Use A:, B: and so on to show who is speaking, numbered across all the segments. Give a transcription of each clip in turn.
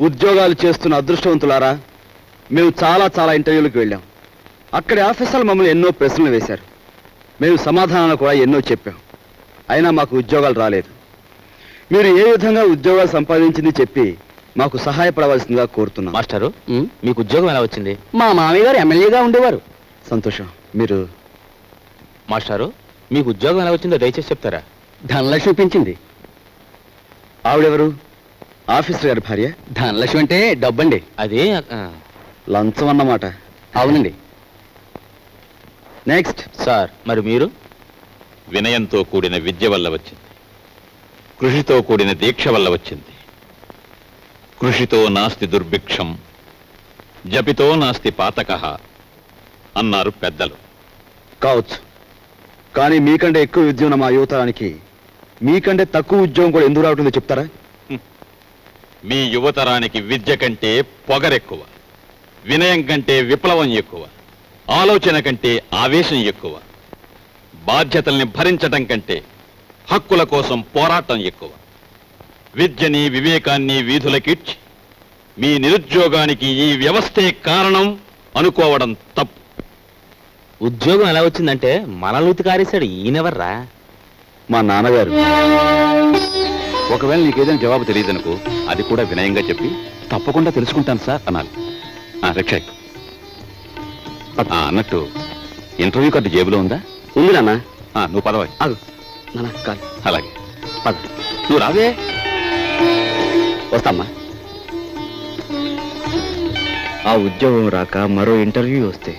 A: ఉద్యోగాలు చేస్తున్న అదృష్టవంతులారా, మేము చాలా చాలా ఇంటర్వ్యూలకు వెళ్ళాం. అక్కడి ఆఫీసర్లు మమ్మల్ని ఎన్నో ప్రశ్నలు వేశారు. మేము సమాధానాలు కూడా ఎన్నో చెప్పాం. అయినా మాకు ఉద్యోగాలు రాలేదు. మీరు ఏ విధంగా ఉద్యోగాలు సంపాదించింది చెప్పి మాకు సహాయపడవలసిందిగా కోరుతున్నాం.
B: మాస్టారు, మీకు ఉద్యోగం ఎలా వచ్చింది?
C: మా మామయ్య గారు ఎమ్మెల్యేగా ఉండేవారు.
A: సంతోషం. మీరు
B: మాస్టారు, మీకు ఉద్యోగం ఎలా వచ్చిందో దయచేసి చెప్తారా?
C: ధనలక్ష్మి పెంచింది.
A: ఆవిడెవరు? ఆఫీసర్ గారి భార్య?
C: ధనలక్ష్మి అంటే డబ్బండి.
B: అదే
A: లంచం అన్నమాట.
C: అవునండి.
A: నెక్స్ట్.
B: సార్, మరి మీరు?
D: వినయంతో కూడిన విద్య వల్ల వచ్చింది, కృషితో కూడిన దీక్ష వల్ల వచ్చింది. కృషితో నాస్తి దుర్భిక్షం, జపితో నాస్తి పాతకః అన్నారు పెద్దలు.
A: కావచ్చు, కానీ మీకంటే ఎక్కువ విద్య ఉన్న మా యువతరానికి మీకంటే తక్కువ ఉద్యోగం కూడా ఎందుకు రావటుందో చెప్తారా?
D: మీ యువతరానికి విద్య కంటే పొగరెక్కువ, వినయం కంటే విప్లవం ఎక్కువ, ఆలోచన కంటే ఆవేశం ఎక్కువ, బాధ్యతల్ని భరించటం కంటే హక్కుల కోసం పోరాటం ఎక్కువ. విద్యని వివేకాన్ని వీధులకిడ్చి మీ నిరుద్యోగానికి ఈ వ్యవస్థే కారణం అనుకోవడం తప్పు.
B: ఉద్యోగం ఎలా వచ్చిందంటే మనల్ని కారేశాడు. ఈయనెవర్రా?
A: మా నాన్నగారు.
D: ఒకవేళ నీకేదైనా జవాబు తెలియదనుకో, అది కూడా వినయంగా చెప్పి తప్పకుండా తెలుసుకుంటాను సార్ అనాలి. రిక్షా అన్నట్టు ఇంటర్వ్యూ కార్డు జేబులో ఉందా?
A: ఉంది నాన్న.
D: నువ్వు పదవా.
A: నాన్న కాదు.
D: అలాగే
A: పద.
D: నువ్వు రావే.
A: వస్తామ్మా. ఆ ఉద్యోగం రాక మరో ఇంటర్వ్యూ వస్తే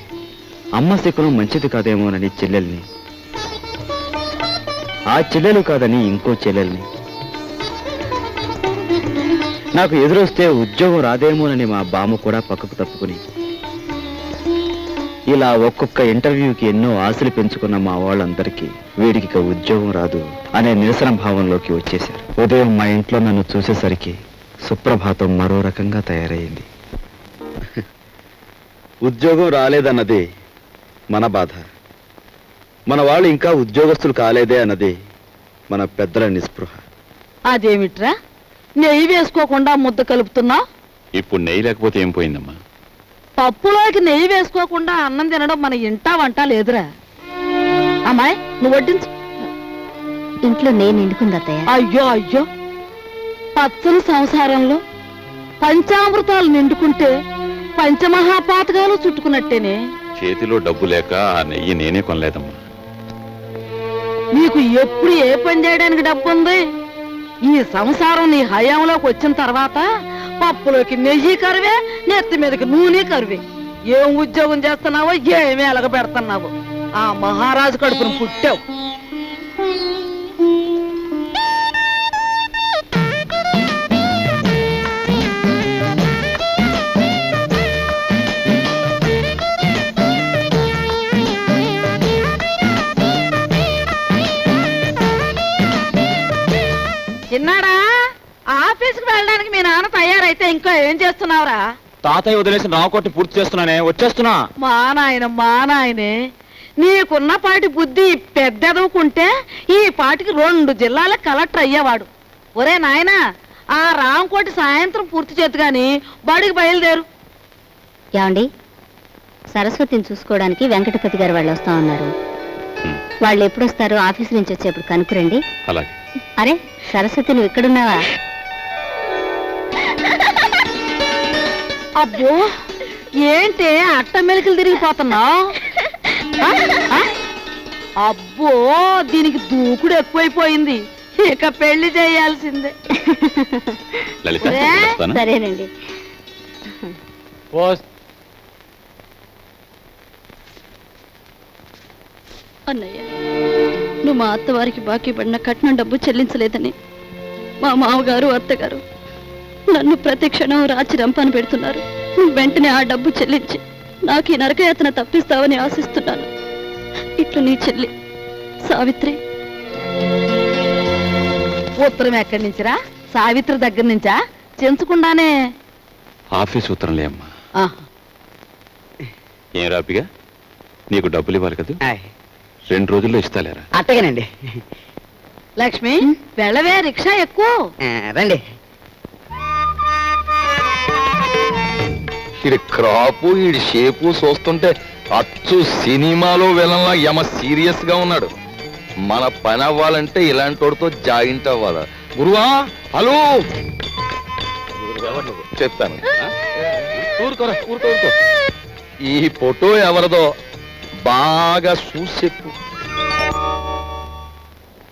A: అమ్మ శకునం మంచిది కాదేమోనని చెల్లెల్ని, ఆ చెల్లెలు కాదని ఇంకో చెల్లెల్ని, నాకు ఎదురొస్తే ఉద్యోగం రాదేమోనని మా బామ్మ కూడా పక్కకు తప్పుకుని, ఇలా ఒక్కొక్క ఇంటర్వ్యూకి ఎన్నో ఆశలు పెంచుకున్న మా వాళ్ళందరికీ వీడికి ఇక ఉద్యోగం రాదు అనే నిరసన భావంలోకి వచ్చేశారు. ఉదయం మా ఇంట్లో నన్ను చూసేసరికి సుప్రభాతం మరో రకంగా తయారయ్యింది. ఉద్యోగం రాలేదన్నది మన బాధ, మన వాళ్ళు ఇంకా ఉద్యోగస్తులు కాలేదే అన్నది మన పెద్దల నిస్పృహ.
E: అదేమిట్రా నెయ్యి వేసుకోకుండా ముద్ద కలుపుతున్నా?
D: ఇప్పుడు నెయ్యి లేకపోతే ఏం పోయిందమ్మా?
E: పప్పులోకి నెయ్యి వేసుకోకుండా అన్నం తినడం మన ఇంటా వంట లేదురా. అమ్మాయి, నువ్వు వడ్డించు.
F: ఇంట్లో నేను నిండుకుందత్తయ్య.
E: అయ్యో అయ్యో, పచ్చని సంసారంలో పంచామృతాలు నిండుకుంటే పంచమహాపాతకాలు చుట్టుకున్నట్టేనే.
D: చేతిలో డబ్బు లేక ఆ నెయ్యి నేనే కొనలేదమ్మా.
E: నీకు ఎప్పుడు ఏ పని చేయడానికి డబ్బు ఉంది? ఈ సంసారం నీ హయాంలోకి వచ్చిన తర్వాత పప్పులోకి నెయ్యి కరువే, నెత్తి మీదకి నూనె కరువే. ఏం ఉద్యోగం చేస్తున్నావో, ఏమి ఎలగ పెడుతున్నావో, ఆ మహారాజు కడుపును పుట్టావు. చిన్నాడా, ఆఫీస్కి వెళ్ళడానికి మీ నాన్న తయారైతే ఇంకా ఏం చేస్తున్నావురా?
B: తాతయ్య వదిలేసిన రావుకోటి పూర్తి చేస్తున్నానే, వచ్చేస్తున్నా.
E: మా నాయనే, నీకున్న పాటి బుద్ధి పెద్దదవుకుంటే ఈ పాటికి 2 జిల్లాల కలెక్టర్ అయ్యేవాడు. ఒరే నాయనా, ఆ రాంకోటి సాయంత్రం పూర్తి చేతు గాని బడికి బయలుదేరు.
F: ఏమండి, సరస్వతిని చూసుకోవడానికి వెంకటపతి గారు వాళ్ళు వస్తా ఉన్నారు. వాళ్ళు ఎప్పుడు వస్తారో ఆఫీస్ నుంచి వచ్చేప్పుడు కనుక్కురండి.
D: అలాగే.
F: అరే సరస్వతి, నువ్వు ఇక్కడున్నావా?
E: అబ్బో, ఏంటే అట్ట మెలికలు తిరిగిపోతున్నావు? అబ్బో, దీనికి దూకుడు ఎక్కువైపోయింది. ఇక పెళ్లి చేయాల్సిందే.
D: లలిత, వస్తానా?
F: సరేనండి.
G: అన్నయ్య, నువ్వు మా అత్తవారికి బాకీ పడిన కట్నం డబ్బు చెల్లించలేదని మా మామగారు అత్తగారు నన్ను ప్రతి క్షణం రాచి రంపాను పెడుతున్నారు. నువ్వు వెంటనే ఆ డబ్బు చెల్లించి నాకు ఈ నరకయాతన తప్పిస్తావని ఆశిస్తున్నాను. ఇట్లు నీ చెల్లి సావిత్రి.
E: ఉత్తరం ఎక్కడి నుంచిరా? సావిత్రి దగ్గర నుంచా? చెంచకుండానే
D: ఆఫీస్ ఉత్తరంలే అమ్మా. ఏం రాపిగా, నీకు డబ్బులు ఇవ్వాలి కదా, 2 రోజుల్లో ఇస్తాలేరా?
C: అట్టగేనండి.
E: లక్ష్మి, వెళ్ళవే, రిక్షా ఎక్కువ.
C: రండి.
H: ఈడి క్రాపు ఈడి షేపు చూస్తుంటే అచ్చు సినిమాలో విలన్లా యమ సీరియస్ గా ఉన్నాడు. మన పని అవ్వాలంటే ఇలాంటి వాడితో జాయింట్ అవ్వాలా. గురువా హలో చెప్తాను. ఊరుకోరా ఊరుకో ఊరుకో. ఈ ఫోటో ఎవరిదో బాగా చూసి చెప్పు.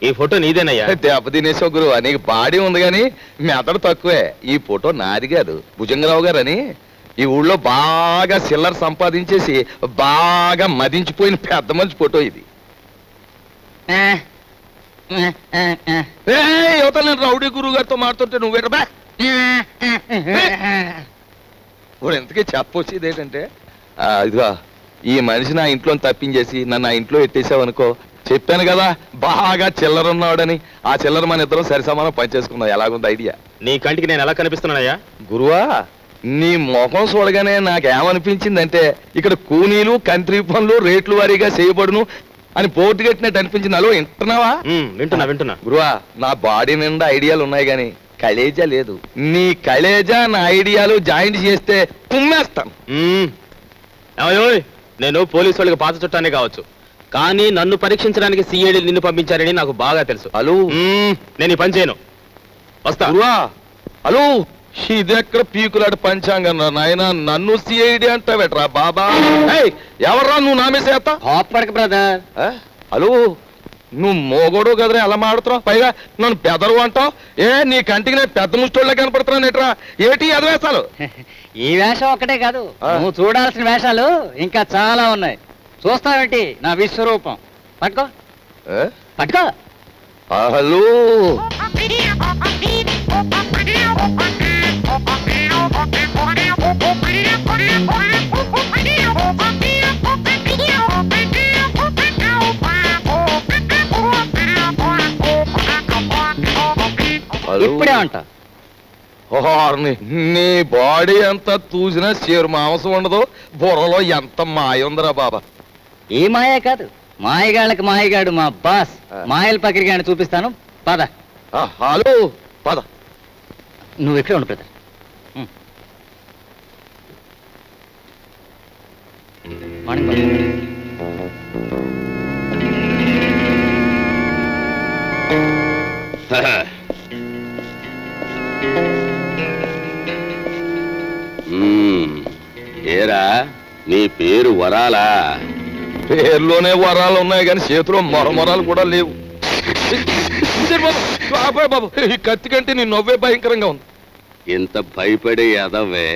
B: ఈ ఫోటో నీదేనయ్యా?
H: దెబ్బ తినేసావు గురువా, నీకు బాడీ ఉంది కానీ మెదడు తక్కువే. ఈ ఫోటో నాది కాదు, భుజంగరావు గారు అని ఈ ఊళ్ళో బాగా సిల్లర్ సంపాదించేసి బాగా మదించిపోయిన పెద్ద మనిషి ఫోటో ఇది. యువతలు నేను రౌడీ గురువు గారితో మారుతుంటే నువ్వేట ఇప్పుడు ఎంతకీ చెప్పొచ్చేది ఏంటంటే ఇదిగో ఈ మనిషి నా ఇంట్లో తప్పించేసి నన్ను ఆ ఇంట్లో ఎట్టేసావనుకో, చెప్పాను కదా బాగా చిల్లర ఉన్నాడని, ఆ చిల్లర మన ఇద్దరం సరి సమానం పనిచేసుకున్నాం. ఎలాగుంది ఐడియా?
B: నీ కంటికి నేను ఎలా కనిపిస్తున్నానయ్యా?
H: గురువా నీ ముఖం చూడగానే నాకేమనిపించిందంటే ఇక్కడ కూనీలు కంట్రీ పనులు రేట్లు వారీగా చేయబడును అని పోటు కట్టినట్టు అనిపించింది. అలో వింటున్నావా?
B: వింటున్నా వింటున్నా.
H: గురువా నా బాడీ నిండా ఐడియాలు ఉన్నాయి కానీ కలేజా లేదు. నీ కలేజా నా ఐడియాలు జాయింట్ చేస్తే కుమ్మేస్తాను.
B: ఏమయ్యోయ్, నేను పోలీసు వాళ్ళకి పాత చుట్టానే కావచ్చు, కానీ నన్ను పరీక్షించడానికి సిఐడి నిన్ను పంపించారని నాకు బాగా తెలుసు.
H: హలో
B: నేను ఈ పని చేయను, వస్తా.
H: గురువా హలో, ఇదెక్కడ పీకులాడు పంచాంగం నాయన, నన్ను సిఐడి అంటావేట్రా బాబా? ఎవర్రా నువ్వు నామేసేస్తా?
C: హాపడక బ్రదర్.
H: హలో నువ్వు మోగోడు కదరా ఎలా మాడుతున్నావు? పైగా నన్ను పెదరు అంటావు. నీ కంటికి నేను పెద్ద ముష్టోళ్ళే కనపడుతున్నాను ఎట్రా? ఏటి అదవేశాలు?
C: ఈ వేషం ఒక్కటే కాదు, నువ్వు చూడాల్సిన వేషాలు ఇంకా చాలా ఉన్నాయి. చూస్తావేంటి నా విశ్వరూపం? పట్టుకో పట్టుకో.
H: హలో
C: ఇప్పుడే అంట.
H: నీ బాడీ అంతా చూసినా చేరు మాంసం ఉండదు, బుర్రలో ఎంత మాయ ఉందిరా బాబా.
C: ఈ మాయే కాదు, మాయగాళ్ళకి మాయగాడు మా బాస్ మాయల పకిరిగాని చూపిస్తాను. పద.
H: హలో పద.
C: నువ్వు ఇక్కడే ఉండు బ్రదర్. Morning boss.
D: ఏరా నీ పేరు వరాలా?
H: పేర్లోనే వరాలు ఉన్నాయి కానీ చేతిలో మొరమొరాలు కూడా లేవు. బాబు ఈ కత్తి కంటే నీ నవ్వే భయంకరంగా ఉంది.
D: ఇంత భయపడే ఎదవే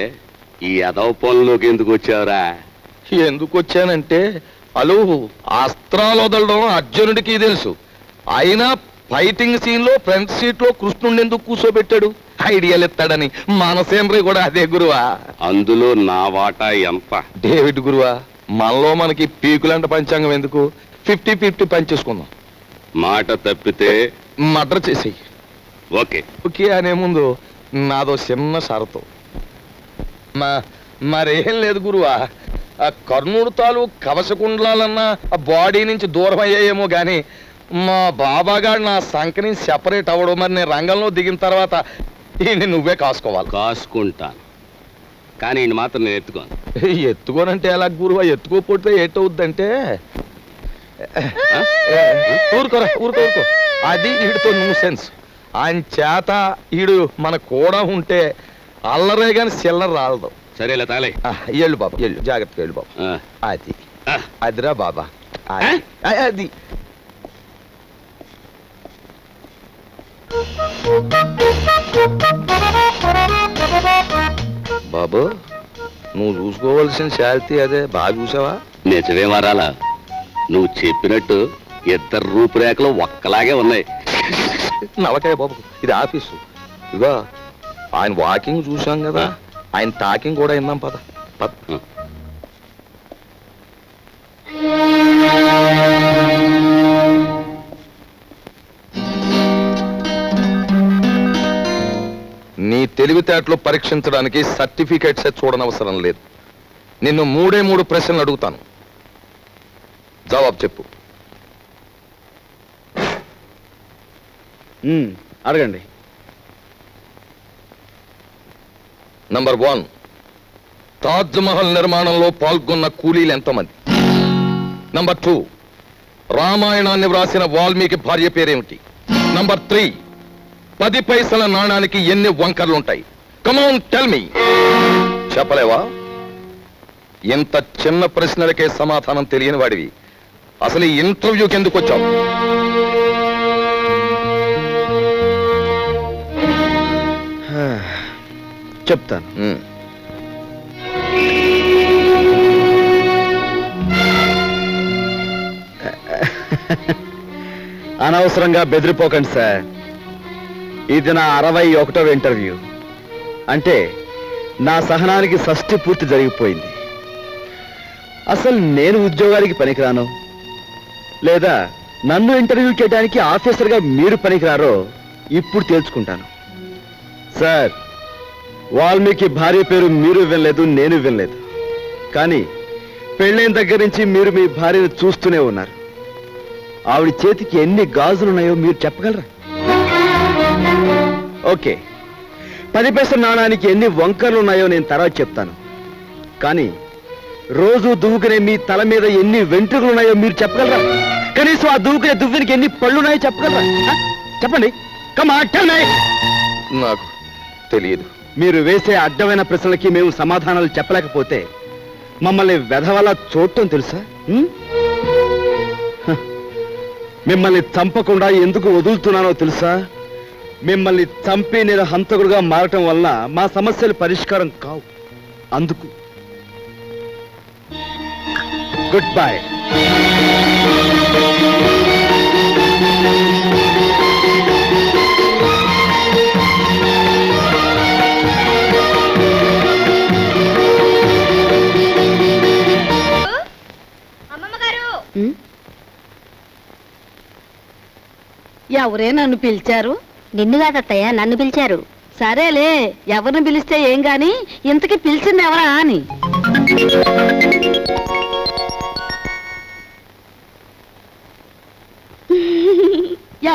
D: ఈ ఎదవ పనులోకి ఎందుకు వచ్చావురా?
H: ఎందుకు వచ్చానంటే అలు అస్త్రాలు వదలడం అర్జునుడికి తెలుసు, అయినా ఫైటింగ్ సీన్ లో ఫ్రంట్ సీట్ లో కృష్ణుడిని ఎందుకు కూర్చోబెట్టాడు? ఐడియాలు ఎత్తాడని. మనసేంద్రి కూడా అదే గురువా.
D: అందులో నా వాటా ఎంత?
H: డేవిడ్ గురువా, మనలో మనకి పీకులంట పంచాంగం ఎందుకు? 50-50 పంచేసుకుందాం.
D: మాట తప్పితే
H: మర్డర్ చేసేయి.
D: ఓకే
H: ఓకే అనే ముందు నాదో చిన్న షరతు. మరేం లేదు గురువా, ఆ కర్ణుడు తాలు కవచకుండలాలన్నా ఆ బాడీ నుంచి దూరం అయ్యాయేమో గాని మా బాబాగాడు నా సంఖ్యని సెపరేట్ అవ్వడం. మరి నేను రంగంలో దిగిన తర్వాత ఈయన నువ్వే కాసుకోవాలి.
D: కాసుకుంటాను, కానీ ఈయన మాత్రం నేను ఎత్తుకోను.
H: ఎత్తుకోనంటే ఎలా గురువా? ఎత్తుకోపోతే ఏటవుద్దంటే ఊరుకోరా ఊరుకో ఊరుకో. అది వీడితో న్యూసెన్స్. ఆయన చేత ఈడు మన కూడా ఉంటే అల్లరే గాని చిల్లర రాలదు.
D: సరేలే తాలే.
H: ఎళ్ళు బాబా ఎళ్ళు, జాగ్రత్తగా వెళ్ళు బాబా. అది అదిరా బాబా, అది బాబు నువ్వు చూసుకోవాల్సిన శాలిటీ అదే. బాగా చూసావా?
D: నిజమే వరాలా, నువ్వు చెప్పినట్టు ఇద్దరు రూపురేఖలు ఒక్కలాగే ఉన్నాయి.
H: నవకాయ బాబు, ఇది ఆఫీసు. ఇదిగో ఆయన వాకింగ్ చూసాం కదా, ఆయన టాకింగ్ కూడా విన్నాం. పద పద. నీ తెలివితేటలు పరీక్షించడానికి సర్టిఫికేట్సే చూడనవసరం లేదు. నిన్ను 3 ప్రశ్నలు అడుగుతాను, జవాబు చెప్పు.
A: అడగండి.
H: నంబర్ 1, తాజ్ మహల్ నిర్మాణంలో పాల్గొన్న కూలీలు ఎంతమంది? నంబర్ 2, రామాయణాన్ని వ్రాసిన వాల్మీకి భార్య పేరేమిటి? నంబర్ 3, 10 పైసల నాణానికి ఎన్ని వంకర్లుంటాయి? Come on tell me. చెప్పలేవా? ఇంత చిన్న ప్రశ్నలకే సమాధానం తెలియని వాడివి అసలు ఈ ఇంటర్వ్యూకి ఎందుకు వచ్చావు?
A: చెప్తాను. అనవసరంగా బెదిరిపోకండి సార్. ఇది నా 61వ ఇంటర్వ్యూ. అంటే నా సహనానికి షష్టి పూర్తి జరిగిపోయింది. అసలు నేను ఉద్యోగానికి పనికిరాను, లేదా నన్ను ఇంటర్వ్యూ చేయడానికి ఆఫీసర్గా మీరు పనికిరారో ఇప్పుడు తేల్చుకుంటాను. సార్, వాల్మీకి భార్య పేరు మీరు వినలేదు, నేను వినలేదు. కానీ పెళ్ళైన దగ్గర నుంచి మీరు మీ భార్యను చూస్తూనే ఉన్నారు. ఆవిడ చేతికి ఎన్ని గాజులున్నాయో మీరు చెప్పగలరా? ఓకే, 10 పైసల నాణానికి ఎన్ని వంకర్లు ఉన్నాయో నేను తర్వాత చెప్తాను. కానీ రోజు దువ్వుకునే మీ తల మీద ఎన్ని వెంట్రుకలు ఉన్నాయో మీరు చెప్పగలరా? కనీసం ఆ దువ్వుకునే దువ్వునికి ఎన్ని పళ్ళు ఉన్నాయో చెప్పగలరా? చెప్పండి.
H: నాకు తెలియదు.
A: మీరు వేసే అడ్డమైన ప్రశ్నలకి మేము సమాధానాలు చెప్పలేకపోతే మమ్మల్ని వెధవలా చూడటం తెలుసా? మిమ్మల్ని చంపకుండా ఎందుకు వదులుతున్నానో తెలుసా? మిమ్మల్ని చంపి నేను హంతకుడుగా మారటం వల్ల మా సమస్యలు పరిష్కారం కావు. అందుకు గుడ్ బై.
E: ఎవరే నన్ను పిలిచారు?
F: నిన్ను కాదత్తయ్య, నన్ను పిలిచారు.
E: సరేలే, ఎవరిని పిలిస్తే ఏం గాని ఇంతకీ పిలిచింది ఎవరా అని.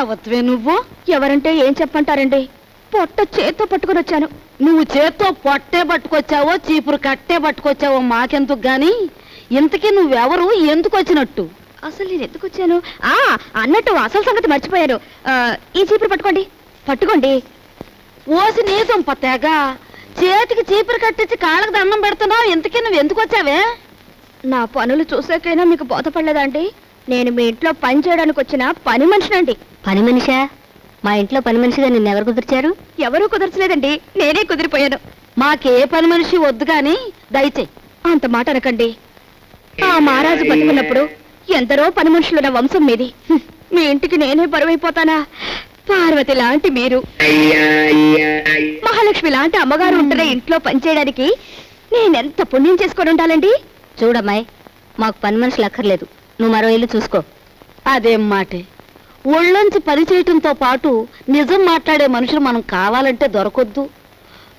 E: ఎవత్వే నువ్వు?
G: ఎవరంటే ఏం చెప్పంటారండి? పొట్ట చేత్తో పట్టుకుని వచ్చాను.
E: నువ్వు చేత్తో పొట్టే పట్టుకొచ్చావో చీపురు కట్టే పట్టుకొచ్చావో మాకెందుకు గాని, ఇంతకీ నువ్వెవరు, ఎందుకు వచ్చినట్టు?
G: అసలు నేను ఎందుకు వచ్చాను? అన్నట్టు అసలు సంగతి మర్చిపోయాను. ఈ చీపురు పట్టుకోండి, పట్టుకోండి.
E: ఓసి నీ దుంప తెగ, చేతికి చీపురు కట్టించి కాళ్ళకి దండం పెడుతున్నావు. ఇంతకీ నువ్వు ఎందుకు వచ్చావే?
G: నా పనులు చూసాకైనా మీకు బోధపడలేదా అండి? నేను మీ ఇంట్లో పని చేయడానికి వచ్చిన పని మనిషినండి.
F: పని మనిషా? మా ఇంట్లో పని మనిషిగా నిన్నెవరు కుదిర్చారు?
G: ఎవరూ కుదర్చలేదండి, నేనే కుదిరిపోయాను.
E: మాకే పని మనిషి వద్దు గాని దయచేయి.
G: అంత మాట అనకండి. ఆ మహారాజు బతుకున్నప్పుడు ఎందరో పని మనుషులున్న వంశం మీది. మీ ఇంటికి నేనే బరువైపోతానా? పార్వతి లాంటి మీరు, మహాలక్ష్మి లాంటి అమ్మగారు ఉంటున్న ఇంట్లో పనిచేయడానికి నేనెంత పుణ్యం చేసుకొని ఉండాలండి?
F: చూడమ్మాయి, మాకు పని మనుషులు అక్కర్లేదు. నువ్వు మరో ఇల్లు చూసుకో.
E: అదేం మాటే, ఒళ్ళొంచి పని చేయటంతో పాటు నిజం మాట్లాడే మనుషులు మనం కావాలంటే దొరకొద్దు.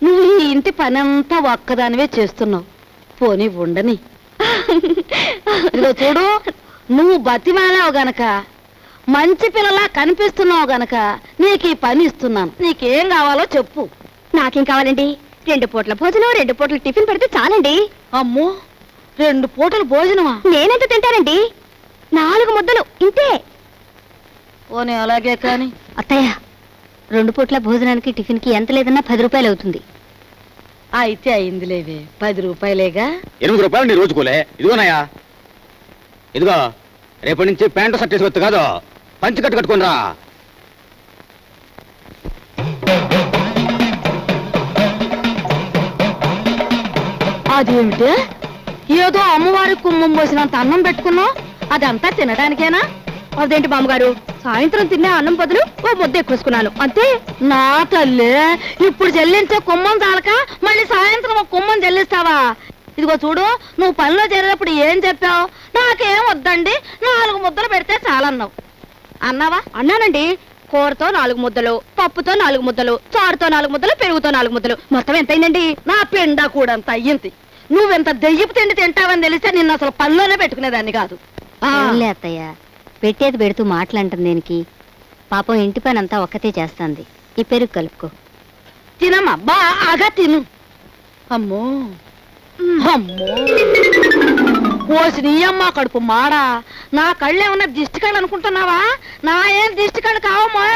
E: నువ్వు ఈ ఇంటి పనంతా ఒక్కదానివే చేస్తున్నావు. పోనీ ఉండని. ఇదిగో చూడు, నువ్వు బతిమాలావు గనక, మంచి పిల్లలా కనిపిస్తున్నావు గనక నీకు ఈ పని ఇస్తున్నాను. నీకేం కావాలో చెప్పు.
G: నాకేం కావాలండి? 2 పూట్ల భోజనం, 2 పూట్ల టిఫిన్ పెడితే చాలండి.
E: అమ్మో, 2 పూటలు భోజనమా?
G: నేనెంత తింటానండి? 4 ముద్దలు ఇంతే.
E: పోనీ అలాగే కాని.
F: అత్తయ్య, 2 పూట్ల భోజనానికి టిఫిన్కి ఎంత లేదన్నా 10 రూపాయలు అవుతుంది.
E: అయితే అయిందిలేవే, 10 రూపాయలేగా.
A: 8 రూపాయలు నీ రోజుకోలే. ఇదిగోనయ్యా, ఇదిగో రేపటి నుంచి ప్యాంటు షర్ట్ వేసుకోవచ్చు కాదు, పంచి కట్టుకొని రా.
E: అదేమిటే, ఏదో అమ్మవారి కుమ్మం పోసినంత అన్నం పెట్టుకున్నావు, అదంతా తినడానికేనా?
G: అదేంటి మామగారు, సాయంత్రం తినే అన్నం బదులు ఓ ముద్ద ఎక్కువేసుకున్నాను అంతే.
E: నా తల్లి, ఇప్పుడు చెల్లించే కుమ్మం చాలక మళ్ళీ సాయంత్రం ఒక కుమ్మం చెల్లిస్తావా? ఇదిగో చూడు, నువ్వు పనిలో చేరేటప్పుడు ఏం చెప్పావు? నాకేం వద్దండి, 4 ముద్దలు పెడితే చాలన్నావు. అన్నావా?
G: అన్నానండి. కూరతో 4 ముద్దలు, పప్పుతో 4 ముద్దలు, చారుతో 4 ముద్దలు, పెరుగుతో 4 ముద్దలు, మొత్తం ఎంతైందండి?
E: నా పిండ కూడా అంత అయ్యింది. నువ్వెంత దెయ్యపు తిండి తింటావని తెలిస్తే నిన్ను అసలు పనిలోనే పెట్టుకునేదాన్ని కాదు.
F: ఏం అత్తయ్య, పెట్టేది పెడుతూ మాటలంటుంది దేనికి? పాపం ఇంటి పని అంతా ఒక్కతే చేస్తాంది. ఈ పెరుగు కలుపుకో.
E: తినమ్మా, బాగా తిను. అమ్మో, అమ్మో పోసి నీ అమ్మ కడుపు మాడా, నా కళ్ళు ఏమన్నా దిష్టి కళ్ళు అనుకుంటున్నావా? నా ఏం దిష్టి కళ్ళు కావమ్మా.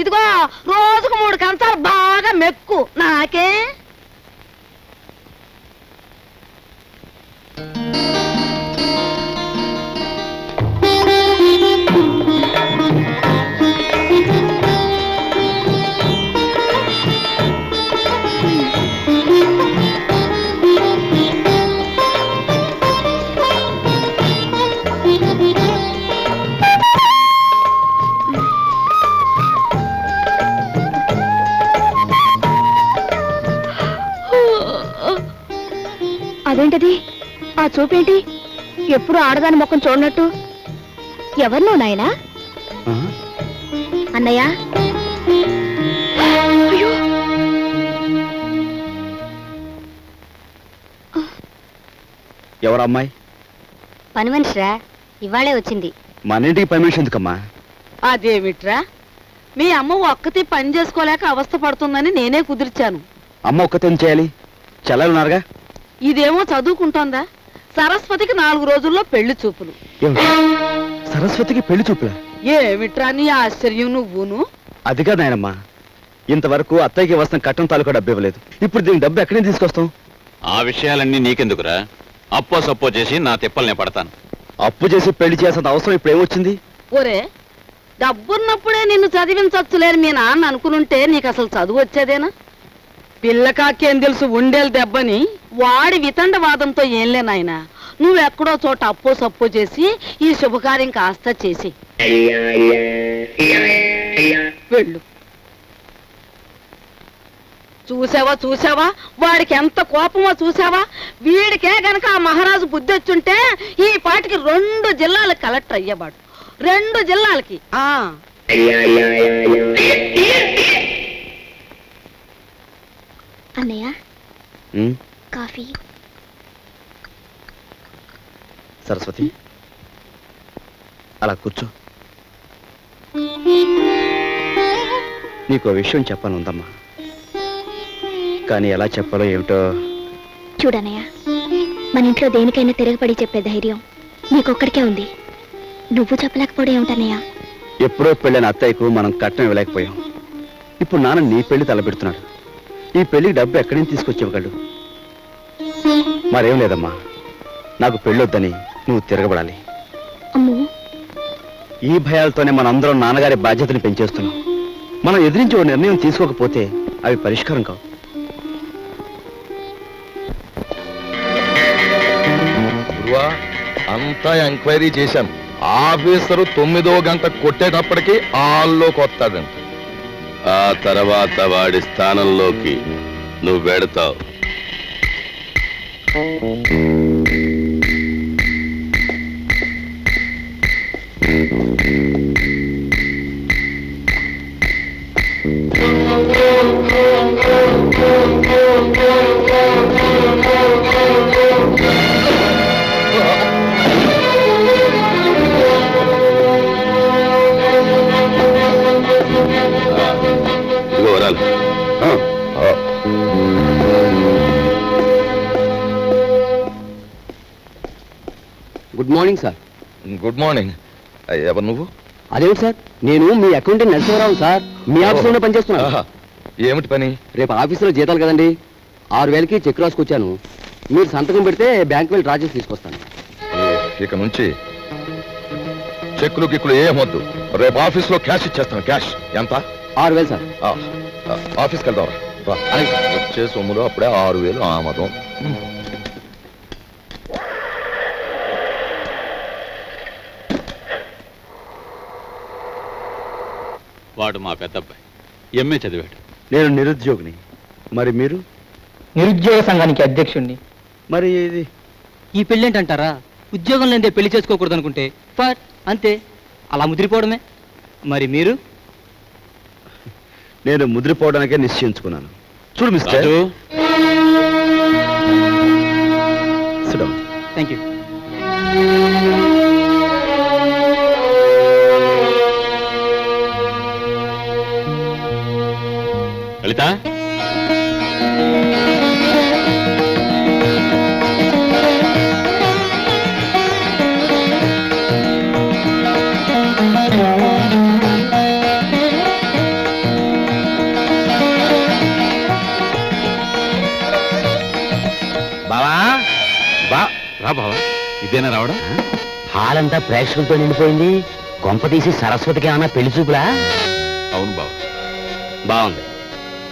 E: ఇదిగో రోజుకు 3 కంచాలు బాగా మెక్కు నాకే.
F: అదేంటది? ఆ చూపేంటి? ఎప్పుడు ఆడదాని ముఖం చూడనట్టు. ఎవరు నువ్వు నాయనా?
A: ఆ?
F: అన్నయ్య,
A: ఎవరు అమ్మాయి?
F: పని మనిషిరా, ఇవాళే వచ్చింది.
A: మన ఇంటికి పర్మిషన్ ఎందుకమ్మా?
E: అదేమిట్రా, మీ అమ్మ ఒక్కతి పని చేసుకోలేక అవస్థ పడుతుందని నేనే కుదిర్చాను.
A: అమ్మ ఒక్కతే ఏం చేయాలి? చెల్లెలున్నారుగా.
E: ఇదేమో చదువుకుంటోందా? సరస్వతికి 4 రోజుల్లో పెళ్లి చూపులు.
A: ఏమిటి? సరస్వతికి పెళ్లి చూపులా?
E: ఏమిట్రా నీ ఆశ్చర్యం నువ్వును?
A: అది కాదు నాయనమ్మా, ఇంతవరకు అత్తయ్యకి వస్తున్న కట్టం తాలూకా డబ్బు ఇవ్వలేదు. ఇప్పుడు దీని డబ్బు ఎక్కడి నుంచి తీసుకొస్తాం?
D: ఆ విషయాలన్నీ నీకెందుకురా? అప్పో సప్పో చేసి నా తిప్పల్నే పడతాను.
A: అప్పు చేసి పెళ్లి చేసేంత అవసరం ఇప్పుడు ఏమొచ్చింది?
E: ఒరే, డబ్బున్నప్పుడే నిన్ను చదివించచ్చులేని మీ నాన్న అనుకునుంటే నీకు అసలు చదువు వచ్చేదేనా? పిల్లకాకేం తెలుసు ఉండేలు దెబ్బని వాడి వితండవాదంతో ఏంలే నాయనా. నువ్వెక్కడో చోట అప్పో సప్పో చేసి ఈ శుభకార్యం కాస్త చేసి వెళ్ళు. చూసావా వాడికి ఎంత కోపమో చూసావా? వీడికే గనక ఆ మహారాజు బుద్ధి వచ్చుంటే ఈ పాటికి 2 జిల్లాలకు కలెక్టర్ అయ్యేవాడు. 2 జిల్లాలకి.
F: అన్నయ్య
A: ఉమ్,
F: కాఫీ.
A: సరస్వతి అలా కూర్చో. నీకు విషయం చెప్పాను ఉందమ్మా, కానీ ఎలా చెప్పాలో ఏమిటో.
F: చూడన్నయ్య, మన ఇంట్లో దేనికైనా తిరగబడి చెప్పే ధైర్యం నీకొక్కడికే ఉంది. నువ్వు చెప్పలేకపోవడం ఏమిటన్నయ్య?
A: ఎప్పుడో పెళ్ళైన అత్తయ్యకు మనం కట్నం ఇవ్వలేకపోయాం. ఇప్పుడు నాన్న నీ పెళ్లి తలపెడుతున్నాడు. ఈ పెళ్లికి డబ్బు ఎక్కడి నుంచి తీసుకొచ్చేవగలడు? మరేం లేదమ్మా, నాకు పెళ్ళొద్దని నువ్వు తిరగబడాలి.
F: అమ్మో,
A: ఈ భయాలతోనే మనందరం నాన్నగారి బాధ్యతని పెంచేస్తున్నాం. మనం ఎదిరించి ఓ నిర్ణయం తీసుకోకపోతే అవి పరిష్కారం కావు.
H: గురువా, అంతా ఎంక్వైరీ చేశాం. ఆఫీసరు 9వ గంట కొట్టేటప్పటికి హాల్లోకి వస్తాడంట.
D: ఆ తర్వాత వాడి స్థానంలోకి నువ్వు వెడతావు. ఇదిగో వరాలు.
A: Good morning sir.
H: Good morning. ఎవరు నువ్వు?
A: అదేమిటి సార్, నేను మీ అకౌంటెంట్ నరసింహరావు సార్. మీ ఆఫీసులోనే పనిచేస్తున్నాను.
H: ఆహా, ఏమిటి పని?
A: రేపు ఆఫీసులో జీతాలు కదండి, 6,000కి చెక్ రాసుకొచ్చాను. మీరు సంతకం పెడితే బ్యాంక్ వెళ్ళి డ్రా చేసి తీసుకొస్తాను.
H: ఇక నుంచి చెక్కులు గిక్కులు ఏమొద్దు. రేపు ఆఫీస్లో క్యాష్ ఇచ్చేస్తాను. క్యాష్ ఎంత?
A: 6,000 సార్.
H: ఆఫీస్కి వెళ్దాం రా. వచ్చే సొమ్ములో అప్పుడే 6,000 ఆమదం.
D: వాడు మా పెద్దబ్బాయి, ఎంఏ చదివాడు.
A: నేను నిరుద్యోగిని. మరి మీరు?
C: నిరుద్యోగ సంఘానికి అధ్యక్షుణ్ణి.
A: మరి ఇది
C: ఈ పెళ్ళేంటంటారా? ఉద్యోగం లేదే పెళ్లి చేసుకోకూడదు అనుకుంటే ఫర్ అంతే, అలా ముదిరిపోవడమే. మరి మీరు?
A: నేను ముద్రపోవడానికే నిశ్చయించుకున్నాను. చూడు mister.
D: Raju,
A: Sit down.
C: Thank you.
D: Lalitha, ఇదేనా రావడం?
C: హాల్ అంతా ప్రేక్షకులతో నిండిపోయింది. కొంప తీసి సరస్వతికి ఏమన్నా పెళ్లి చూపులా?
D: అవును బావ.
C: బాగుంది.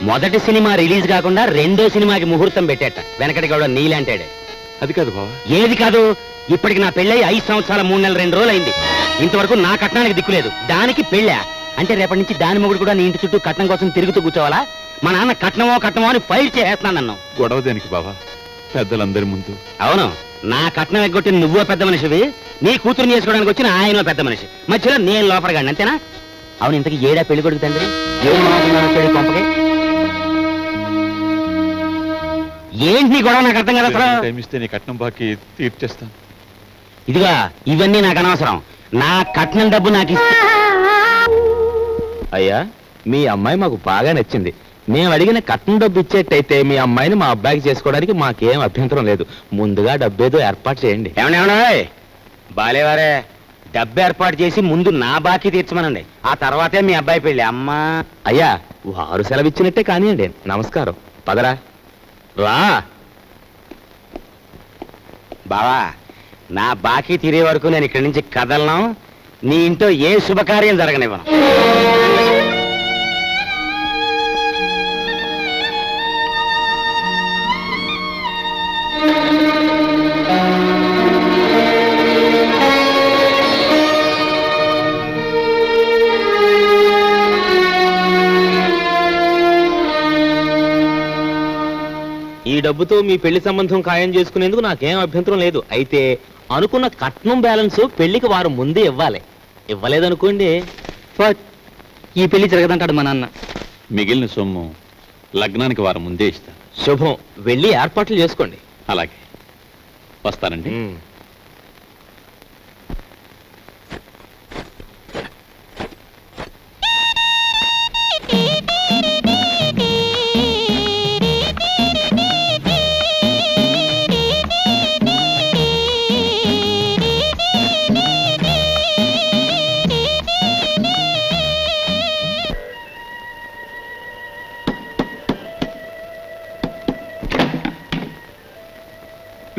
C: మొదటి సినిమా రిలీజ్ కాకుండా రెండో సినిమాకి ముహూర్తం పెట్టేట. వెనకటి కూడా నీలాంటాడే.
D: అది కాదు బావ.
C: ఏది కాదు? ఇప్పటికి నా పెళ్ళై 5 సంవత్సరాల 3 నెలల 2 రోజులు అయింది. ఇంతవరకు నా కట్నానికి దిక్కులేదు. దానికి పెళ్ళా అంటే రేపటి నుంచి దాని మొగుడు కూడా నీ ఇంటి చుట్టూ కట్నం కోసం తిరుగుతూ కూర్చోవాలా? మా నాన్న కట్నమో అని ఫైల్ చేస్తున్నాను.
D: గొడవ దేనికి బావ? పెద్దలందరి ముందు.
C: అవును, నా కట్నం ఎగ్గొట్టిన నువ్వో పెద్ద మనిషివి, నీ కూతురు చేసుకోవడానికి వచ్చిన ఆయన పెద్ద మనిషి, మధ్యలో నేను లోపలగాడి, అంతేనా? అవును, ఇంతకి ఏడా పెళ్లి కొడుకు తండ్రి? ఏం మాట్లాడుతున్నాను వచ్చాడు కొంపకి? ఏంటి నీ గొడవ? నాకు అర్థం కదా అసలు.
D: టైం ఇస్తే నీ కట్నం బాకీ తీర్చేస్తాను.
C: ఇదిగా ఇవన్నీ నాకు అనవసరం. నా కట్నం డబ్బు నాకు ఇస్తే.
B: అయ్యా, మీ అమ్మాయి మాకు బాగా నచ్చింది. మేము అడిగిన కట్నం డబ్బు ఇచ్చేట్టయితే మీ అమ్మాయిని మా అబ్బాయికి చేసుకోవడానికి మాకేం అభ్యంతరం లేదు. ముందుగా డబ్బేదో ఏర్పాటు చేయండి.
C: ఏమన్నా బాలేవారే, డబ్బు ఏర్పాటు చేసి ముందు నా బాకీ తీర్చమనండి, ఆ తర్వాతే మీ అబ్బాయి పెళ్ళి. అమ్మా
B: అయ్యా, వారు సెలవిచ్చినట్టే కానివ్వండి. నమస్కారం. పదరా.
C: రా బావా, నా బాకీ తీరే వరకు నేను ఇక్కడి నుంచి కదలను. నీ ఇంట్లో ఏ శుభకార్యం జరగనివ్వను.
B: ఈ డబ్బుతో మీ పెళ్లి సంబంధం ఖాయం చేసుకునేందుకు నాకేం అభ్యంతరం లేదు. అయితే అనుకున్న కట్నం బ్యాలెన్స్ పెళ్లికి వారు ముందే ఇవ్వాలి. ఇవ్వలేదనుకోండి,
C: ఈ పెళ్లి జరగదంటాడు మా నాన్న.
D: మిగిలిన సొమ్ము లగ్నానికి వారం ముందే ఇస్తా.
B: శుభం. వెళ్ళి ఏర్పాట్లు చేసుకోండి.
D: అలాగే, వస్తానండి.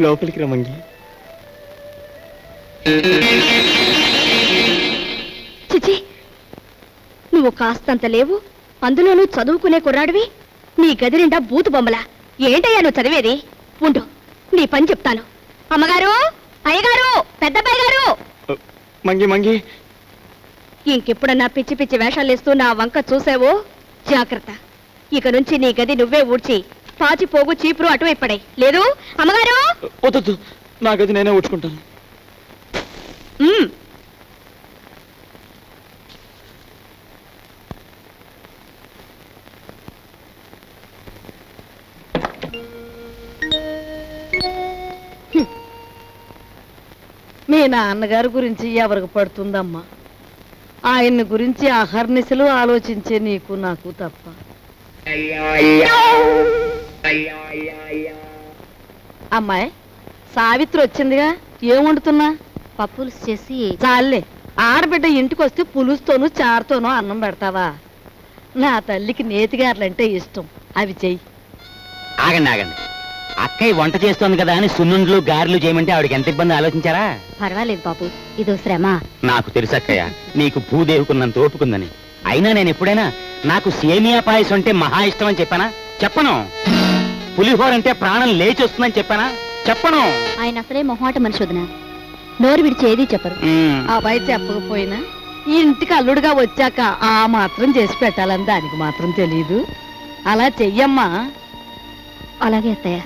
C: లోపలికి రమ్మంగి.
G: చిచి, నువ్వు కాస్తంత లేవు, అందులోనూ చదువుకునే కుర్రాడివి. నీ గది నిండా బూతు బొమ్మలా. ఏంటయ్యా నువ్వు చదివేది? ఉండు, నీ పని చెప్తాను. అమ్మగారు, అయ్యగారు, పెద్దబ్బాయి గారు.
C: మంగి
G: ఇంకెప్పుడన్నా పిచ్చి పిచ్చి వేషాలేస్తూ నా వంక చూసావో జాగ్రత్త. ఇక నుంచి నీ గది నువ్వే ఊడ్చి పాచి పోగు చీపురు అటువైపు పడే. లేదు అమ్మగారు?
C: వద్దు, నా గది నేనే ఊడ్చుకుంటాను.
E: మీ నాన్నగారి గురించి ఎవరికి పడుతుందమ్మా? ఆయన్ని గురించి అహర్నిశలు ఆలోచించే నీకు నాకు తప్ప. అమ్మాయి సావిత్రి వచ్చిందిగా, ఏం వండుతున్నా?
F: పప్పులు చేసి.
E: చాలే, ఆడబిడ్డ ఇంటికి వస్తే పులుస్తోనూ చారుతోనూ అన్నం పెడతావా? నా తల్లికి నేతిగారులంటే ఇష్టం, అవి చెయ్యి.
C: ఆగండి, అక్కయ్య వంట చేస్తోంది కదా అని సున్నుండ్లు గారెలు చేయమంటే ఆవిడకి ఎంత ఇబ్బంది ఆలోచించారా?
F: పర్వాలేదు బాబు, ఇదో శ్రమ.
C: నాకు తెలుసు అక్కయ్య, నీకు భూదేవుకున్నంత ఓపుకుందని. అయినా నేను ఎప్పుడైనా నాకు సేమియా పాయసం అంటే మహా ఇష్టం అని చెప్పానా? చెప్పను. పులిహోర అంటే ప్రాణం లేచి వస్తుందని చెప్పానా? చెప్పను.
F: ఆయన అసలే మొహమాట మనిషి వదినా, నోరు విడిచి ఏదీ చెప్పరు.
E: అబ్బాయి చెప్పకపోయినా ఇంటికి అల్లుడుగా వచ్చాక ఆ మాత్రం చేసి పెట్టాలని దానికి మాత్రం తెలీదు. అలా చెయ్యమ్మా.
F: అలాగే అత్తయ్య.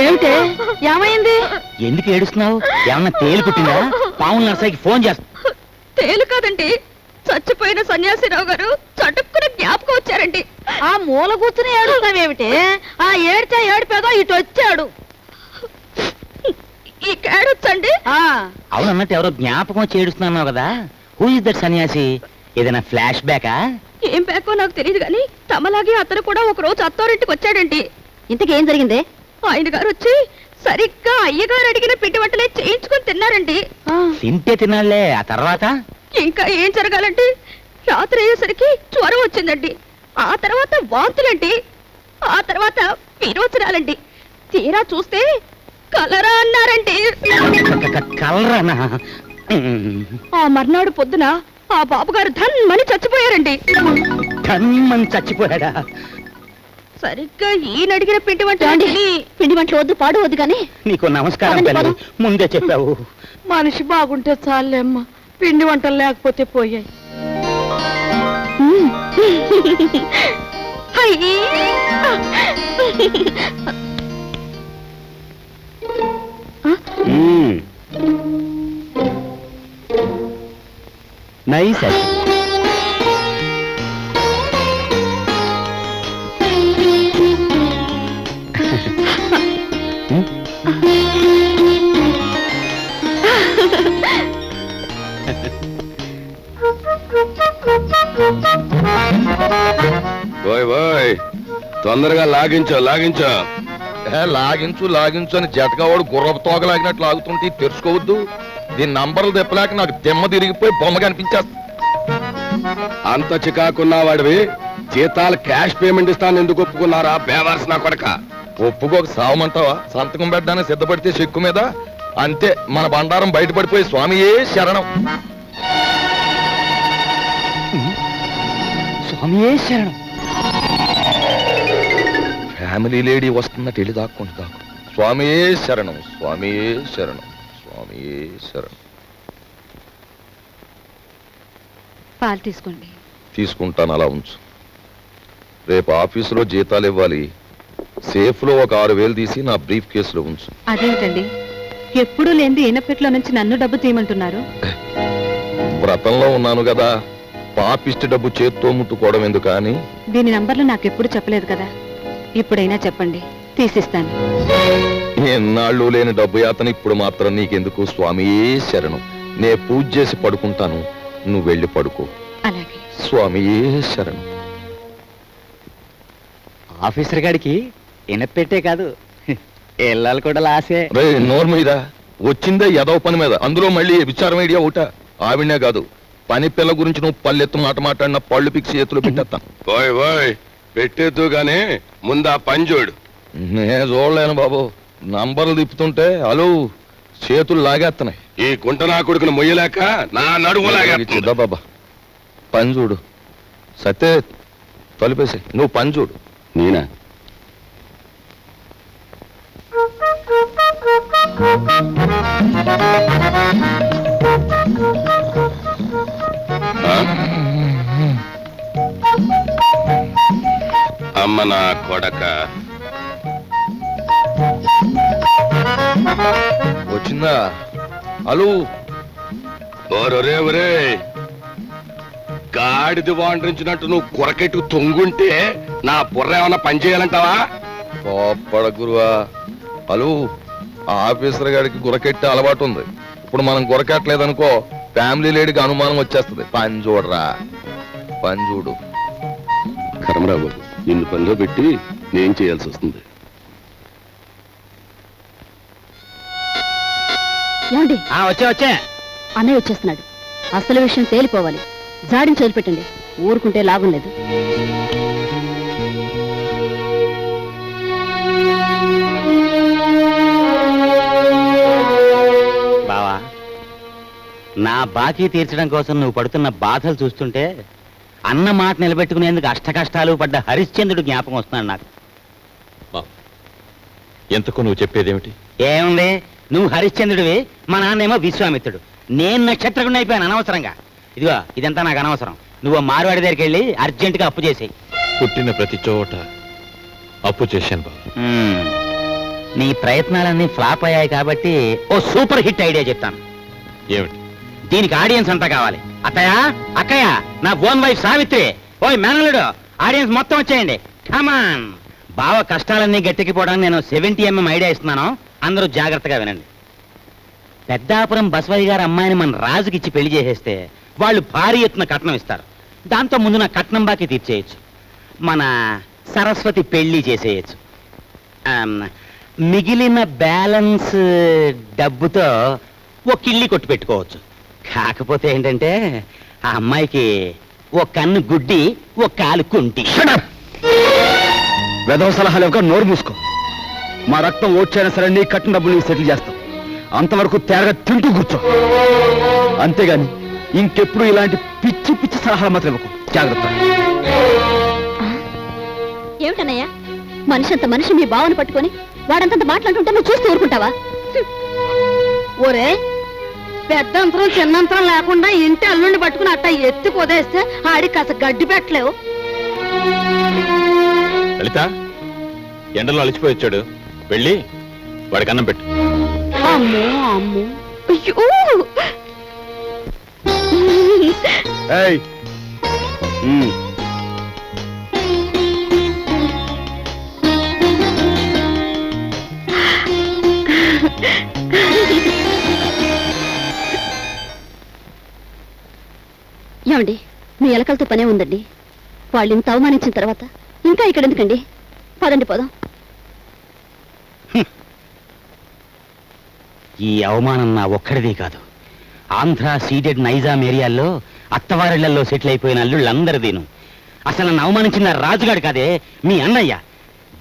E: ఏమిటే, ఏమైంది?
C: ఎందుకు ఏడుస్తున్నావు? ఏమన్నా తేలు కుట్టిందా? పావులు నర్సాయికి ఫోన్ చేస్తా.
G: తేలు కాదండి, చచ్చిపోయిన సన్యాసిరావు గారు చటుక్కున జ్ఞాపకం వచ్చారండి.
E: ఆ మూల కూర్చుని ఏడుస్తావేమిటే? ఆ ఏడ్చా ఏడిపేదో ఇటు వచ్చాడు.
G: ఈ కేడొచ్చండి.
C: అవునన్నట్టు ఎవరో జ్ఞాపకం వచ్చి ఏడుస్తున్నావు కదా, హూ ఇస్ దట్ సన్యాసి? ఏదైనా ఫ్లాష్ బ్యాకా?
G: ఏం బ్యాకో నాకు తెలియదు కానీ తమలాగే అతను కూడా ఒక రోజు అత్తారింటికి వచ్చాడండి.
F: ఇంతకేం జరిగిందే?
G: ఆయన గారు వచ్చి సరిగ్గా అయ్యగారు అడిగిన పిండి వంటలే చేయించుకొని తిన్నారండి.
C: తింటే తినాలే, ఆ తర్వాత?
G: ఇంకా ఏం జరగాలంటే రాత్రి అయ్యేసరికి జ్వరం వచ్చిందండి. ఆ తర్వాత వాంతులండి. ఆ తర్వాత విరోచనాలండి. తీరా చూస్తే కలరా అన్నారండి.
C: కలరానా?
G: ఆ మర్నాడు పొద్దున ఆ బాబుగారు ధన్మని చచ్చిపోయారండి.
C: ధన్మని చచ్చిపోయాడా?
G: సరిగ్గా ఈయన అడిగిన పిండి వంటలు వద్దు, పాడు వద్దు కానీ
C: నీకు నమస్కారం
G: పదండి,
C: తల్లి.
G: పదం.
C: ముందే చెప్పావు.
E: మనిషి బాగుంటే చాలేమ్మా, పిండి వంటలు లేకపోతే పోయాయి.
C: నైస్.
H: ఓయ్ ఓయ్, తొందరగా లాగించో లాగించో. లాగించు లాగించు అని జటకావాడు గుర్రపు తోగలాగినట్లు లాగుతుంటే తెరుచుకోవద్దు. దీని నంబర్లు తెప్పలేక నాకు దెమ్మ తిరిగిపోయి బొమ్మ కనిపించేస్తా.
A: అంత చికాకున్నా వాడివి జీతాలు క్యాష్ పేమెంట్ ఇస్తాను ఎందుకు ఒప్పుకున్నారా బేవర్స్ నా కొడక?
H: ఒప్పుకోక సావమంటావా? సంతకం పెట్టడానికి సిద్ధపడితే చెక్కు మీద అంతే మన బండారం బయటపడిపోయి స్వామియే శరణం.
C: స్వామియే శరణం.
H: ఫ్యామిలీ లేడీ వస్తున్నట్టు వెళ్ళి దాక్కుంటు దాక్కు. స్వామియే శరణం, స్వామియే శరణం, స్వామియే శరణం.
G: పాలు తీసుకోండి.
H: తీసుకుంటాను, అలా ఉంచు. రేపు ఆఫీసులో జీతాలు ఇవ్వాలి. సేఫ్ లో ఒక 6,000 తీసి నా బ్రీఫ్ కేసులో ఉంచు.
G: అదేంటండి, ఎప్పుడూ లేనిది ఈనపెట్లో నుంచి నన్ను డబ్బు తీయమంటున్నారు?
H: వ్రతంలో ఉన్నాను కదా, పాపిష్టి డబ్బు చేత్తో ముట్టుకోవడం ఎందుకు అని.
G: దీని నంబర్లు నాకెప్పుడు చెప్పలేదు కదా, ఇప్పుడైనా చెప్పండి, తీసిస్తాను.
H: ఎన్నాళ్ళు లేని డబ్బు యాతన ఇప్పుడు మాత్రం నీకెందుకు? స్వామియే శరణం. నే పూజ చేసి పడుకుంటాను, నువ్వు వెళ్ళి పడుకో.
G: అలాగే.
H: స్వామియే శరణం.
C: ఆఫీసర్ గారికి ఇనపెట్టే కాదు, ఇళ్ళాలు కూడా లాసే.
H: రే నోరు మీద వచ్చిందే ఎదవ పని మీద, అందులో మళ్ళీ విచారం ఐడియా ఒకట. ఆవిడనే కాదు, పని పిల్ల గురించి నువ్వు పల్లెత్తు మాట మాట్లాడిన పళ్ళు పిక్సి చేతులు పెట్టేస్తాను.
A: ఓయ్ ఓయ్, పెట్టేద్దు గానీ ముందా పని చూడు.
H: నేను చూడలేను బాబు, నంబర్లు తిప్పుతుంటే అలో చేతులు లాగేస్తున్నాయి.
A: ఈ గుంట నా కొడుకును మొయ్యలేక నా నడుములాగా
H: చూద్దా బాబా, పని చూడు. సత్తే తలుపేసి నువ్వు పని చూడు.
D: నేనా?
A: అమ్మ నా కొడక,
H: వచ్చిందా? అలో
A: ఒరే ఒరే, గాడిది వాండ్రించినట్టు నువ్వు కొరకెట్టు తొంగుంటే నా బుర్ర ఏమన్నా పని చేయాలంటావా?
H: కోప్పడ గురువా. అలో ఆఫీసర్ గారికి గురకెట్టే అలవాటు ఉంది. ఇప్పుడు మనం గురకెట్టలేదనుకో ఫ్యామిలీ లేడీకి అనుమానం వచ్చేస్తుంది. పని చూడరా, పని చూడు.
D: కర్మరావు, నిన్ను పనిలో పెట్టి నేను చేయాల్సి వస్తుంది.
G: ఏమండి,
C: వచ్చే
G: అన్నయ్య వచ్చేస్తున్నాడు. అసలు విషయం తేలిపోవాలి. జాడిని వదిలిపెట్టండి, ఊరుకుంటే లాభం లేదు.
C: బావా, నా బాకీ తీర్చడం కోసం నువ్వు పడుతున్న బాధలు చూస్తుంటే అన్న మాట నిలబెట్టుకునేందుకు అష్టకష్టాలు పడ్డ హరిశ్చంద్రుడు జ్ఞాపకం వస్తున్నాడు నాకు.
H: ఎంతకు నువ్వు చెప్పేదేమిటి?
C: ఏముంది, నువ్వు హరిశ్చంద్రుడివి, మా నాన్నేమో విశ్వామిత్రుడు. నేను నక్షత్రకుండా అయిపోయాను అనవసరంగా. ఇదిగో ఇదంతా నాకు అనవసరం. నువ్వు మార్వాడి దగ్గరికి వెళ్ళి అర్జెంటుగా అప్పు చేసేయి.
H: పుట్టిన ప్రతి చోట అప్పు చేశాను బాబు.
C: నీ ప్రయత్నాలన్నీ ఫ్లాప్ అయ్యాయి కాబట్టి ఓ సూపర్ హిట్ ఐడియా చెప్తాను.
H: ఏమిటి?
C: దీనికి ఆడియన్స్ అంతా కావాలి. అత్తయ్య, అక్కయ్య, నా ఓన్ వైఫ్ సావిత్రి, ఓయ్ మేనలుడు, ఆడియన్స్ మొత్తం వచ్చేయండి. కమాన్. బావ కష్టాలన్నీ గట్టెక్కిపోవడానికి నేను 70mm ఐడియా ఇస్తున్నాను. అందరూ జాగ్రత్తగా వినండి. పెద్దాపురం బసవయ్య గారి అమ్మాయిని మన రాజుకిచ్చి పెళ్లి చేసేస్తే వాళ్ళు భారీ ఎత్తున కట్నం ఇస్తారు. దాంతో ముందు నా కట్నం బాకీ తీర్చేయచ్చు. మన సరస్వతి పెళ్లి చేసేయచ్చు. మిగిలిన బ్యాలెన్స్ డబ్బుతో ఓ కిళ్ళి కొట్టు పెట్టుకోవచ్చు. కాకపోతే ఏంటంటే ఆ అమ్మాయికి ఓ కన్ను గుడ్డి, ఓ కాలు కుంటి.
A: వెధవ సలహాలు ఇవ్వక నోరు మూసుకో. మా రక్తం ఓడ్చైనా సరే నీ కట్టిన డబ్బులు నీకు సెటిల్ చేస్తాం. అంతవరకు తేరగా తింటూ కూర్చో. అంతేగాని ఇంకెప్పుడు ఇలాంటి పిచ్చి పిచ్చి సలహాలు మాత్రం ఇవ్వకు. జాగ్రత్త.
G: ఏమిటన్నయ్యా మనిషి అంత మనిషి మీ బావని పట్టుకొని వాడంతంత మాట్లాడుతుంటే నువ్వు చూస్తూ ఊరుకుంటావా?
E: ఒరే పెద్దంతరం చిన్నంతరం లేకుండా ఇంటి అల్లుండి పట్టుకుని అట్ట ఎత్తి పొదేస్తే ఆడికి కాస్త గడ్డి పెట్టలేవు.
D: లలిత ఎండలో అలిచిపోయి వచ్చాడు, వెళ్ళి వాడికి అన్నం పెట్టు.
G: అమ్మో అమ్మో అయ్యో
A: ఏయ్,
G: ఏమండి మీ ఎలకలతో పనే ఉందండి. వాళ్ళు ఇంత అవమానించిన తర్వాత ఇంకా ఇక్కడ ఎందుకండి? పదండి పోదాం.
C: ఈ అవమానం నా ఒక్కడిది కాదు. ఆంధ్ర సీడెడ్ నైజాం ఏరియాల్లో అత్తవారిళ్లలో సెటిల్ అయిపోయిన అల్లుళ్ళందరిదీను. అసలు నన్ను అవమానించిన రాజుగాడు కాదే, మీ అన్నయ్య.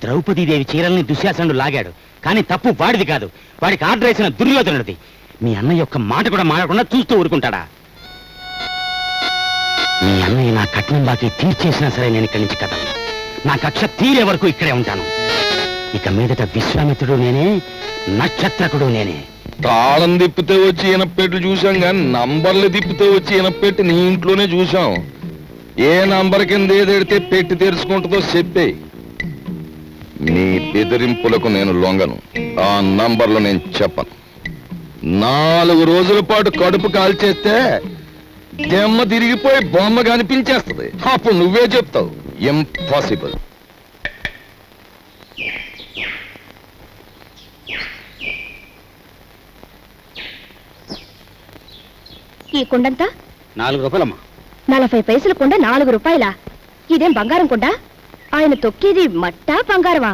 C: ద్రౌపదీదేవి చీరల్ని దుశ్శాసనుడు లాగాడు, కానీ తప్పు వాడిది కాదు, వాడికి ఆర్డర్ వేసిన దుర్యోధనుడిది. మీ అన్నయ్య ఒక్క మాట కూడా మాడకుండా చూస్తూ ఊరుకుంటాడా? మీ అన్నయ్య నా కట్నం బాకీ తీర్చేసినా సరే నేను ఇక్కడి నుంచి కదలను. నా కక్ష తీరే వరకు ఇక్కడే ఉంటాను. ఇక మీదట విశ్వామిత్రుడు నేనే, నక్షత్రకుడు నేనే.
H: తాళం తిప్పితే వచ్చి ఈనపెట్టు చూసాం కానీ నంబర్లు తిప్పితే వచ్చి ఈనపెట్టి నీ ఇంట్లోనే చూసాం. ఏ నంబర్ కింద ఏదెడితే పెట్టి తెరుచుకుంటుందో చెప్పే. నీ బెదిరింపులకు నేను లొంగను. ఆ నంబర్లు నేను చెప్పను. 4 రోజుల పాటు కడుపు కాల్చేస్తే దెమ్మ తిరిగిపోయి బొమ్మ కనిపించేస్తుంది. అప్పుడు నువ్వే చెప్తావు ఇంపాసిబుల్.
G: ఈ కుండంతా
C: 4 రూపాయలమ్మా.
G: 40 పైసల కుండ 4 రూపాయలా? ఇదేం బంగారం కుండ? ఆయన తొక్కేది మట్టా బంగారమా?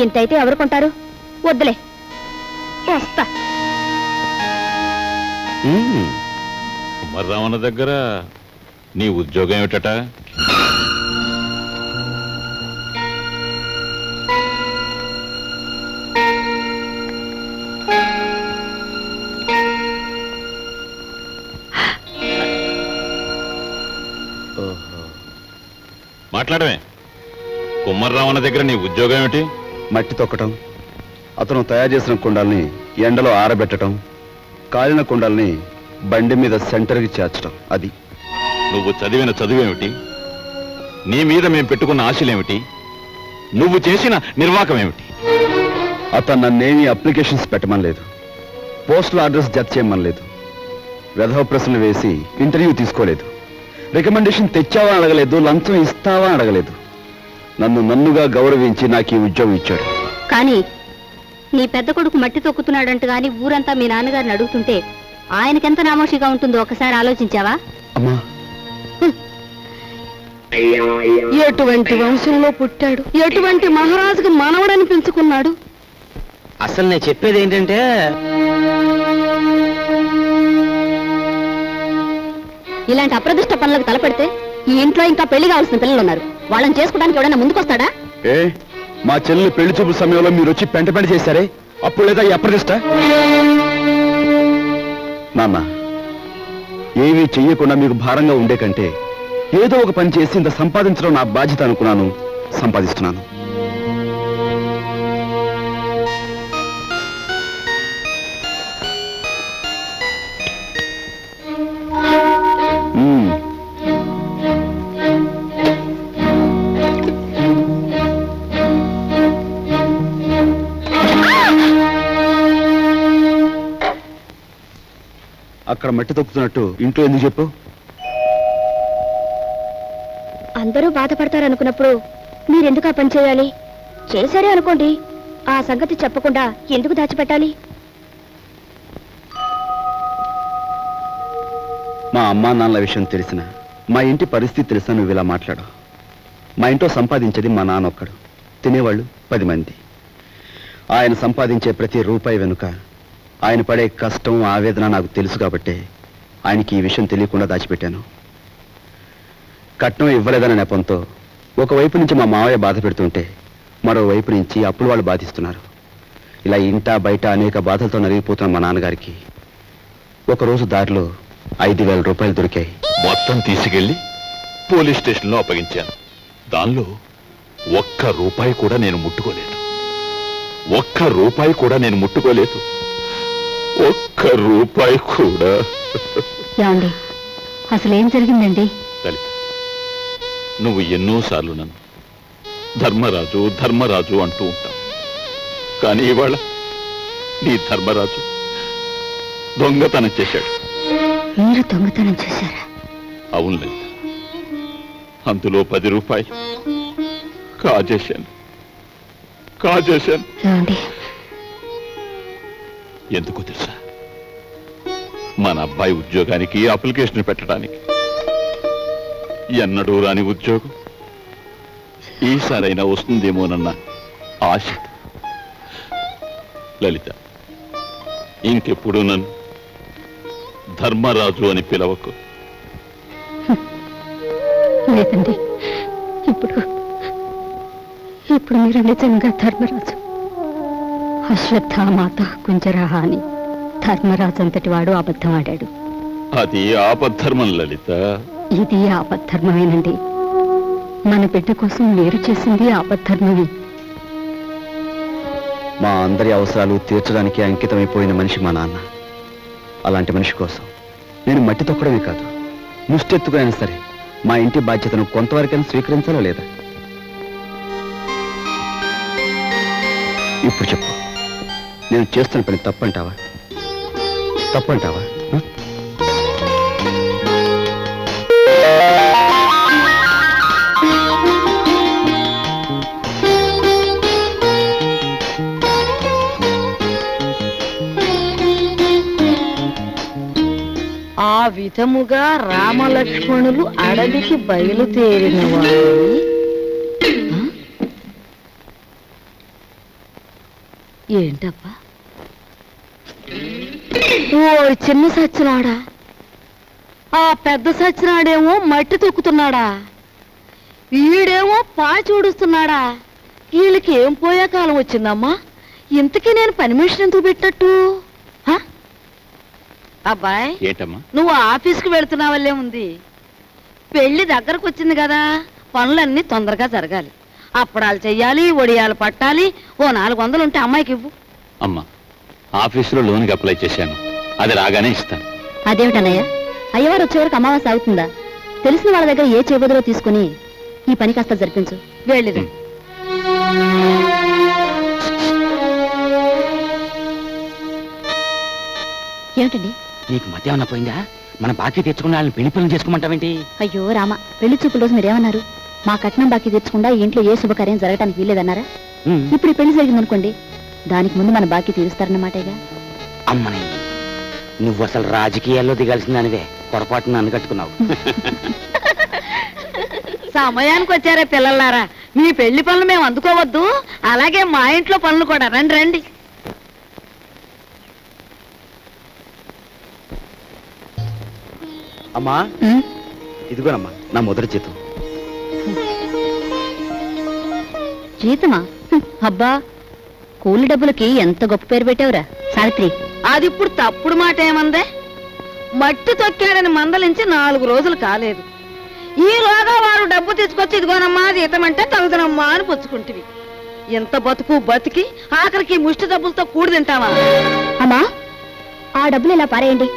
G: ఇంతైతే ఎవరు కొంటారు? వద్దులే, వస్తా.
D: కుమారరావణ దగ్గర నీ ఉద్యోగం ఏమిటట? మాట్లాడమే. కుమారరావణ దగ్గర నీ ఉద్యోగం ఏమిటి?
A: మట్టి తొక్కటం, అతను తయారు చేసిన కుండల్ని ఎండలో ఆరబెట్టడం, కాలిన కుండల్ని బండి మీద సెంటర్కి చేర్చడం. అది.
D: నువ్వు చదివిన చదువేమిటి? నీ మీద మేము పెట్టుకున్న ఆశలేమిటి? నువ్వు చేసిన నిర్వాకం ఏమిటి?
A: అతను నన్నేమీ అప్లికేషన్స్ పెట్టమనలేదు, పోస్టల్ అడ్రస్ జత చేయమనలేదు, వెధవ ప్రశ్నలు వేసి ఇంటర్వ్యూ తీసుకోలేదు, రికమెండేషన్ తెచ్చావా అడగలేదు, లంచం ఇస్తావా అడగలేదు. నన్నుగా గౌరవించి నాకు ఈ ఉద్యోగం ఇచ్చాడు.
F: కానీ నీ పెద్ద కొడుకు మట్టి తొక్కుతున్నాడంట గాని ఊరంతా మీ నాన్నగారిని అడుగుతుంటే ఆయనకెంత నామోషిగా ఉంటుందో ఒకసారి ఆలోచించావా?
A: అమ్మా,
E: ఎటువంటి వంశంలో పుట్టాడు, ఎటువంటి మహారాజుకు మనవడని పెంచుకున్నాడు.
C: అసలు నేను చెప్పేది ఏంటంటే,
G: ఇలాంటి అప్రదిష్ట పనులకు తలపెడితే ఈ ఇంట్లో ఇంకా పెళ్లి కావాల్సిన పిల్లలు ఉన్నారు. వాళ్ళని చేసుకోవడానికి ఎవడైనా ముందుకొస్తాడా?
A: ఏ మా చెల్లి పెళ్లి చూపు సమయంలో మీరు వచ్చి పెంట చేశారే, అప్పుడు లేదా ఈ అప్రదిష్ట? నాన్న, ఏమీ చెయ్యకుండా మీకు భారంగా ఉండే కంటే ఏదో ఒక పని చేసి ఇంత సంపాదించడం నా బాధ్యత అనుకున్నాను, సంపాదిస్తున్నాను. అక్కడ మట్టి తొక్కుతున్నట్టు ఇంట్లో ఎందుకు చెప్పు?
G: అందరూ బాధపడతారనుకున్నప్పుడు మీరెందుకు ఆ పని చేయాలి? చేశారే అనుకోండి, ఆ సంగతి చెప్పకుండా ఎందుకు దాచిపెట్టాలి?
A: మా అమ్మా నాన్నల విషయం తెలిసిన, మా ఇంటి పరిస్థితి తెలిసిన నువ్వు ఇలా మాట్లాడు. మా ఇంట్లో సంపాదించేది మా నాన్న ఒక్కడు, తినేవాళ్ళు 10 మంది. ఆయన సంపాదించే ప్రతి రూపాయి వెనుక ఆయన పడే కష్టం, ఆవేదన నాకు తెలుసు కాబట్టే ఆయనకి ఈ విషయం తెలియకుండా దాచిపెట్టాను. కట్నం ఇవ్వలేదనే నెపంతో ఒకవైపు నుంచి మా మావయ్య బాధ పెడుతుంటే మరోవైపు నుంచి అప్పులు వాళ్ళు బాధిస్తున్నారు. ఇలా ఇంట బయట అనేక బాధలతో నలిగిపోతున్న మా నాన్నగారికి ఒకరోజు దారిలో 5,000 రూపాయలు దొరికాయి.
D: మొత్తం తీసుకెళ్లి పోలీస్ స్టేషన్లో అప్పగించాను. దానిలో ఒక్క రూపాయి కూడా నేను ముట్టుకోలేదు. ఒక్క రూపాయి కూడా నేను ముట్టుకోలేదు. ఒక్క రూపాయి కూడా.
F: ఏమండి అసలేం జరిగిందండి?
D: లలిత, నువ్వు ఎన్నోసార్లు నన్ను ధర్మరాజు ధర్మరాజు అంటూ ఉంటావు. కానీ ఇవాళ నీ ధర్మరాజు దొంగతనం చేశాడు.
F: మీరు దొంగతనం చేశారా?
D: అవును లలిత, అందులో 10 రూపాయలు కాజేశాను.
F: ఏమండి
D: ఎందుకో తెలుసా? మన అబ్బాయి ఉద్యోగానికి అప్లికేషన్ పెట్టడానికి. ఎన్నడూ రాని ఉద్యోగం ఈసారైనా వస్తుందేమోనన్న ఆశ. లలిత, ఇంకెప్పుడు నన్ను ధర్మరాజు అని పిలవకు.
F: లేదండి, ఇప్పుడు మీరు నిజంగా ధర్మరాజు. అశ్వత్థామాత కుంజరహ అని ధర్మరాజు అంతటి వాడు అబద్ధం ఆడాడు.
D: అది ఆపద్ధర్మం లలిత.
F: ఇది ఆపద్ధర్మమేనండి. మన బిడ్డ కోసం మీరు చేసింది ఆపద్ధర్మమే.
A: మా అందరి అవసరాలు తీర్చడానికి అంకితమైపోయిన మనిషి మా నాన్న. అలాంటి మనిషి కోసం నేను మట్టి తొక్కడమే కాదు, ముష్టెత్తుకైనా సరే మా ఇంటి బాధ్యతను కొంతవరకైనా స్వీకరించాలా లేదా? ఇప్పుడు చెప్పు, నేను చేస్తున్న పని తప్పంటావా? ఆ?
E: ఆ విధముగా రామలక్ష్మణులు అడవికి బయలుదేరిన వారు ఏంటబ్బా? ఓ చిన్న సచ్చినాడా, ఆ పెద్ద సచ్చినాడేమో మట్టి తొక్కుతున్నాడా, వీడేమో పాచి ఊడుస్తున్నాడా. వీళ్ళకి ఏం పోయే కాలం వచ్చిందమ్మా? ఇంతకీ నేను పని మనిషిని ఎందుకు పెట్టినట్టు? అబ్బాయి,
C: ఏంటమ్మా?
E: నువ్వు ఆఫీస్కి వెళుతున్నావల్లే ఉంది. పెళ్లి దగ్గరకు వచ్చింది కదా, పనులన్నీ తొందరగా జరగాలి. అప్పడాలు చెయ్యాలి, వడియాలు పట్టాలి. ఓ 400 ఉంటే అమ్మాయికి ఇవ్వు.
C: అమ్మా, ఆఫీసులో లోన్కి అప్లై చేశాను, అది రాగానే ఇస్తాను.
F: అదేమిటన్నయ్య, అయ్యవారు వచ్చే వరకు అమావాస్య అవుతుందా? తెలిసిన వాళ్ళ దగ్గర ఏ చేబదులో తీసుకుని ఈ పని కాస్త జరిపించు.
E: వెళ్ళిరా.
F: ఏమిటండి?
C: నీకు మధ్య ఏమన్నా పోయిందా? మన బాకీ తెచ్చుకున్న వాళ్ళని పెళ్లి పనులు చేసుకోమంటావేంటి?
F: అయ్యో రామ, పెళ్లి చూపుల రోజు మీరేమన్నారు? మా కట్నం బాకీ తెచ్చకుండా ఈ ఇంట్లో ఏ శుభకార్యం జరగటానికి వీల్లేదన్నారా? ఇప్పుడు ఈ పెళ్లి జరిగిందనుకోండి, దానికి ముందు మన బాకీ తీరుస్తారన్నమాటేగా.
C: అమ్మని, నువ్వు అసలు రాజకీయాల్లో దిగాల్సిందానివే, పొరపాటున నన్ను కట్టుకున్నావు.
E: సమయానికి వచ్చారే పిల్లలారా, మీ పెళ్లి పనులు మేము అందుకోవద్దు, అలాగే మా ఇంట్లో పనులు కూడా. రండి రండి.
A: అమ్మా, ఇదిగోనమ్మా నా మొదటి జీతం.
F: జీతమా? అబ్బా, కూలి డబ్బులకి ఎంత గొప్ప పేరు పెట్టావురా సావిత్రి.
E: అది ఇప్పుడు తప్పుడు మాట ఏమందే? మట్టి తొక్కాడని మందలించి 4 రోజులు కాలేదు. ఈలోగా వారు డబ్బు తీసుకొచ్చి ఇదిగోనమ్మా జీతం అంటే తగుదనమ్మా అని పుచ్చుకుంటివి. ఎంత బతుకు బతికి ఆఖరికి ముష్టి డబ్బులతో కూడి తింటావా?
F: అమ్మా, ఆ డబ్బులు ఇలా పారేయండి.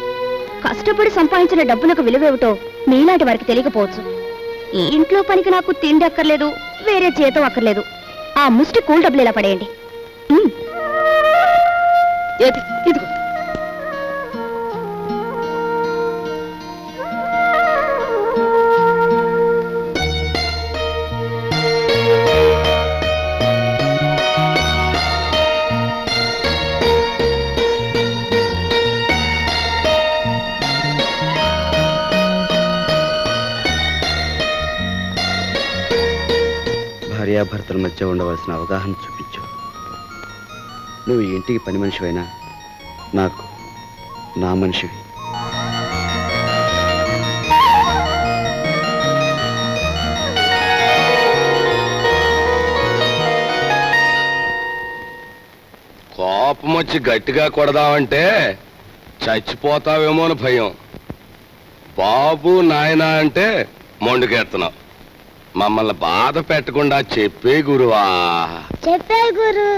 F: కష్టపడి సంపాదించిన డబ్బులకు విలువేమిటో మీలాంటి వారికి తెలియకపోవచ్చు. ఈ ఇంట్లో పనికి నాకు తిండి అక్కర్లేదు, వేరే జీతం అక్కర్లేదు. ఆ ముష్టి కూల్ డబ్బులు ఇలా పడేయండి.
E: ఏది ఇదిగో.
A: భార్యాభర్తల మధ్య ఉండవలసిన అవగాహన చూపించు. నువ్వు ఈ ఇంటికి పని మనిషివైనా నాకు నా మనిషివి.
I: కోపం వచ్చి గట్టిగా కొడదామంటే చచ్చిపోతావేమో అని భయం. బాబు నాయనా అంటే మొండుకెత్తున్నావు. మమ్మల్ని బాధ పెట్టకుండా చెప్పే గురువా.
F: చెప్పే గురు.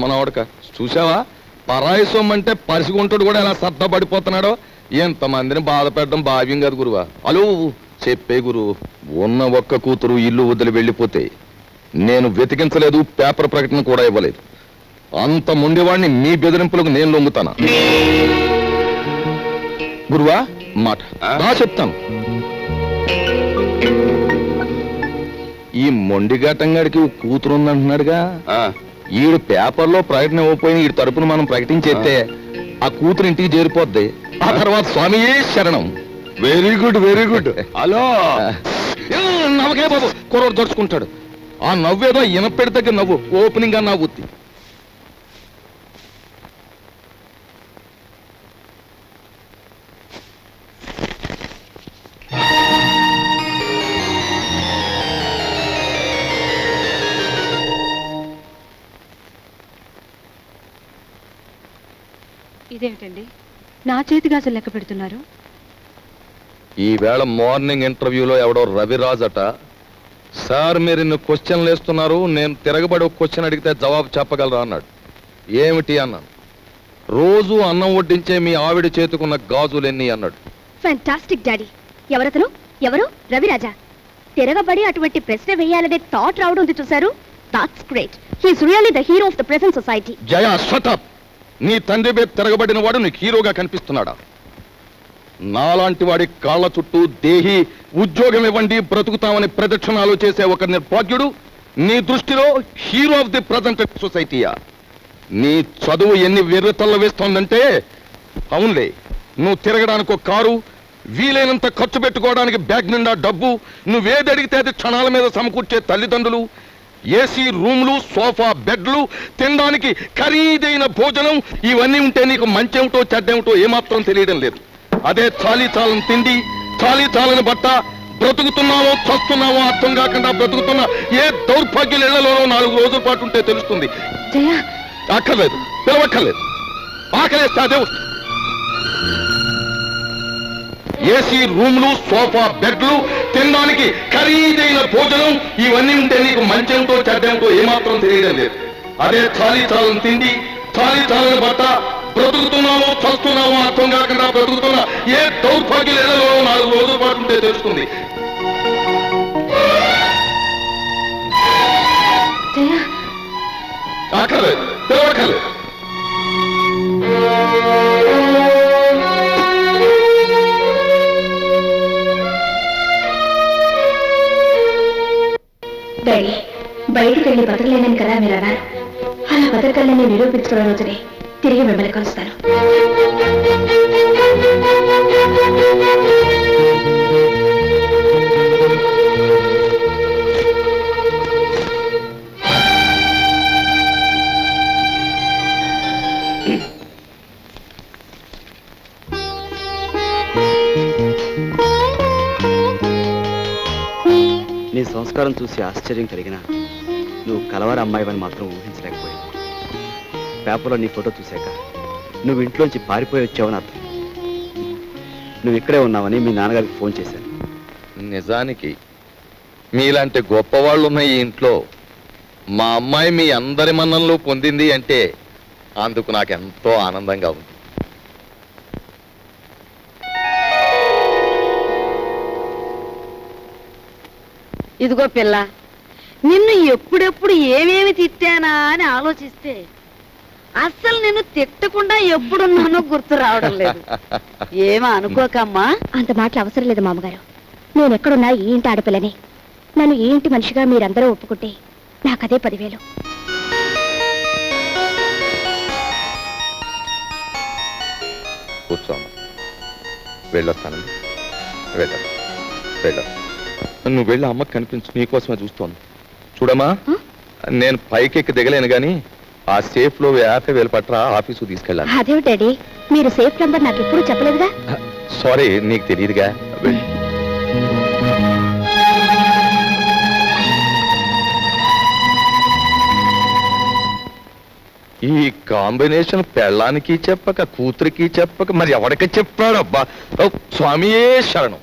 H: మనవాడక చూసావా, పరాయి సొమ్మంటే పరిసిగుంటాడు కూడా ఎలా సర్దపడిపోతున్నాడో. ఎంతమందిని బాధ పెట్టడం భావ్యం కాదు గురువా. అలో చెప్పే గురు, ఉన్న ఒక్క కూతురు ఇల్లు వదిలి వెళ్ళిపోతే నేను వెతికించలేదు, పేపర్ ప్రకటన కూడా ఇవ్వలేదు. అంత ముండేవాడిని మీ బెదిరింపులకు నేను లొంగుతానా? గురువా మాట బా చెప్తాను. ఈ మొండిఘాటంగాడికి కూతురు ఉందంటున్నాడుగా, ఈడు పేపర్లో ప్రకటన ఇవ్వకపోయిన ఈ తరపున మనం ప్రకటించేస్తే ఆ కూతురు ఇంటికి చేరిపోద్ది. ఆ తర్వాత స్వామియే శరణం.
I: Very good, very good. Hello,
H: నవ్వకే బాబు, కుర్రోడు దొరుచుకుంటాడు. ఆ నవ్వేదో ఇనపెడి దగ్గర నవ్వు, ఓపెనింగ్ గా నవ్వుద్ది.
G: ఇదేమిటండి, నా చేతి గాజులు లెక్క పెడుతున్నారు?
H: ఈవేళ మార్నింగ్ ఇంటర్వ్యూలో ఎవడో రవిరాజ్ అట, సార్ మీరు ఇన్ని క్వశ్చన్లు వేస్తున్నారు, నేను తిరగబడి ఒక క్వశ్చన్ అడిగితే జవాబు చెప్పగలరా అన్నాడు. ఏమిటి అన్నాను. రోజు అన్నం వడ్డించే మీ ఆవిడ చేతుకున్న గాజులెన్ని అన్నాడు.
F: Fantastic daddy. ఎవరతను? ఎవరు? రవిరాజా. తిరగబడి అటువంటి ప్రశ్న వేయాలనే థాట్ రావడం ఉంది చూశారు. That's great. He's really the hero of the present society.
H: Jaya shut up. నీ తండ్రి మీద తిరగబడిన వాడు నీకు హీరోగా కనిపిస్తున్నాడా? నాలాంటి వాడి కాళ్ళ చుట్టూ దేహి ఉద్యోగం ఇవ్వండి బ్రతుకుతామని ప్రదక్షిణాలు చేసే ఒక నిర్భాగ్యుడు నీ దృష్టిలో హీరో ఆఫ్ ది ప్రజెంట్ సొసైటీయా? నీ చదువు ఎన్ని వెర్రతల్ల వేస్తోందంటే, అవునులే, నువ్వు తిరగడానికి ఒక కారు, వీలైనంత ఖర్చు పెట్టుకోవడానికి బ్యాగ్ నిండా డబ్బు, నువ్వేది అడిగితే అది క్షణాల మీద సమకూర్చే తల్లిదండ్రులు, ఏసీ రూమ్లు, సోఫా బెడ్లు, తినడానికి ఖరీదైన భోజనం, ఇవన్నీ ఉంటే నీకు మంచేమిటో చెడ్డేమిటో ఏమాత్రం తెలియడం లేదు. అదే చాలీ చాలని తిండి, చాలీ చాలని బట్ట, బ్రతుకుతున్నావో చస్తున్నావో అర్థం కాకుండా బ్రతుకుతున్న ఏ దౌర్భాగ్యుల ఇళ్లలోనో 4 రోజుల పాటు ఉంటే తెలుస్తుంది. అక్కర్లేదు, పిలవక్కర్లేదు. ఆకలేస్తే అదే వస్తుంది. ఏసీ రూమ్లు, సోఫా బెడ్లు, తినడానికి ఖరీదైన భోజనం, ఇవన్నీ ఉంటే నీకు మంచేమిటో చెడ్డేమిటో ఏమాత్రం తెలియడం లేదు. అదే చాలీ చాలని తిండి, చాలీ చాలని బట్ట, బ్రతుకుతున్నావో చస్తున్నావో అర్థం కాకుండా బ్రతుకుతున్న ఏ దౌర్భాగ్యుల ఇళ్లలో 4 రోజుల పాటు ఉంటే తెలుస్తుంది. అక్కర్లేదు, పిలవక్కర్లేదు.
F: డాడీ, బయటికి వెళ్ళి బతకలేనని కదా మీరు అన్నారు. అలా బతకలేని నిరూపించుకున్న రోజునే తిరిగి మిమ్మల్ని కలుస్తాను.
A: నీ సంస్కారం చూసి ఆశ్చర్యం కలిగినా నువ్వు కలవారి అమ్మాయివని మాత్రం ఊహించలేకపోయావు. పేపర్లో నీ ఫోటో చూశాక నువ్వు ఇంట్లోంచి పారిపోయి వచ్చావని అర్థం. నువ్వు ఇక్కడే ఉన్నావని మీ నాన్నగారికి ఫోన్ చేశాను.
H: నిజానికి మీలాంటి గొప్పవాళ్ళు ఉన్న ఈ ఇంట్లో మా అమ్మాయి మీ అందరి మన్ననలు పొందింది అంటే అందుకు నాకు ఎంతో ఆనందంగా ఉంది.
E: ఇదిగో పిల్ల, నిన్ను ఎప్పుడెప్పుడు ఏమేమి తిట్టానా అని ఆలోచిస్తే అస్సలు నిన్ను తిట్టకుండా ఎప్పుడున్నానో గుర్తు రావడం లేదు. ఏమో అనుకోకమ్మా.
F: అంత మాటలు అవసరం లేదు మామగారు. నేను ఎక్కడున్నా ఈ ఇంటి ఆడపిల్లని. నన్ను ఈ ఇంటి మనిషిగా మీరందరూ ఒప్పుకుంటే నాకదే 10,000.
H: కూర్చోమ్మా, వెళ్ళొస్తానండి. వెళ్ళ నువ్వు వెళ్ళి అమ్మకి కనిపించు, నీకోసమే చూస్తోంది. చూడమ్మా, నేను పైకెక్కి దిగలేను గాని ఆ సేఫ్ లో 50,000 పట్రా ఆఫీసు తీసుకెళ్ళాలి.
F: అదేవి డాడీ, మీరు సేఫ్ నంబర్ నాకు ఎప్పుడు చెప్పలేదుగా.
H: సారీ, నీకు తెలియదుగా. వెళ్ళి ఈ కాంబినేషన్ పెళ్ళానికి చెప్పక కూతురికి చెప్పక మరి ఎవరికి చెప్పాడు అబ్బా ఓ, స్వామియే శరణం.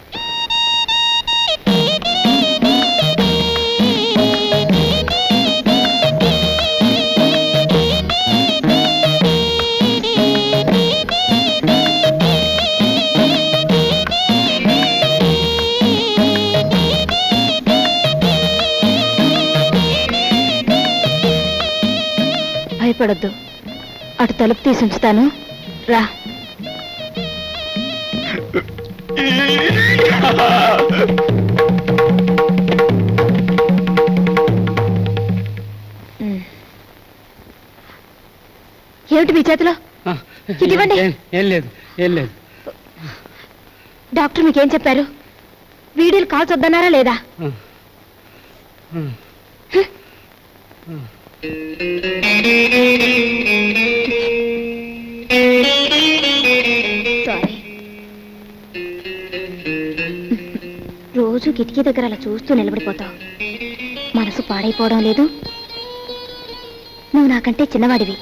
F: భయపడొద్దు, అటు తలుపు తీసి ఉంచుతాను, రా. ఏమిటి మీ చేతిలో? ఇదివ్వండి.
C: ఏం లేదు, ఏం లేదు.
F: డాక్టర్ మీకేం చెప్పారు? వీడియోలు కాల్స్ వద్దన్నారా లేదా? సారీ. రోజు కిటికీ దగ్గర అలా చూస్తూ నిలబడిపోతావు. మనసు పాడైపోవడం లేదు? నువ్వు నాకంటే చిన్నవాడివి,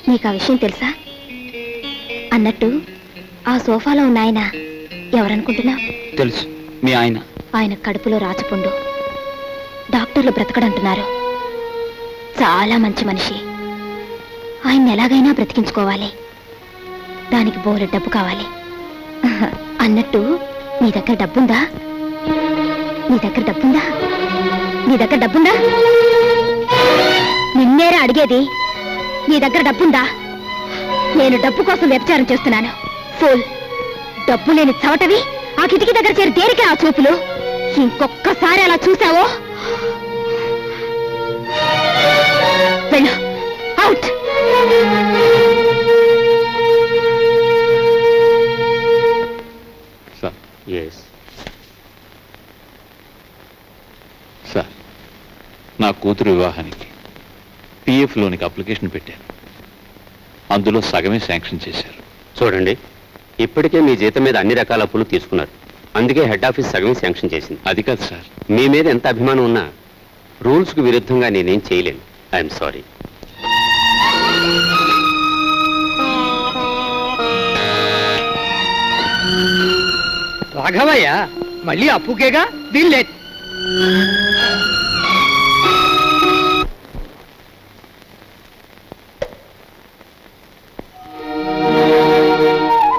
F: నీకు ఆ విషయం తెలుసా? అన్నట్టు ఆ సోఫాలో ఉన్న ఆయన ఎవరనుకుంటున్నావు?
A: తెలుసు, మీ ఆయన.
F: ఆయన కడుపులో రాచపుండు. డాక్టర్లు బ్రతకడంటున్నారు. చాలా మంచి మనిషి. ఆయన్ని ఎలాగైనా బ్రతికించుకోవాలి. దానికి బోలెడు డబ్బు కావాలి. అన్నట్టు నీ దగ్గర డబ్బుందా? నీ దగ్గర డబ్బుందా? నీ దగ్గర డబ్బుందా? నిన్నేరా అడిగేది. నీ దగ్గర డబ్బుందా? నేను డబ్బు కోసం వ్యభిచారం చేస్తున్నాను. ఫూల్. డబ్బు లేని చవటవి ఆ కిటికీ దగ్గర చేరి దేనికే ఆ చూపులు? ఇంకొక్కసారి అలా చూసావో వెళ్ళు, అవుట్.
D: Sir
C: yes.
D: సార్, నా కూతురు వివాహానికి పిఎఫ్ లోనికి అప్లికేషన్ పెట్టాను. అందులో సగమే శాంక్షన్ చేశారు.
C: చూడండి, ఇప్పటికే మీ జీతం మీద అన్ని రకాల అప్పులు తీసుకున్నారు. అందుకే హెడ్ ఆఫీస్ సగమే శాంక్షన్ చేసింది.
D: అది కాదు సార్.
C: మీ మీద ఎంత అభిమానం ఉన్నా రూల్స్కు విరుద్ధంగా నేనేం చేయలేను. I'm sorry.
J: రాఘవయ్య మళ్ళీ అప్పుకేగా వీళ్ళే.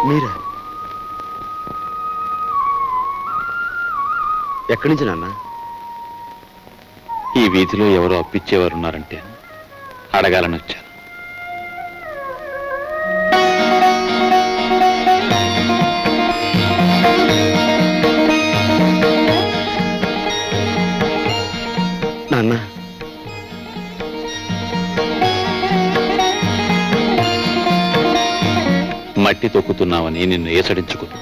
A: మీరా? ఎక్కడి నుంచి నాన్న?
D: ఈ వీధిలో ఎవరో అప్పిచ్చేవారున్నారంటే అడగాలని వచ్చాను.
A: నాన్న,
D: మట్టి తొక్కుతున్నావని నిన్ను ఏసడించుకుని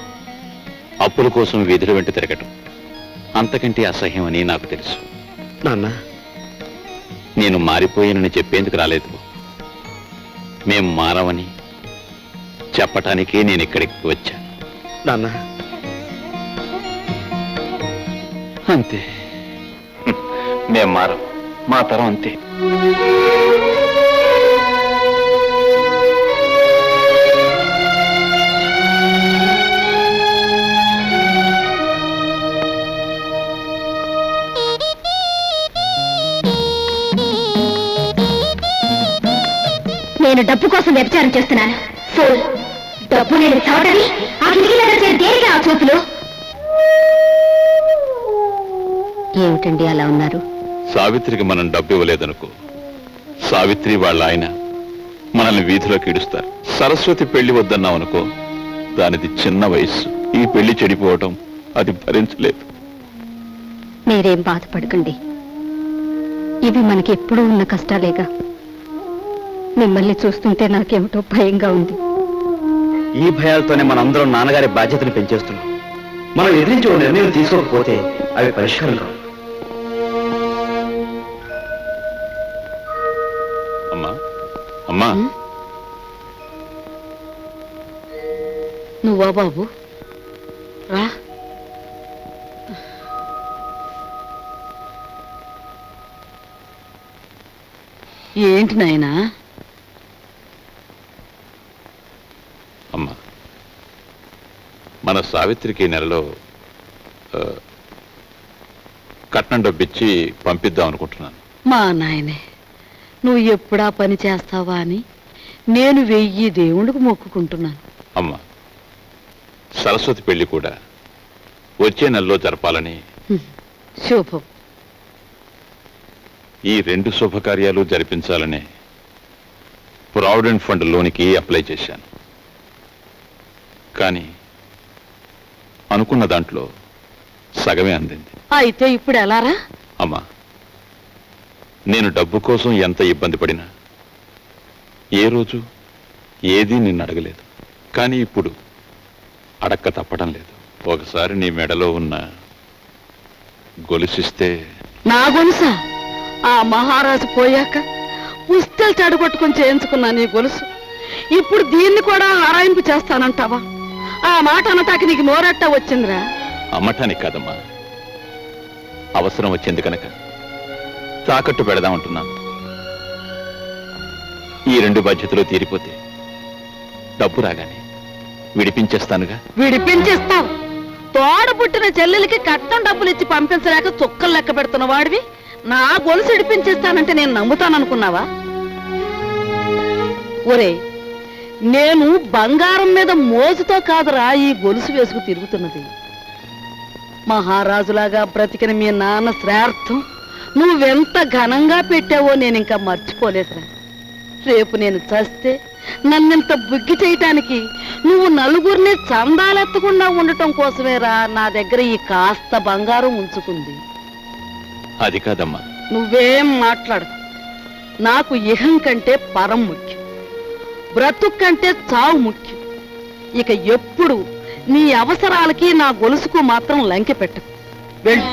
D: అప్పుల కోసం వీధుల వెంట తిరగటం అంతకంటే అసహ్యమని నాకు తెలుసు.
A: నాన్న,
D: నేను మారిపోయానని చెప్పేందుకు రాలేదు. మేం మారవని చెప్పటానికే నేను ఇక్కడికి వచ్చాను.
A: నాన్న,
D: అంతే. మేం మారం, మా తరం అంతే.
F: నేను డబ్బు కోసం వ్యభిచారం చేస్తున్నాను. ఫూల్. డబ్బు లేని చవటని ఆ కిటికీ దగ్గర చేరి దేనికే ఆ చూపులు? ఏమిటండి అలా ఉన్నారు?
D: సావిత్రికి మనం డబ్బు ఇవ్వలేదనుకో, సావిత్రి వాళ్ళ ఆయన మనల్ని వీధిలోకి ఇడుస్తారు. సరస్వతి పెళ్లి వద్దన్నాం అనుకో, దానిది చిన్న వయస్సు. ఈ పెళ్లి చెడిపోవటం అది భరించలేదు.
F: మీరేం బాధపడకండి. ఇవి మనకి ఎప్పుడూ ఉన్న కష్టాలేగా. మిమ్మల్ని చూస్తుంటే నాకేమిటో భయంగా ఉంది.
A: ఈ భయాలతోనే మనందరం నాన్నగారి బాధ్యతను పెంచేస్తున్నాం. మనం ఎదిరించి ఓ నిర్ణయం తీసుకోకపోతే అవి పరిష్కారం కావు.
D: అమ్మా, అమ్మా,
E: నువ్వా బాబు? రా. ఏంటి నాయనా?
D: అమ్మా, మన సావిత్రికి నెలలో కట్నం డబ్బిచ్చి పంపిద్దాం అనుకుంటున్నాను.
E: మా నాయనే, నువ్వు ఎప్పుడా పని చేస్తావా అని నేను 1000 దేవుళ్ళకు మొక్కుకుంటున్నాను.
D: అమ్మా, సరస్వతి పెళ్లి కూడా వచ్చే నెలలో జరపాలని.
E: శుభం.
D: ఈ 2 శుభకార్యాలు జరిపించాలనే ప్రావిడెంట్ ఫండ్ లోనికి అప్లై చేశాను. కానీ అనుకున్న దాంట్లో సగమే అందింది.
E: అయితే ఇప్పుడు ఎలారా?
D: అమ్మా, నేను డబ్బు కోసం ఎంత ఇబ్బంది పడినా ఏ రోజు ఏదీ నిన్ను అడగలేదు. కానీ ఇప్పుడు అడక్క తప్పడం లేదు. ఒకసారి నీ మెడలో ఉన్న గొలుసిస్తే.
E: నా గొలుసా? ఆ మహారాజు పోయాక పుస్తలు చెడగొట్టుకుని చేయించుకున్నా నీ గొలుసు. ఇప్పుడు దీన్ని కూడా ఆరాయింపు చేస్తానంటావా? ఆ మాట అనటానికి నీకు నోరట్ట వచ్చిందిరా?
D: అమ్మటానికి కాదమ్మా, అవసరం వచ్చింది కనుక తాకట్టు పెడదామంటున్నాను. ఈ 2 బాధ్యతలు తీరిపోతే డబ్బు రాగానే విడిపించేస్తానుగా.
E: విడిపించేస్తావు? తోడ పుట్టిన చెల్లెలకి కట్నం డబ్బులు ఇచ్చి పంపించలేక చుక్కలు లెక్క పెడుతున్న వాడివి నా గొలుసు విడిపించేస్తానంటే నేను నమ్ముతాననుకున్నావా? ఒరే, నేను బంగారం మీద మోజుతో కాదురా ఈ గొలుసు వేసుకు తిరుగుతున్నది. మహారాజులాగా బ్రతికిన మీ నాన్న శ్రార్థం నువ్వెంత ఘనంగా పెట్టావో నేను ఇంకా మర్చిపోలేదురా. రేపు నేను చస్తే నన్నింత బుగ్గి చేయటానికి నువ్వు నలుగురిని చందాలెత్తకుండా ఉండటం కోసమేరా నా దగ్గర ఈ కాస్త బంగారం ఉంచుకుంది.
D: అది కాదమ్మా.
E: నువ్వేం మాట్లాడు. నాకు ఇహం కంటే పరం ముఖ్యం, బ్రతుకు కంటే చావు ముఖ్యం. ఇక ఎప్పుడు నీ అవసరాలకి నా గొలుసుకు మాత్రం లంకె పెట్టకు. వెళ్ళు.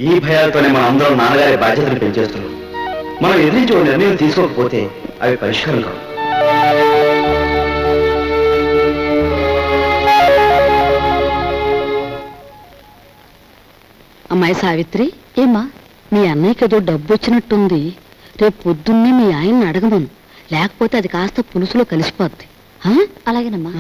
A: ఈ భయాలతోనే మన అందరం నాన్నగారి బాధ్యతలు పెంచేస్తున్నాం. మనం ఎదిరించి ఒక నిర్ణయం తీసుకోకపోతే అవి పరిష్కారం కావు.
E: అమ్మాయి సావిత్రి, ఏమా మీ అన్నయ్యకి ఏదో డబ్బు వచ్చినట్టుంది. రేపు పొద్దున్నే మీ ఆయన్ని అడగమను, లేకపోతే అది కాస్త పులుసులో కలిసిపోద్ది.
F: అలాగేనమ్మా.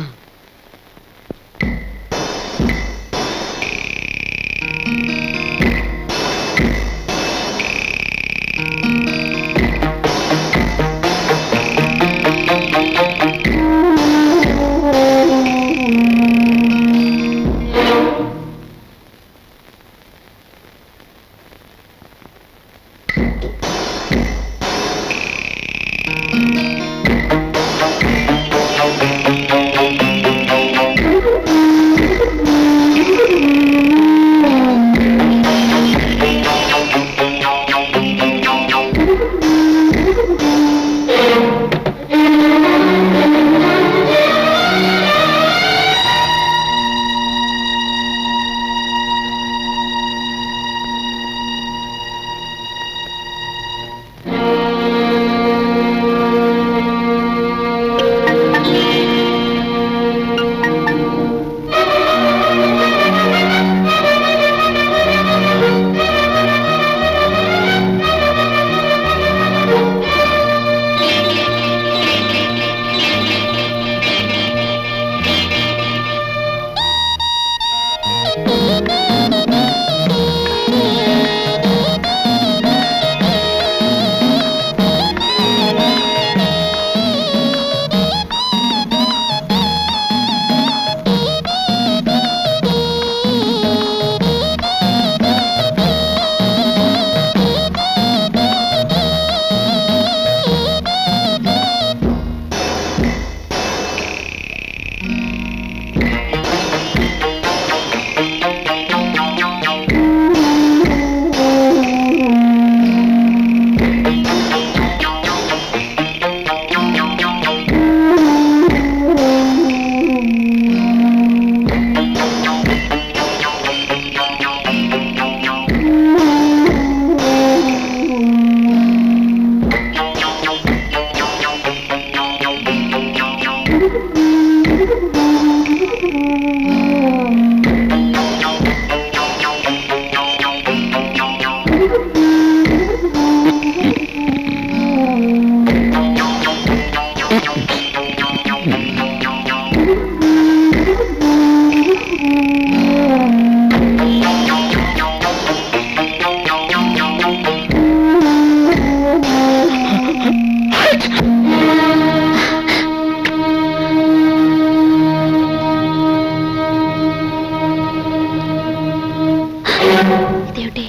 G: ఇదేమిటి,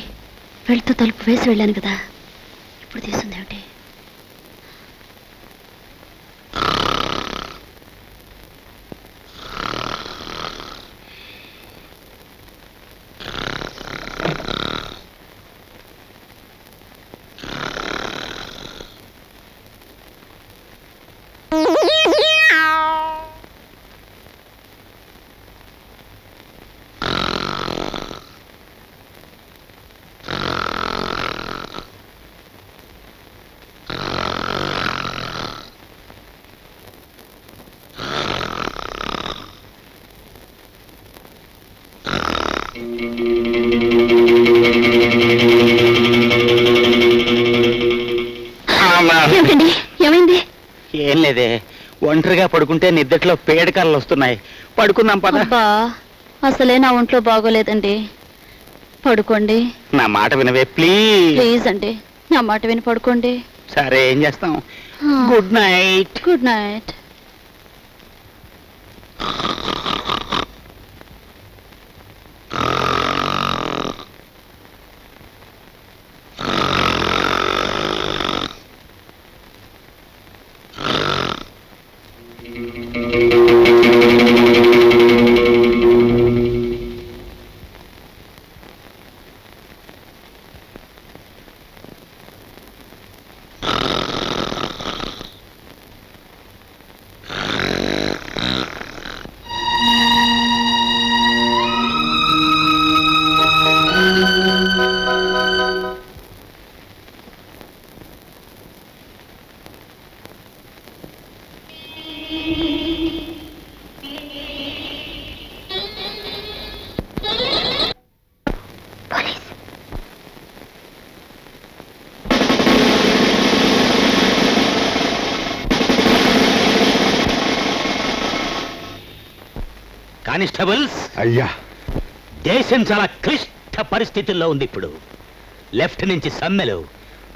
G: వెళ్తూ తలుపు వేసి వెళ్ళాను కదా, ఇప్పుడు తీస్తుంది ఏమిటి? ఏమిటండి, ఏమైంది?
C: ఏం లేదే, ఒంటరిగా పడుకుంటే నిద్దట్లో పేడకాలు వస్తున్నాయి. పడుకుందాం పద.
G: అబ్బా, అసలే నా ఒంట్లో బాగోలేదండి. పడుకోండి.
C: నా మాట వినవే ప్లీజ్.
G: ప్లీజ్ అండి, నా మాట విని పడుకోండి.
C: సరే, ఏం చేస్తాం. Good night.
G: Good night.
C: Constables,
I: అయ్యా,
C: దేశం చాలా క్లిష్ట పరిస్థితుల్లో ఉంది ఇప్పుడు. లెఫ్ట్ నుంచి సమ్మెలు,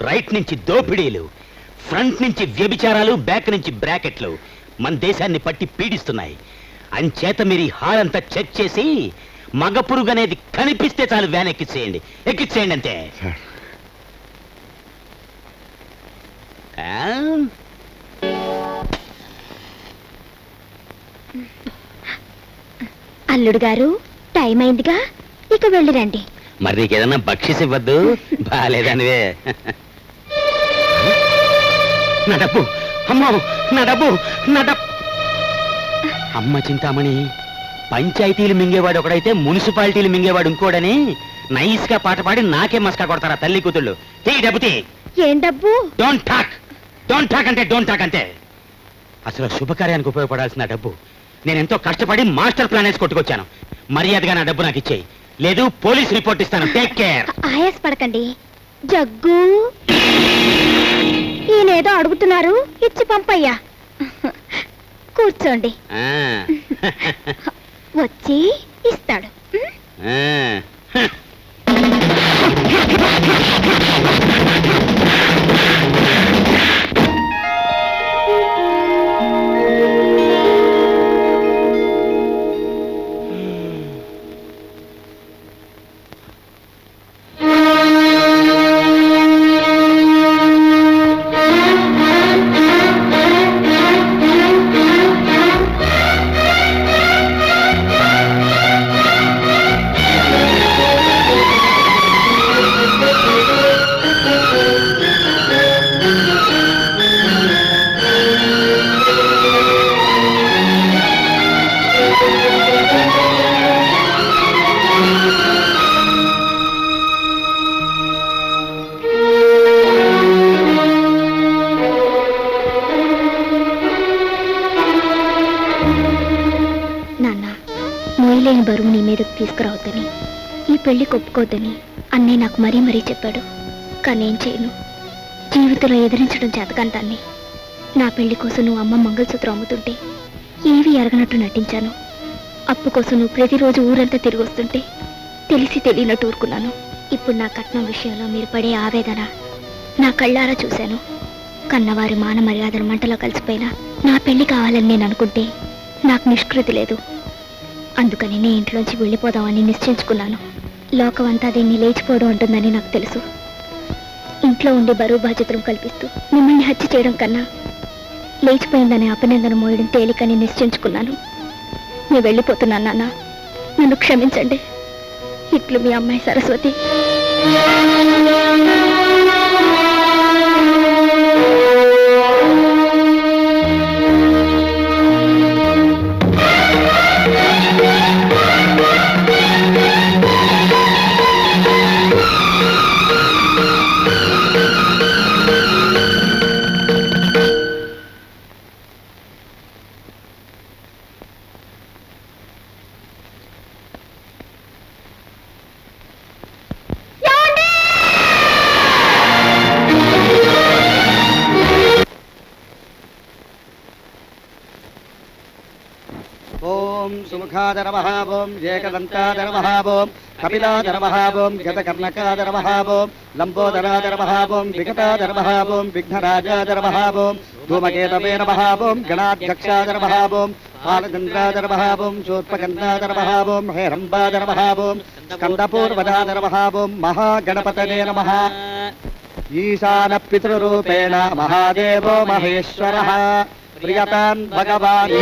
C: రైట్ నుంచి దోపిడీలు, ఫ్రంట్ నుంచి వ్యభిచారాలు, బ్యాక్ నుంచి బ్రాకెట్లు మన దేశాన్ని పట్టి పీడిస్తున్నాయి. అంచేత మీరు ఈ హాల్ అంతా చెక్ చేసి మగ పురుగు అనేది కనిపిస్తే చాలు వ్యాన్ ఎక్కిచ్చేయండి. ఎక్కిచ్చేయండి అంతే. ఆ?
F: అల్లుడు గారు, టైం అయిందిగా, ఇక వెళ్ళిరండి.
C: మరి నీకేదన్నా బక్షిస్ ఇవ్వద్దు? బాలేదనివే. నా డబ్బు, అమ్మో నా డబ్బు, నా డబ్బు. అమ్మ చింతామణి, పంచాయతీలు మింగేవాడు ఒకడైతే మున్సిపాలిటీలు మింగేవాడు ఇంకోడని నైస్ గా పాట పాడి నాకే మస్కా కొడతారా తల్లి కూతుళ్ళు. తీ డబ్బు తీ.
F: ఏం డబ్బు?
C: డోంట్ టాక్ అంటే డోంట్ టాక్ అంతే. అసలు శుభకార్యానికి ఉపయోగపడాల్సిన డబ్బు నేనెంతో కష్టపడి మాస్టర్ ప్లాన్ వేసి కొట్టుకొచ్చాను. మర్యాదగా నా డబ్బు నాకు ఇచ్చేయి, లేదు పోలీస్ రిపోర్ట్ ఇస్తాను. Take care.
F: ఆయాస పడకండి. జగ్గు, ఈయనేదో అడుగుతున్నారు, ఇచ్చి పంపయ్యా. కూర్చోండి, వచ్చి ఇస్తాడు. మోయలేని బరువు నీ మీదకు తీసుకురావద్దని, ఈ పెళ్లి ఒప్పుకోవద్దని అన్నయ్య నాకు మరీ మరీ చెప్పాడు. కానీ ఏం చేయను, జీవితంలో ఎదిరించడం చేతకంటాన్ని. నా పెళ్లి కోసం నువ్వు అమ్మ మంగళసూత్రం అమ్ముతుంటే ఏవి ఎరగనట్టు నటించాను. అప్పు కోసం నువ్వు ప్రతిరోజు ఊరంతా తిరిగి వస్తుంటే తెలిసి తెలియనట్టు ఊరుకున్నాను. ఇప్పుడు నా కట్నం విషయంలో మీరు పడే ఆవేదన నా కళ్ళారా చూశాను. కన్నవారి మాన మర్యాదలు మంటలో కలిసిపోయినా నా పెళ్లి కావాలని నేను అనుకుంటే నాకు నిష్కృతి లేదు. అందుకని నీ ఇంట్లోంచి వెళ్ళిపోదామని నిశ్చయించుకున్నాను. లోకమంతా దీన్ని లేచిపోవడం ఉంటుందని నాకు తెలుసు. ఇంట్లో ఉండి బరువు బాధ్యతలు కల్పిస్తూ మిమ్మల్ని హత్య చేయడం కన్నా లేచిపోయిందని అపనిందన మోయడం తేలికని నిశ్చయించుకున్నాను. నేను వెళ్ళిపోతున్నాను నాన్న, నన్ను క్షమించండి. ఇట్లు మీ అమ్మాయి సరస్వతి.
A: ఓం సుముఖాదరవః ఓం ఏకదంతాదరవః ఓం కపిలాదరవః ఓం గతకర్ణకాదరవః ఓం లంబోదరాదరవః ఓం వికటాదరవః ఓం విఘ్నరాజాదరవః ఓం ధూమకేతవే నమః ఓం గణాధ్యక్షాదరవః ఓం బాలచంద్రాదరవః ఓం శూర్పగంధాదరవః ఓం హేరంబాదరవః ఓం స్కందపూర్వదాదరవః ఓం మహాగణపతయే నమః. ఈశాన పితృరూపేణ మహాదేవో మహేశ్వరః ప్రియతాన్ భగవాన్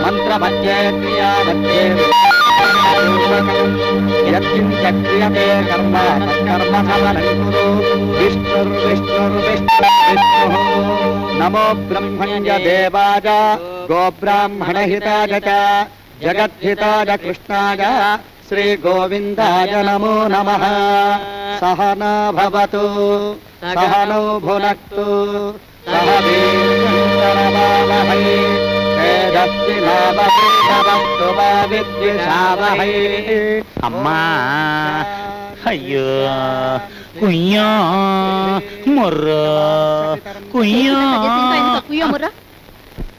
A: మంత్రమధ్యే క్రియామధ్యే యత్కించక్రియతే కర్మ తత్కర్మ సఫలం కురు. విష్ణుర్విష్ణుర్విష్ణుర్విష్ణుః నమో బ్రహ్మణ్య దేవాయ గోబ్రాహ్మణహితాయ చ జగద్ధితాయ కృష్ణాయ శ్రీ గోవిందాయ నమో నమః. సహనా భవతు సహనౌ భునక్తు సహ వీర్యంకరవావహై తేజస్వినావధీతమస్తు మా విద్విషావహై.
C: అమ్మా అయ్యో కుయ్యా మొర్రో కుయ్యా.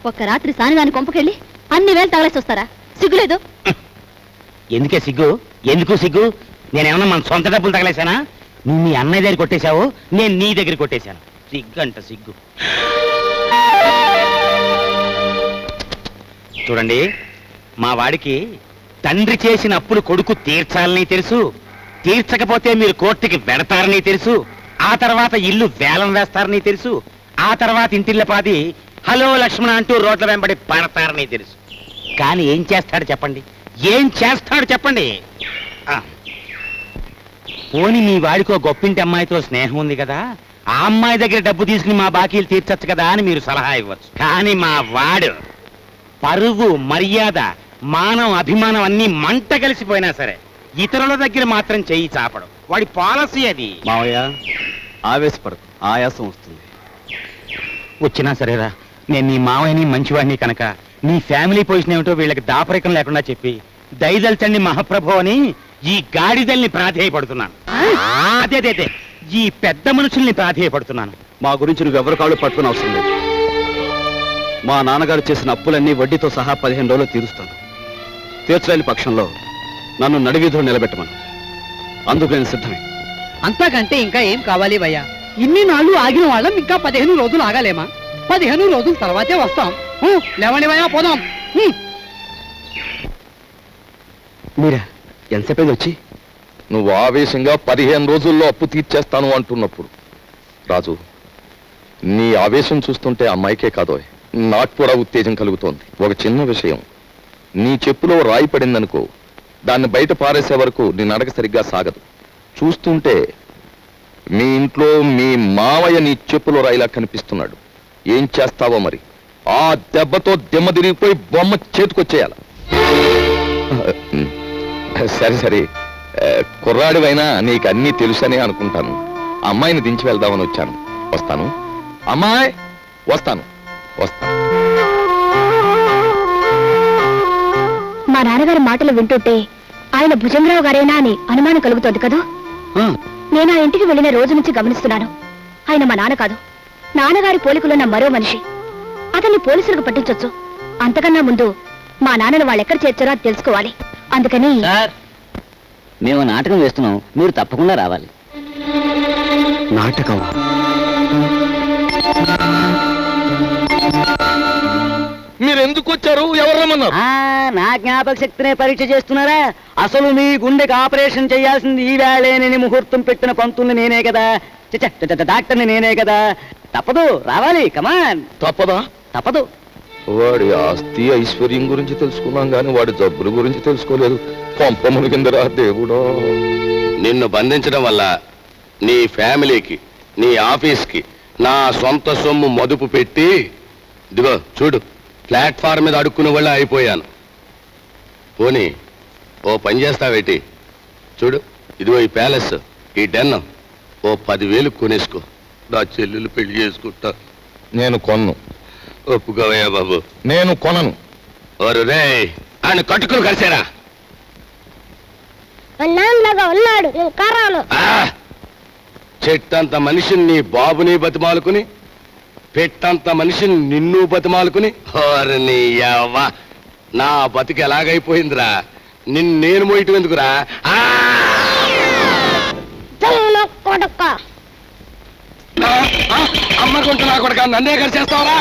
F: ఒక్క రాత్రి సానిదాని కొంపకెళ్ళి అన్ని వేలు తగలేసి వస్తారా? సిగ్గులేదు?
C: ఎందుకే సిగ్గు? ఎందుకు సిగ్గు? నేనేమన్నా మన సొంత డబ్బులు తగలేశానా? నువ్వు మీ అన్నయ్య దగ్గర కొట్టేశావు, నేను నీ దగ్గర కొట్టేశాను. సిగ్గు అంట సిగ్గు. చూడండి, మా వాడికి తండ్రి చేసిన అప్పులు కొడుకు తీర్చాలని తెలుసు. తీర్చకపోతే మీరు కోర్టుకి వెడతారని తెలుసు. ఆ తర్వాత ఇల్లు వేలం వేస్తారని తెలుసు. ఆ తర్వాత ఇంటిల్లపాది హలో లక్ష్మణ అంటూ రోడ్ల వెంబడి పడతారని తెలుసు. కానీ ఏం చేస్తాడు చెప్పండి? ఏం చేస్తాడు చెప్పండి? పోని మీ వాడికో గొప్పింటి అమ్మాయితో స్నేహం ఉంది కదా, ఆ అమ్మాయి దగ్గర డబ్బు తీసుకుని మా బాకీలు తీర్చచ్చు కదా అని మీరు సలహా ఇవ్వచ్చు. కానీ మా వాడు పరువు, మర్యాద, మానం, అభిమానం అన్నీ మంట కలిసిపోయినా సరే ఇతరుల దగ్గర మాత్రం చెయ్యి చాపడు. వాడి పాలసీ అది.
A: మావయ్య ఆవేశపడకు, ఆయాసం వస్తుంది.
C: వచ్చినా సరేరా, నేను నీ మావయ్యని మంచివాడిని కనుక నీ ఫ్యామిలీ పొజిషన్ ఏమిటో వీళ్ళకి దాపరికం లేకుండా చెప్పి దయదల్చండి మహాప్రభు అని ఈ గాడిదల్ని ప్రాధేయపడుతున్నాను. అదే ఈ పెద్ద మనుషుల్ని ప్రాధేయపడుతున్నాను.
A: మా గురించి నువ్వెవరి కాళ్ళు పట్టుకుని అవసరం లేదు. మా నాన్నగారు చేసిన అప్పులన్నీ వడ్డీతో సహా 15 రోజులు తీరుస్తాను. తీర్చలేని పక్షంలో నన్ను నడివీధులు నిలబెట్టమను. అందుకు నేను సిద్ధమే.
J: అంతకంటే ఇంకా ఏం కావాలి భయ్యా? ఇన్ని నాళ్ళు ఆగిన వాళ్ళం ఇంకా 15 రోజులు ఆగలేమా? 15 రోజుల తర్వాతే వస్తాం. లేవండి భయ్యా, పోదాం.
A: మీరా ఎంతసేపు వచ్చి?
H: నువ్వు ఆవేశంగా 15 రోజుల్లో అప్పు తీర్చేస్తాను అంటున్నప్పుడు రాజు, నీ ఆవేశం చూస్తుంటే అమ్మాయికే కాదోయ్, నాకు కూడా ఉత్తేజం కలుగుతోంది. ఒక చిన్న విషయం, నీ చెప్పులో రాయి పడిందనుకో, దాన్ని బయట పారేసే వరకు నీ నడక సరిగ్గా సాగదు. చూస్తుంటే మీ ఇంట్లో మీ మావయ్య నీ చెప్పులో రాయిలా కనిపిస్తున్నాడు. ఏం చేస్తావో మరి? ఆ దెబ్బతో దిమ్మ తిరిగిపోయి బొమ్మ చేతికొచ్చేయాల. సరే, కుర్రాడివైనా నీకు అన్నీ తెలుసనే అనుకుంటాను. అమ్మాయిని దించి వెళ్దామని వచ్చాను. వస్తాను అమ్మాయి, వస్తాను.
F: మా నాన్నగారి మాటలు వింటుంటే ఆయన భుజంగరావు గారేనా అని అనుమానం కలుగుతోంది కదూ. నేను ఆ ఇంటికి వెళ్ళిన రోజు నుంచి గమనిస్తున్నాను. ఆయన మా నాన్న కాదు, నాన్నగారి పోలికలున్న మరో మనిషి. అతన్ని పోలీసులకు పట్టించొచ్చు. అంతకన్నా ముందు మా నాన్నను వాళ్ళెక్కడ చేర్చారో అది తెలుసుకోవాలి. అందుకని
C: సార్, మేము నాటకం వేస్తున్నాం, మీరు తప్పకుండా రావాలి.
A: నాటకం
H: మీరు ఎందుకు వచ్చారు? ఎవరు రమ్మన్నారు?
C: నా జ్ఞాపక శక్తినే పరీక్ష చేస్తున్నారా? అసలు మీ గుండెకి ఆపరేషన్ చేయాల్సింది ఈ వేళేనని ముహూర్తం పెట్టిన పంతుల్ని నేనే కదా, డాక్టర్ని నేనే కదా. తప్పదు, రావాలి. కమాన్.
H: తప్పదా?
C: తప్పదు.
H: వాడి ఆస్తి ఐశ్వర్యం గురించి తెలుసుకున్నాం గాని వాడి జబ్బుల గురించి తెలుసుకోలేదు. కొంప మునిగిందిరా దేవుడో.
I: నిన్ను బంధించడం వల్ల నీ ఫ్యామిలీకి, నీ ఆఫీస్కి నా సొంత సొమ్ము మదుపు పెట్టి, ఇదిగో చూడు, ప్లాట్ఫామ్ మీద అడుక్కునే వాళ్ళ అయిపోయాను. పోనీ ఓ పని చేస్తావేటి? చూడు, ఇదిగో ఈ ప్యాలెస్, ఈ డెన్ ఓ 10,000 కొనేసుకో. నా చెల్లెలు పెళ్లి చేసుకుంటా.
H: నేను కొన్ను.
I: ఒప్పుకోవయ్యా బాబు.
H: నేను కొనను.
I: ఓరు రే, ఆయన కట్టుకుని కలిసారా?
F: ఉన్నాడు
I: చెట్టంత మనిషిని నీ బాబుని బతిమాలుకుని, పెట్టంత మనిషిని నిన్ను బతిమాలుకుని, ఓరని యవ్వ, నా బతికి ఎలాగైపోయిందిరా. నేను మోయటం ఎందుకురా? అమ్మకుంటూ నా కొడుక నన్నే కలిసేస్తావరా?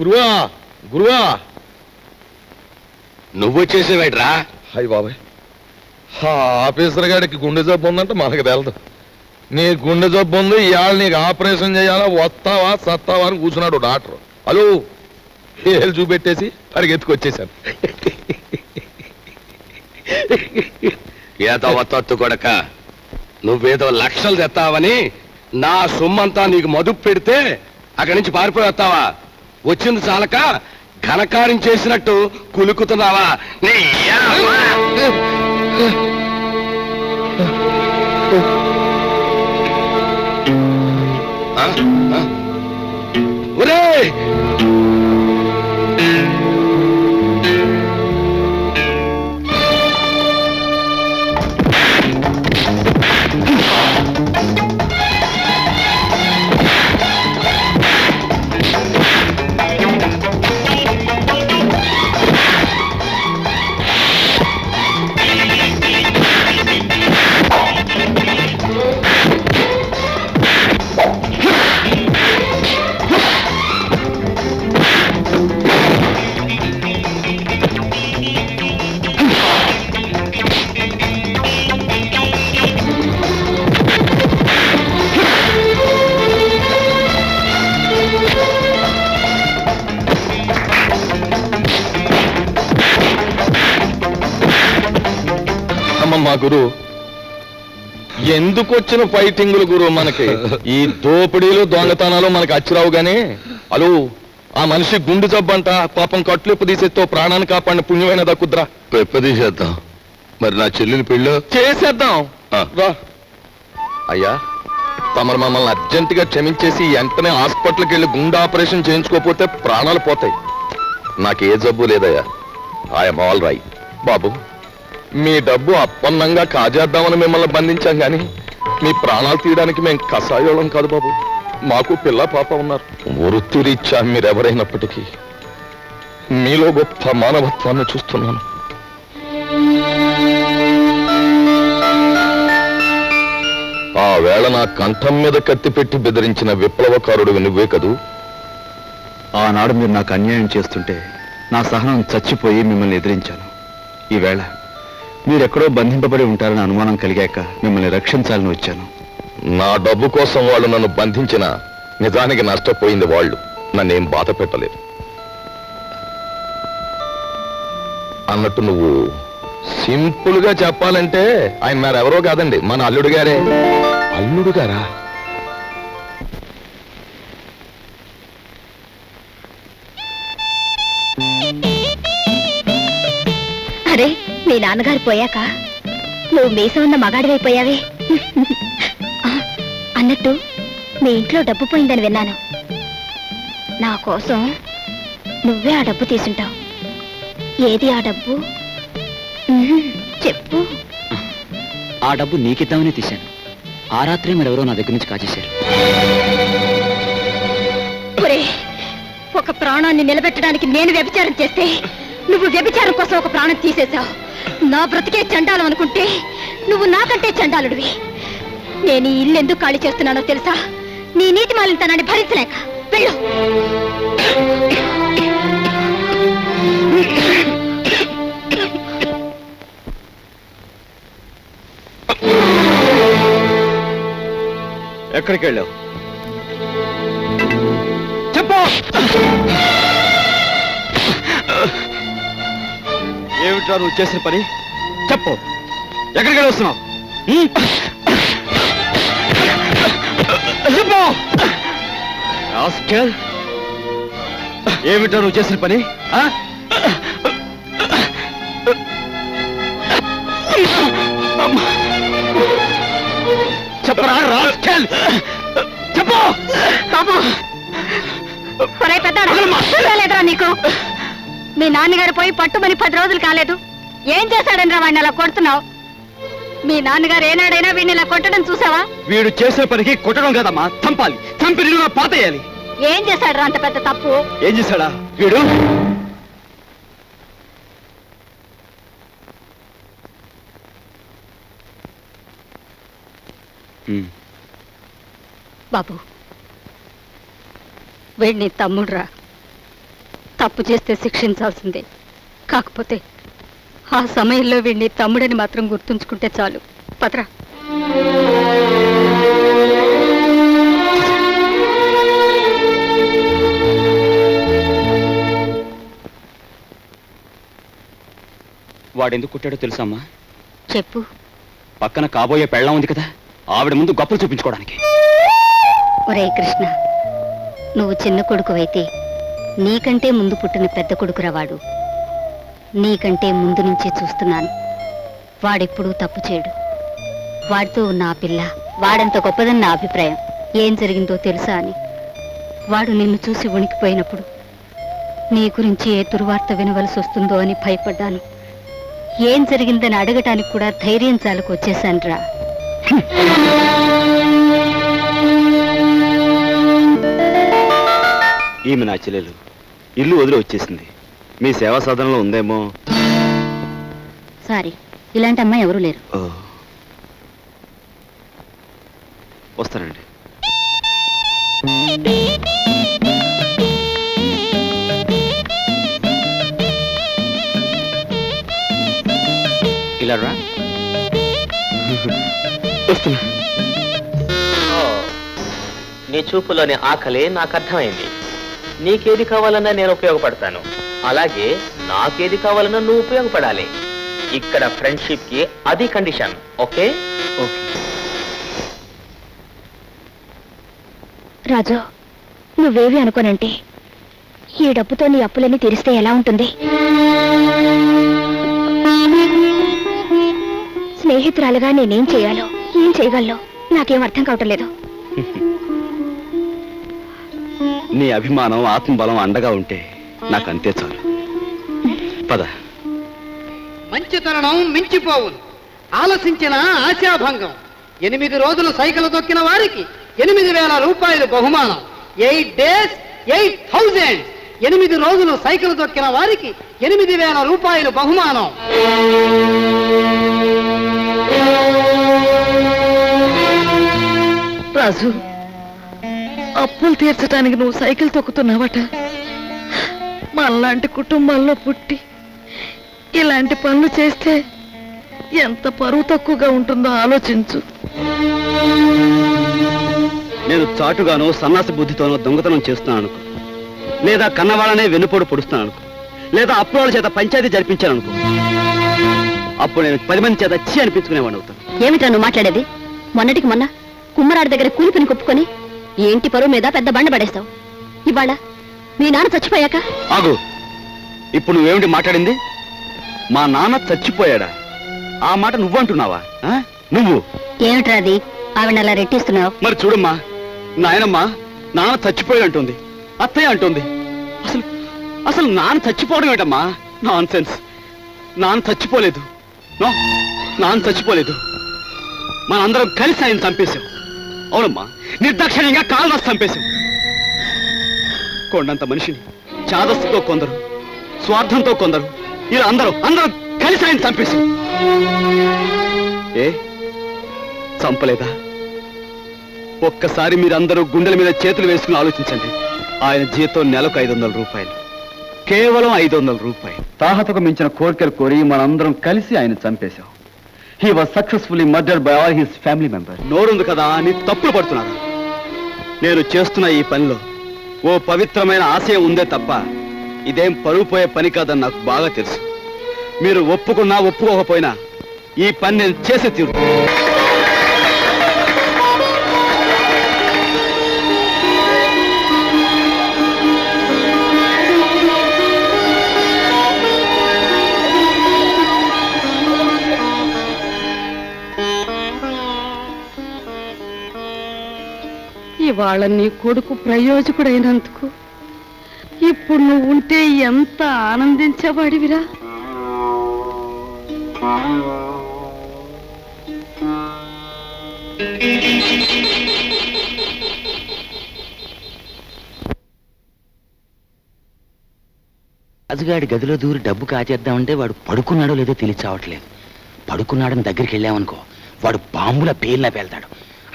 H: గురువా, గురువా,
I: నువ్వు వచ్చేసేవేట్రా?
H: హాయ్ బాబాయ్, ఆఫీసర్ గారికి గుండె జబ్బు ఉందంటే మనకు తెలదు. నీ గుండె జబ్బు ఉంది, ఇవాళ నీకు ఆపరేషన్ చేయాలా, వస్తావా సత్తావా అని కూర్చున్నాడు డాక్టర్. హలో ఏళ్ళు చూపెట్టేసి పరిగెత్తుకొచ్చేసాను.
I: ఏదో వత్తు కొడక, నువ్వేదో లక్షలు తెస్తావని నా సొమ్మంతా నీకు మదుపు పెడితే అక్కడి నుంచి పారిపోయి వస్తావా? వచ్చింది చాలక ఘనకార్యం చేసినట్టు కులుకుతున్నావా? నీ యవ్వ! ఒరేయ్!
H: మా గురు ఎందుకు వచ్చిన ఫైటింగులు గురు? మనకి ఈ దోపిడీలు దొంగతనాలు మనకి అచ్చిరావు గాని, అలు ఆ మనిషి గుండె జబ్బంట, పాపం కట్లు తీసేతో ప్రాణాన్ని కాపాడిన పుణ్యమైన దక్కుద్రా.
I: తీసేద్దాం. మరి నా చెల్లెలు పెళ్ళి
H: చేసేద్దాం. రా అయ్యా, తమరు మమ్మల్ని అర్జెంటుగా క్షమించేసి వెంటనే హాస్పిటల్కి వెళ్ళి గుండె ఆపరేషన్ చేయించుకోకపోతే ప్రాణాలు పోతాయి. నాకే జబ్బు లేదయ్యా, ఐఎమ్ ఆల్ రైట్. బాబు, మీ డబ్బు అప్పన్నంగా కాజేద్దామని మిమ్మల్ని బంధించాం గాని మీ ప్రాణాలు తీయడానికి మేము కషాయోళం కాదు బాబు. మాకు పిల్ల పాప ఉన్నారు. వృత్తిరీత్యా మీరెవరైనప్పటికీ మీలో గొప్ప మానవత్వాన్ని చూస్తున్నాను. ఆ వేళ నా కంఠం మీద కత్తి పెట్టి బెదిరించిన విప్లవకారుడు నువ్వే కదూ?
A: ఆనాడు మీరు నాకు అన్యాయం చేస్తుంటే నా సహనం చచ్చిపోయి మిమ్మల్ని ఎదిరించాను. ఈవేళ మీరెక్కడో బంధింపబడి ఉంటారని అనుమానం కలిగాక మిమ్మల్ని రక్షించాలని వచ్చాను.
H: నా డబ్బు కోసం వాళ్ళు నన్ను బంధించిన నిజానికి నష్టపోయింది వాళ్ళు, నన్నేం బాధ పెట్టలేదు. అన్నట్టు నువ్వు సింపుల్ గా చెప్పాలంటే ఆయన మరెవరో కాదండి, మన అల్లుడు గారే. అల్లుడు గారా?
F: అరే, మీ నాన్నగారు పోయాక నువ్వు మీసం ఉన్న మగాడివైపోయావే. అన్నట్టు మీ ఇంట్లో డబ్బు పోయిందని విన్నాను. నా కోసం నువ్వే ఆ డబ్బు తీసుంటావు. ఏది ఆ డబ్బు? చెప్పు.
C: ఆ డబ్బు నీకిద్దామని తీశాను. ఆ రాత్రి మరెవరో నా దగ్గర నుంచి కాజేశారు.
F: ఒక ప్రాణాన్ని నిలబెట్టడానికి నేను వ్యభిచారం చేస్తే నువ్వు వ్యభిచారం కోసం ఒక ప్రాణం తీసేశావు. నా బ్రతికే చండాలం అనుకుంటే నువ్వు నాకంటే చండాలుడివి. నేను ఈ ఇల్లు ఎందుకు ఖాళీ చేస్తున్నానో తెలుసా? నీ నీతి మాలినతనాన్ని భరించలేక. వెళ్ళు.
A: ఎక్కడికి వెళ్ళావు? చెప్పు. ఏమిట్రా నువ్వు చేసిన పని? చెప్పు. ఎక్కడికి వెళ్ళి వస్తున్నావు? చెప్పు. రాస్కెల్, ఏమిట్రా నువ్వు చేసిన పని? చెప్పరా రాస్కెల్, చెప్పు.
F: లేదురా నీకు? మీ నాన్నగారు పోయి పట్టుమని 10 రోజులు కాలేదు. ఏం చేశాడనరా వాడిని అలా కొడుతున్నావు? మీ నాన్నగారు ఏనాడైనా వీడిని ఇలా కొట్టడం చూసావా?
A: వీడు చేసే పనికి కొట్టడం కదమ్మా, చంపాలి. చంపి నిలువుగా పాతేయాలి.
F: ఏం చేశాడు అంత పెద్ద తప్పు?
A: ఏం చేశాడా వీడు?
G: బాబు, వీడిని తమ్ముడురా. తప్పు చేస్తే శిక్షించాల్సిందే. కాకపోతే ఆ సమయంలో వీడిని తమ్ముడని మాత్రం గుర్తుంచుకుంటే చాలు. పదరా.
C: వాడెందుకు కుట్టాడో తెలుసా అమ్మా?
G: చెప్పు.
C: పక్కన కాబోయే పెళ్ళం ఉంది కదా, ఆవిడ ముందు గొప్పలు చూపించుకోవడానికి.
G: ఒరే కృష్ణ, నువ్వు చిన్న కొడుకువైతే నీకంటే ముందు పుట్టిన పెద్ద కొడుకురా వాడు. నీకంటే ముందు నుంచే చూస్తున్నాను. వాడెప్పుడూ తప్పు చేయడు. వాడితో ఉన్న ఆ పిల్ల వాడంత గొప్పదని నా అభిప్రాయం. ఏం జరిగిందో తెలుసా అని. వాడు నిన్ను చూసి వణికిపోయినప్పుడు నీ గురించి ఏ దుర్వార్త వినవలసి వస్తుందో అని భయపడ్డాను. ఏం జరిగిందని అడగటానికి కూడా ధైర్యం చాలకు వచ్చేశానురా.
A: ఈమె నా చెల్లెలు. ఇల్లు వదిలి వచ్చేసింది. మీ సేవా సాధనలో ఉందేమో.
G: సారీ, ఇలాంటి అమ్మాయి ఎవరూ లేరు.
A: వస్తానండి.
C: ఇలా రా.
A: వస్తున్నా.
B: నీ చూపులోని ఆకలి నాకు అర్థమైంది. నీకేది కావాలన్నా నేను ఉపయోగపడతాను. అలాగే నాకేది కావాలన్నా నువ్వు ఉపయోగపడాలి. ఇక్కడ ఫ్రెండ్షిప్ కి అది కండిషన్. ఓకే?
A: ఓకే.
F: రాజు, నువ్వేవి అనుకోనంటే ఈ డబ్బుతో నీ అప్పులన్నీ తీరిస్తే ఎలా ఉంటుంది? స్నేహితురాలుగా నేనేం చేయాలో, ఏం చేయగలను నాకేం అర్థం కావటం లేదు.
A: నీ అభిమానం, ఆత్మబలం అండగా ఉంటే నాకు అంతే చాలు. పద.
J: మంచితనం మించిపోవును, ఆలసించిన ఆశాభంగం. 8 రోజులు సైకిల్ తొక్కిన వారికి 8,000 రూపాయలు బహుమానం. 8 days 8,000. 8 రోజులు సైకిల్ తొక్కిన వారికి 8,000 రూపాయలు బహుమానం.
E: రాజు, అప్పులు తీర్చడానికి నువ్వు సైకిల్ తొక్కుతున్నావట. మనలాంటి కుటుంబాల్లో పుట్టి ఇలాంటి పనులు చేస్తే ఎంత పరువు తక్కువగా ఉంటుందో ఆలోచించు.
A: నేను చాటుగానో సన్నాసి బుద్ధితోనో దొంగతనం చేస్తున్నాను అనుకో, లేదా కన్నవాళ్ళనే వెన్నుపోటు పొడుస్తున్నాను అనుకో, లేదా అప్పుల చేత పంచాయతీ జరిపించాను అనుకో, అప్పుడు నేను 10 మంది చేత చీ అనిపించుకునేవాడు అవుతాను.
G: ఏమిటా నువ్వు మాట్లాడేది? మొన్నటికి మొన్న కుమ్మరాడి దగ్గర కూలిపిని కొప్పుకొని ఈ ఇంటి పరువు మీద పెద్ద బండ పడేస్తావు. ఇవాళ మీ నాన్న చచ్చిపోయాక
A: ఆగు. ఇప్పుడు నువ్వేమిటి మాట్లాడింది? మా నాన్న చచ్చిపోయాడా? ఆ మాట నువ్వంటున్నావా? నువ్వు
G: ఏమిట్రా అది? ఆవిడ అలా రెట్టిస్తున్నావు.
A: మరి చూడమ్మా, నాయనమ్మా నాన్న చచ్చిపోయి అంటుంది. అత్తయ్య అంటుంది. అసలు అసలు నాన్న చచ్చిపోవడం ఏంటమ్మా? Non sense. నాన్న చచ్చిపోలేదు. నో, నాన్న చచ్చిపోలేదు. మనందరం కలిసి ఆయన చంపేశాం. అవునమ్మా, నిర్దాక్షిణ్యంగా కాలు రాసి చంపేశాం. కొండంత మనిషిని చాదస్తుతో కొందరు, స్వార్థంతో కొందరు, ఇలా అందరూ కలిసి ఆయన చంపేశాం. ఏ చంపలేదా? ఒక్కసారి మీరందరూ గుండెల మీద చేతులు వేసుకుని ఆలోచించండి. ఆయన జీతం నెలకు 500 రూపాయలు, కేవలం 500 రూపాయలు. తాహతకు మించిన కోరికలు కోరి మనందరం కలిసి ఆయన చంపేశాం. He was successfully murdered by all his family member. నోరుంది కదా అని తప్పులు పడుతున్నారు. నేను చేస్తున్న ఈ పనిలో ఓ పవిత్రమైన ఆశయం ఉందే తప్ప ఇదేం పరువు పోయే పని కాదని నాకు బాగా తెలుసు. మీరు ఒప్పుకున్నా ఒప్పుకోకపోయినా ఈ పని నేను చేసి తీరు.
E: ఇవాళ నీ కొడుకు ప్రయోజకుడైనందుకు ఇప్పుడు నువ్వు ఉంటే ఎంత ఆనందించేవాడివిరా.
C: రాజుగాడి గదిలో దూరి డబ్బు కాచేద్దామంటే వాడు పడుకున్నాడో లేదో తెలియచావట్లేదు. పడుకున్నాడని దగ్గరికి వెళ్ళామనుకో, వాడు బాంబుల పేర్లా పేల్తాడు.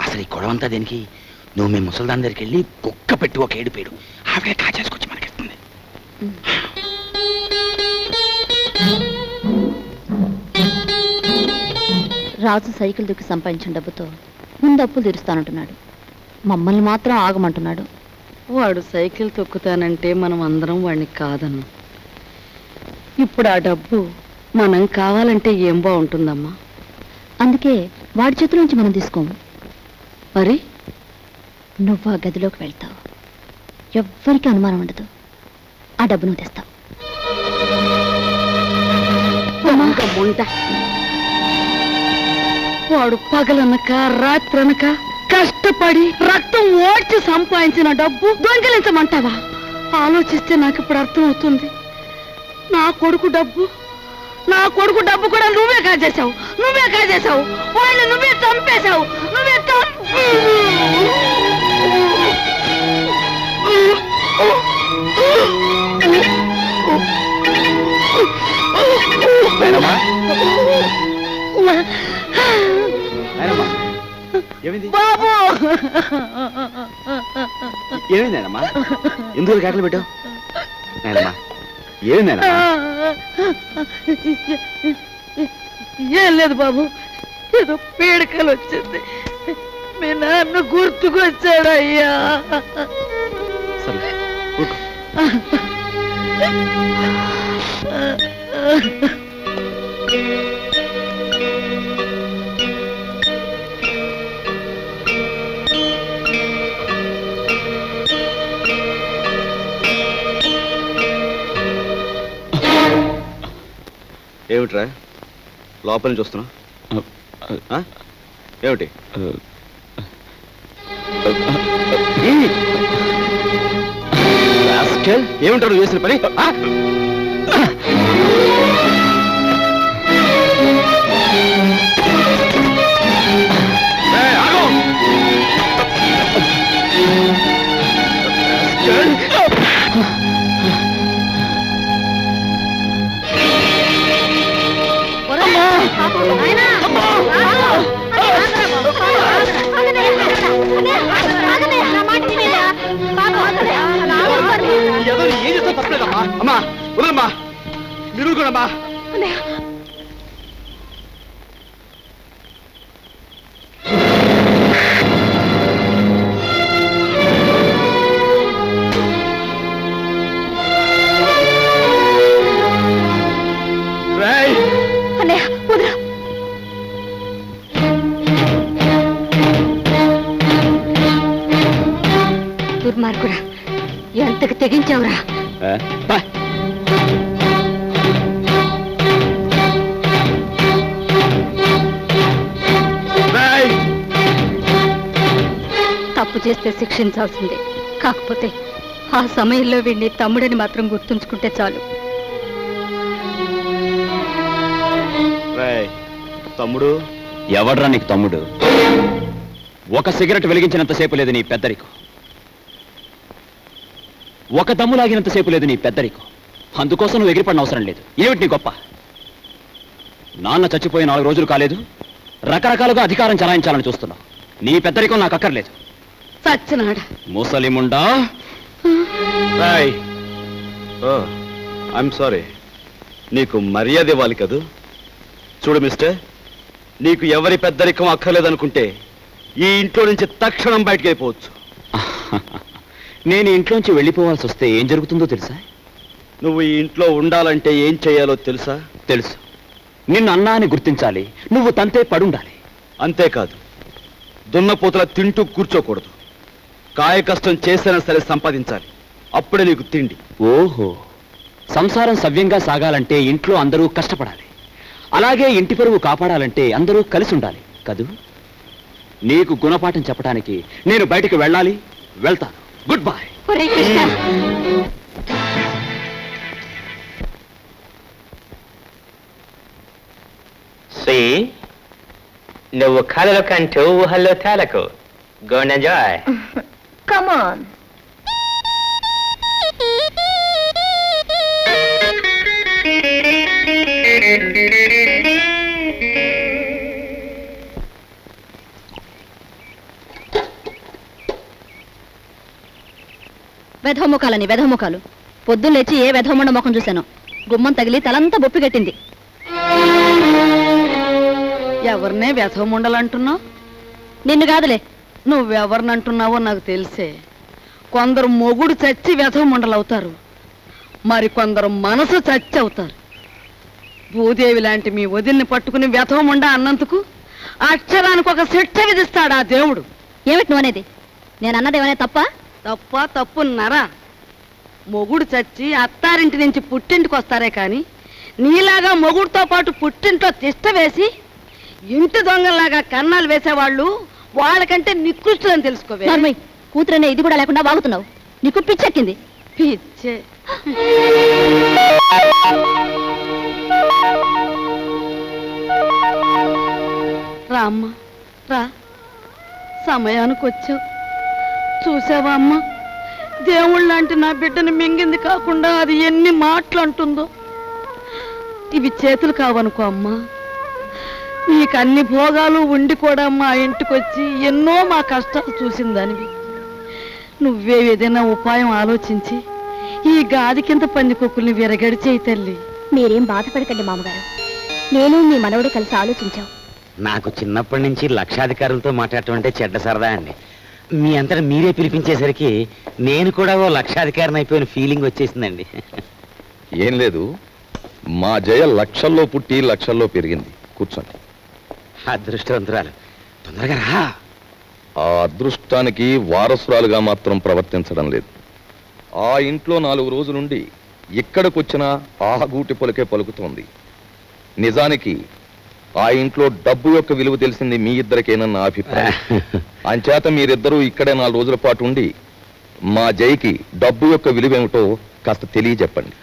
C: అసలు ఈ గొడవంతా దేనికి? నువ్వు మీ ముసల్దాన్ దగ్గరికి వెళ్ళి కుక్క పెట్టి ఒక ఏడుపేడు, ఆవిడే కాచేసుకొచ్చి మనకిస్తుంది.
F: రాజు సైకిల్ దుక్కి సంపాదించిన డబ్బుతో ముందు అప్పులు తీరుస్తానంటున్నాడు. మమ్మల్ని మాత్రం ఆగమంటున్నాడు.
E: వాడు సైకిల్ తొక్కుతానంటే మనం అందరం వాడిని కాదన్నాం. ఇప్పుడు ఆ డబ్బు మనం కావాలంటే ఏం బాగుంటుందమ్మా?
F: అందుకే వాడి చేతిలోంచి మనం తీసుకోము.
E: మరి
F: నువ్వు ఆ గదిలోకి వెళ్తావు, ఎవ్వరికీ అనుమానం ఉండదు. ఆ డబ్బు నువ్వు తెస్తావు.
E: వాడు పగలనక రాత్రనక కష్టపడి రక్తం ఓడ్చి సంపాదించిన డబ్బు దొంగిలించమంటావా? ఆలోచిస్తే నాకు ఇప్పుడు అర్థమవుతుంది. నా కొడుకు డబ్బు కూడా నువ్వే కాజేశావు. వాళ్ళని నువ్వే చంపేశావు.
A: బాబు, ఏమైందేనమ్మా? ఎందుకు కేకలు పెట్టావు? ఏమైందేనా?
E: ఏం లేదు బాబు, ఏదో పీడకలు వచ్చింది. మీ నాన్న గుర్తుకొచ్చాడయ్యా.
A: సరే ఊరుకో. ఏమిట్రా లోపల నుంచి వస్తున్నా? ఏమిటి? ఏమిటారు చేసిన పని? ఏం చేస్తా తప్పలేదమ్మా. అమ్మా వదలమ్మా, మీరు కూడా అమ్మా.
F: దుర్మార్గుడా, ఎంతకు తెగించావురా? తప్పు చేస్తే శిక్షించాల్సిందే, కాకపోతే
G: ఆ సమయంలో వీడిని తమ్ముడని మాత్రం గుర్తుంచుకుంటే చాలు.
A: తమ్ముడు ఎవడ్రా నీకు తమ్ముడు? ఒక సిగరెట్ వెలిగించినంతసేపు లేదు నీ పెద్దరికం, ఒక దమ్ము లాగినంతసేపు లేదు నీ పెద్దరికం. అందుకోసం నువ్వు ఎగిరిపడిన అవసరం లేదు. ఏమిటి నీ గొప్ప? నాన్న చచ్చిపోయి 4 రోజులు కాలేదు, రకరకాలుగా అధికారం చలాయించాలని చూస్తున్నావు. నీ పెద్దరికం నాకు అక్కర్లేదు.
E: సచ్చినాడ
A: ముసలిముండా. ఐఎమ్ సారీ, నీకు మర్యాద ఇవ్వాలి కదూ. చూడు మిస్టర్, నీకు ఎవరి పెద్దరికం అక్కర్లేదనుకుంటే ఈ ఇంట్లో నుంచి తక్షణం బయటకు వెళ్ళిపోవచ్చు. నేను ఇంట్లోంచి వెళ్ళిపోవాల్సి వస్తే ఏం జరుగుతుందో తెలుసా? నువ్వు ఈ ఇంట్లో ఉండాలంటే ఏం చేయాలో తెలుసా? తెలుసు. నిన్ను అన్నా అని గుర్తించాలి, నువ్వు తంతే పడుండాలి. అంతేకాదు, దున్నపోతులా తింటూ కూర్చోకూడదు. కాయ కష్టం చేసినా సరే సంపాదించాలి, అప్పుడే నీకు తిండి. ఓహో, సంసారం సవ్యంగా సాగాలంటే ఇంట్లో అందరూ కష్టపడాలి, అలాగే ఇంటి పరువు కాపాడాలంటే అందరూ కలిసి ఉండాలి కదూ. నీకు గుణపాఠం చెప్పడానికి నేను బయటికి వెళ్ళాలి, వెళ్తాను. Good bye.
B: నువ్వు కలలు కంటూ ఊహల్లో తేలకు. Go and enjoy.
F: Come on.
G: వెధముఖాలని వెధముఖాలు. పొద్దున్న లేచి ఏ వెధమండ ముఖం చూశాను. గుమ్మం తగిలి తలంతా బొప్పి కట్టింది.
E: ఎవరినే వ్యధముండలంటున్నావు?
G: నిన్ను కాదులే.
E: నువ్వెవరినంటున్నావో నాకు తెలిసే. కొందరు మొగుడు చచ్చి వ్యధముండలవుతారు, మరి కొందరు మనసు చచ్చి అవుతారు. భూదేవి లాంటి మీ వదిన్ని పట్టుకుని వ్యధముండ అన్నందుకు అక్షరానికి ఒక శిక్ష విధిస్తాడు ఆ దేవుడు.
G: ఏమిటి నువ్వు అనేది? నేను అన్నదేమనే తప్ప?
E: తప్ప తప్పున్నారా? మొగుడు చచ్చి అత్తారింటి నుంచి పుట్టింటికి వస్తారే కానీ నీలాగా మొగుడుతో పాటు పుట్టింట్లో తిష్ట వేసి ఇంటి దొంగల్లాగా కన్నాలు వేసేవాళ్ళు వాళ్ళకంటే నికృష్టులని తెలుసుకోవే.
G: నార్మల్, కూతురనే ఇది కూడా లేకుండా వాగుతున్నావు. నీకు పిచ్చెక్కింది.
E: పిచ్చే. రామ్మ రా, సమయానికి వచ్చావు. చూసావా అమ్మ, దేవుళ్ళంటే నా బిడ్డని మింగింది కాకుండా అది ఎన్ని మాటలు అంటుందో. ఇవి చేతులు కావనుకో అమ్మా, నీకు అన్ని భోగాలు ఉండి కూడా మా ఇంటికొచ్చి ఎన్నో మా కష్టాలు చూసిందానివి. నువ్వే ఏదైనా ఉపాయం ఆలోచించి ఈ గాది కింద పందికొక్కుల్ని విరగడిచేయి తల్లి.
F: మీరేం బాధపడకండి మామగారు, నేను మీ మనవడు కలిసి ఆలోచించాం.
C: నాకు చిన్నప్పటి నుంచి లక్షాధికారులతో మాట్లాడటం అంటే చెడ్డ సరదా అండి. మీ అంతటా మీరే పిలిపించేసరికి నేను కూడా ఓ లక్షాధికారిని అయిపోయిన ఫీలింగ్ వచ్చేసిందండి.
H: ఏం లేదు, మా జయ లక్షల్లో పుట్టి లక్షల్లో పెరిగింది. కూర్చోండి.
C: అదృష్టవంతురాలు, తొందరగా రా.
H: ఆ అదృష్టానికి వారసురాలుగా మాత్రం ప్రవర్తించడం లేదు. ఆ ఇంట్లో 4 రోజులుండి ఇక్కడికొచ్చినా ఆ గూటి పలుకే పలుకుతోంది. నిజానికి ఆ ఇంట్లో డబ్బు యొక్క విలువ తెలిసింది మీ ఇద్దరికేనన్న అభిప్రాయం. అంచేత మీరిద్దరూ ఇక్కడే 4 రోజుల పాటు ఉండి మా జైకి డబ్బు యొక్క విలువ ఏమిటో కాస్త తెలియజెప్పండి.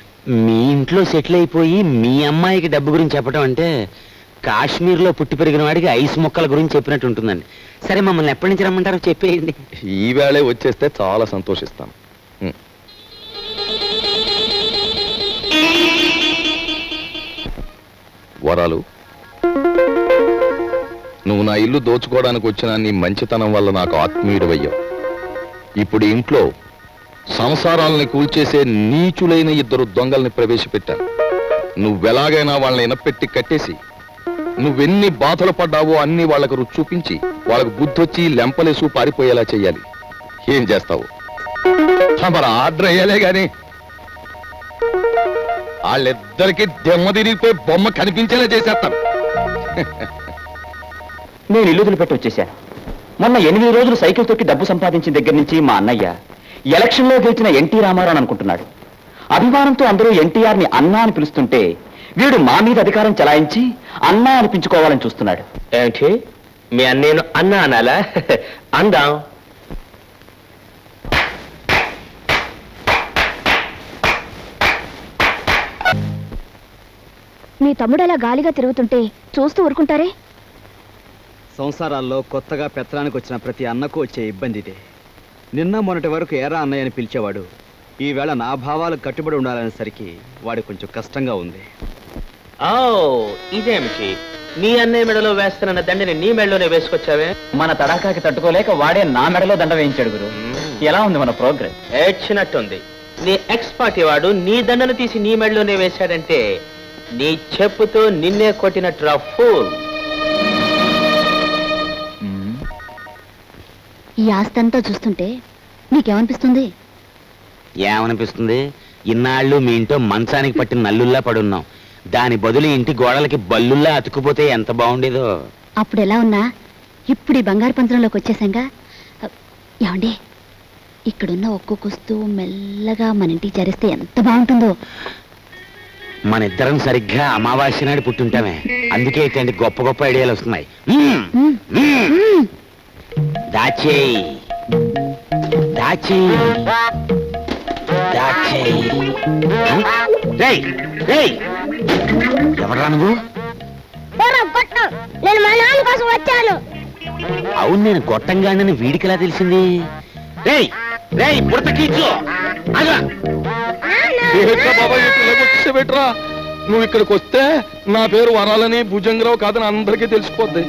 C: మీ ఇంట్లో సెటిల్ అయిపోయి మీ అమ్మాయికి డబ్బు గురించి చెప్పడం అంటే కాశ్మీర్లో పుట్టి పెరిగిన వాడికి ఐస్ మొక్కల గురించి చెప్పినట్టు ఉంటుందండి. సరే, మమ్మల్ని ఎప్పటి నుంచి రమ్మంటారో చెప్పేయండి.
H: ఈవేళే వచ్చేస్తే చాలా సంతోషిస్తాను. వరాలు, నువ్వు నా ఇల్లు దోచుకోవడానికి వచ్చిన నీ మంచితనం వల్ల నాకు ఆత్మీయుడవయ్యావు. ఇప్పుడు ఇంట్లో సంసారాలని కూల్చేసే నీచులైన 2 దొంగల్ని ప్రవేశపెట్టాను. నువ్వెలాగైనా వాళ్ళని ఇనపెట్టి కట్టేసి నువ్వెన్ని బాధలు పడ్డావో అన్ని వాళ్ళకు రుచి చూపించి వాళ్ళకు బుద్ధొచ్చి లెంపలేసు పారిపోయేలా చెయ్యాలి. ఏం చేస్తావు? మరి ఆర్డర్ అయ్యాలే గాని వాళ్ళిద్దరికి దెమ్మ తిరిగిపోయి బొమ్మ కనిపించేలా చేసేస్తాను.
A: నేను ఇల్లు వదిలిపెట్టి వచ్చేశాను. మొన్న 8 రోజులు సైకిల్ తొక్కి డబ్బు సంపాదించిన దగ్గర నుంచి మా అన్నయ్య ఎలక్షన్లో గెలిచిన ఎన్టీ రామారావు అనుకుంటున్నాడు. అభిమానంతో అందరూ ఎన్టీఆర్ని అన్నా అని పిలుస్తుంటే వీడు మా మీద అధికారం చలాయించి అన్నా అనిపించుకోవాలని చూస్తున్నాడు.
B: ఏమిటి, మీ అన్నేను అన్నా అనాలా? అందాం.
F: మీ తమ్ముడు అలా గాలిగా తిరుగుతుంటే చూస్తూ ఊరుకుంటారే?
A: సంసారాల్లో కొత్తగా పెత్తనానికి వచ్చిన ప్రతి అన్నకు వచ్చే ఇబ్బంది ఇదే. నిన్న మొన్నటి వరకు ఏరా అన్నయ్య అని పిలిచేవాడు. ఈవేళ నా భావాలకు కట్టుబడి ఉండాలనేసరికి వాడి కొంచెం కష్టంగా ఉంది.
B: ఓ ఇదేమిటి, నీ అన్నయ్య మెడలో వేస్తున్న దండని నీ మెడలోనే వేసుకొచ్చావే?
C: మన తడాకాకి తట్టుకోలేక వాడే నా మెడలో దండ వేయించాడు గురు. ఎలా ఉంది మన ప్రోగ్రెస్?
B: ఏడ్చినట్టుంది. నీ ఎక్స్ పార్టీ వాడు నీ దండను తీసి నీ మెడలోనే వేశాడంటే నీ చెప్పుతో నిన్నే కొట్టినట్టు ఫూల్.
F: ఈ ఆస్తంతా చూస్తుంటే నీకేమనిపిస్తుంది?
C: ఏమనిపిస్తుంది? ఇన్నాళ్ళు మీ ఇంట్లో మంచానికి పట్టిన నల్లుల్లా పడున్నాం. దాని బదులు ఇంటి గోడలకి బల్లుల్లా అతుక్కుపోతే ఎంత బాగుండేదో.
F: అప్పుడు ఎలా ఉన్నా ఇప్పుడు ఈ బంగారు పంచంలోకి వచ్చేసాంగా. ఏమండి, ఇక్కడున్న ఒక్కొక్క వస్తువు మెల్లగా మన ఇంటికి చేరిస్తే ఎంత బాగుంటుందో.
C: మన ఇద్దరం సరిగ్గా అమావాస్య నాడు పుట్టుంటామే. అందుకే ఇట్లాంటి గొప్ప గొప్ప ఐడియాలు వస్తున్నాయి. దాచేయి దాచేయి దాచేయి. ఎవరా నువ్వు?
F: నేను మా నాన్న కోసం వచ్చాను.
C: అవును, నేను గొట్టంగానని వీడికిలా తెలిసింది? రేయ్ రేయ్ పుడతకీచు
H: పెట్టరా. నువ్వు ఇక్కడికి వస్తే నా పేరు వరాలని భుజంగరావు కాదని అందరికీ తెలిసిపోద్ది.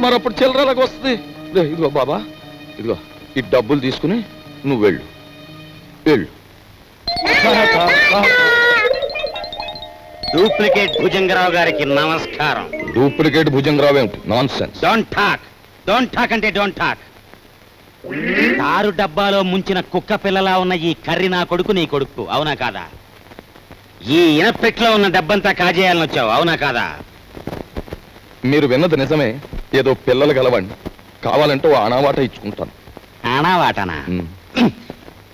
H: మరప్పుడు చిల్లరలాగా వస్తుంది. ఇదిగో బాబా, ఇదిగో ఈ డబ్బులు తీసుకుని నువ్వు వెళ్ళు వెళ్ళు.
C: డూప్లికేట్ భుజంగరావు గారికి నమస్కారం.
H: డూప్లికేట్ భుజంగరావు ఏమిటి? Non sense.
C: డోంట్ టాక్ అంటే డోంట్ టాక్. తారు డబ్బాలో ముంచిన కుక్క పిల్లలా ఉన్న ఈ కర్రి నా కొడుకు నీ కొడుకు, అవునా కాదా? ఈ ఇనపెట్లో ఉన్న డబ్బంతా కాజేయాలని వచ్చావు, అవునా కాదా?
H: మీరు విన్నది నిజమే. ఏదో పిల్లలు గలవండి, కావాలంటే ఓ ఆనావాట ఇచ్చుకుంటాను.
C: ఆనావాటనా?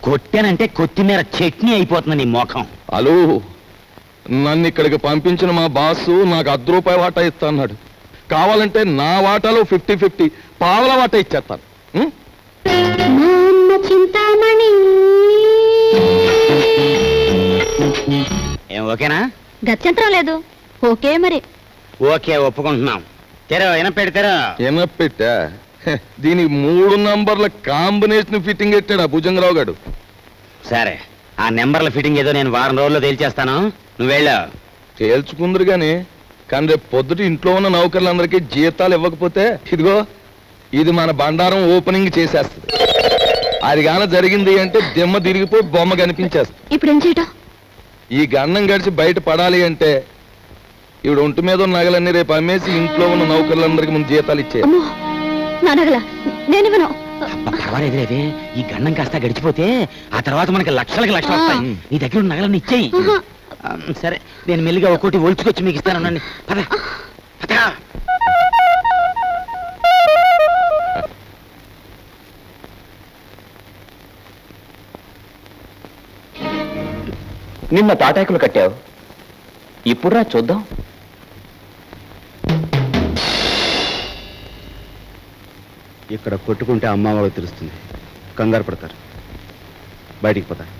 C: కొట్టానంటే కొత్తిమీర చట్నీ అయిపోతుంది నీ మోఖం.
H: హలో, నన్ను ఇక్కడికి పంపించిన మా బాసు నాకు ₹10 వాటా ఇస్తా అన్నాడు. కావాలంటే నా వాటాలో 50-50 పావల వాటా ఇచ్చేస్తాను.
C: ఏం ఓకేనా?
F: గత్యంతరం లేదు. ఓకే మరి.
C: ఓకే, ఒప్పుకుంటున్నాం. తెరో ఎనపెడతారో.
H: ఎనపెట్టా? దీనికి 3 నంబర్ల కాంబినేషన్ ఫిట్టింగ్ పెట్టాడు ఆ భుజంగరావు గారు.
C: సరే, ఆ నెంబర్ల ఫిట్టింగ్ ఏదో నేను వారం రోజుల్లో తేల్చేస్తాను. నువ్వు వెళ్ళు.
H: తేల్చుకుందరు గాని, కానీ రేపు పొద్దుట ఇంట్లో ఉన్న నౌకర్లందరికీ జీతాలు ఇవ్వకపోతే ఇదిగో ఇది మన బండారం ఓపెనింగ్ చేసేస్తుంది. అది గాన జరిగింది అంటే దిమ్మ తిరిగిపోయి బొమ్మ కనిపించేస్తుంది.
F: ఇప్పుడు ఏం చేయటం?
H: ఈ గన్నం గడిచి బయట పడాలి అంటే ఇవిడ ఒంటి మీద ఉన్న నగలన్నీ రేపు అమ్మేసి ఇంట్లో ఉన్న నౌకర్లందరికీ ముందు జీతాలు ఇచ్చే.
F: నా నగల నేను
C: పర్వాలేదులేదే, ఈ గన్నం కాస్త గడిచిపోతే ఆ తర్వాత మనకి లక్షలకి లక్షలు వస్తాయి. నీ దగ్గర ఉన్న నగలన్నీ ఇచ్చేయి. సరే, నేను మెల్లిగా ఒక్కోటి ఒలుచుకొచ్చి మీకు ఇస్తాను. పద పద.
B: నిన్న తాటాకులు కట్టావు, ఇప్పుడురా చూద్దాం.
A: ఇక్కడ కొట్టుకుంటే అమ్మ వాళ్ళకి తెలుస్తుంది, కంగారు పడతారు, బయటికి పోతారు.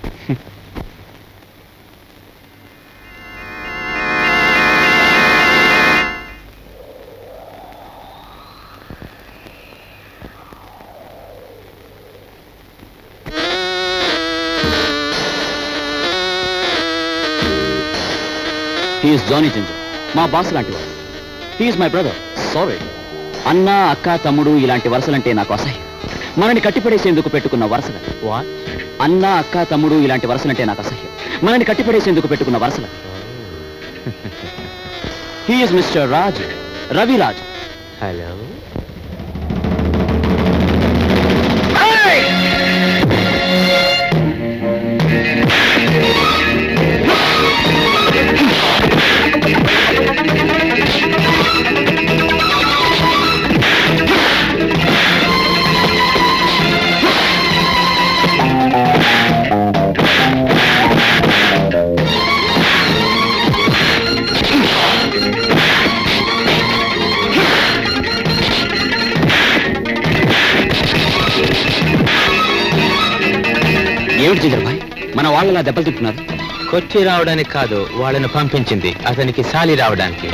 A: హీఈస్ జానీ జింజర్, మా బాస్ లాంటి వాడు. He's my brother. సారీ. అన్న, అక్క, తమ్ముడు ఇలాంటి వరుసలంటే నాకు అసహ్యం. మనని కట్టిపడేసేందుకు పెట్టుకున్న వరుసలు. అన్న, అక్క, తమ్ముడు ఇలాంటి వరుసలంటే నాకు అసహ్యం. మనని కట్టిపడేసేందుకు పెట్టుకున్న వరుసలు. He's mister Raj, Raviraj.
B: Hello.
A: ఏమిటి జింజర్ భాయ్, మన వాళ్ళలా దెబ్బలు తింటున్నారు?
B: కొట్టి రావడానికి కాదు, వాళ్ళని పంపించింది అతనికి సాలి రావడానికి.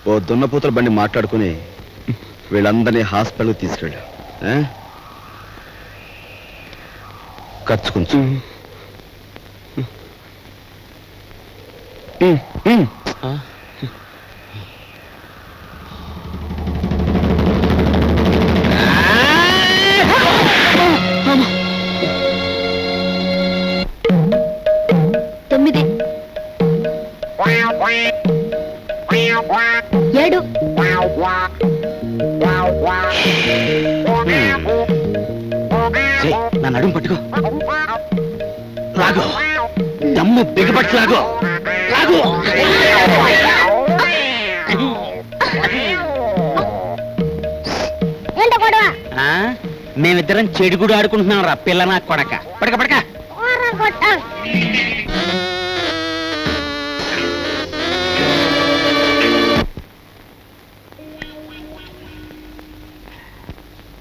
A: ఓ దున్నపోతుల బండి మాట్లాడుకుని వీళ్ళందరినీ హాస్పిటల్కి తీసుకెళ్ళా. ఖర్చు కొంచెం.
F: తొమ్మిది 7
C: నా నడుము పట్టుకో, లాగో, దమ్ము బిగపట్టి లాగో, లాగో. మేమిద్దరం చెడుగుడు ఆడుకుంటున్నాం రా పిల్ల నా కొడక. పడక పడక.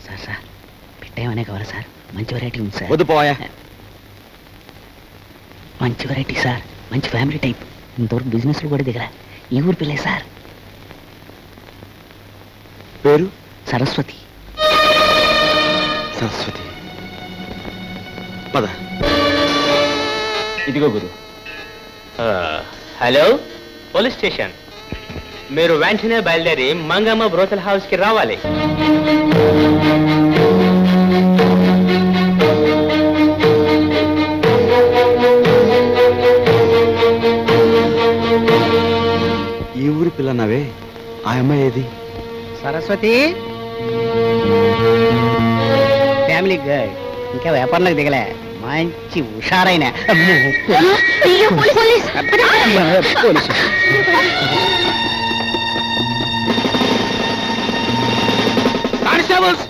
C: సార్ సార్ పెట్టేమనే కావాలి సార్, మంచి వెరైటీ ఉంది సార్.
A: వద్దు పోయా.
C: మంచి వెరైటీ సార్, మంచి ఫ్యామిలీ టైప్, ఇంతవరకు బిజినెస్లు కూడా దిగరా. ఈ ఊరు పిల్లే సార్.
A: పేరు
C: సరస్వతి.
A: సరస్వతి. పద.
B: ఇదిగో గురు. Hello, police station. మీరు వెంటనే బయలుదేరి మంగమ్మ బ్రోతల్ హౌస్ కి రావాలి.
A: ఈ ఊరి పిల్లనవే, ఆ అమ్మాయి ఏది?
J: సరస్వతి ఫ్యామిలీ గర్ల్, ఇంకా వ్యాపారంలోకి దిగలే, మంచి హుషారైన పోలీసు.
C: కానిస్టేబుల్స్,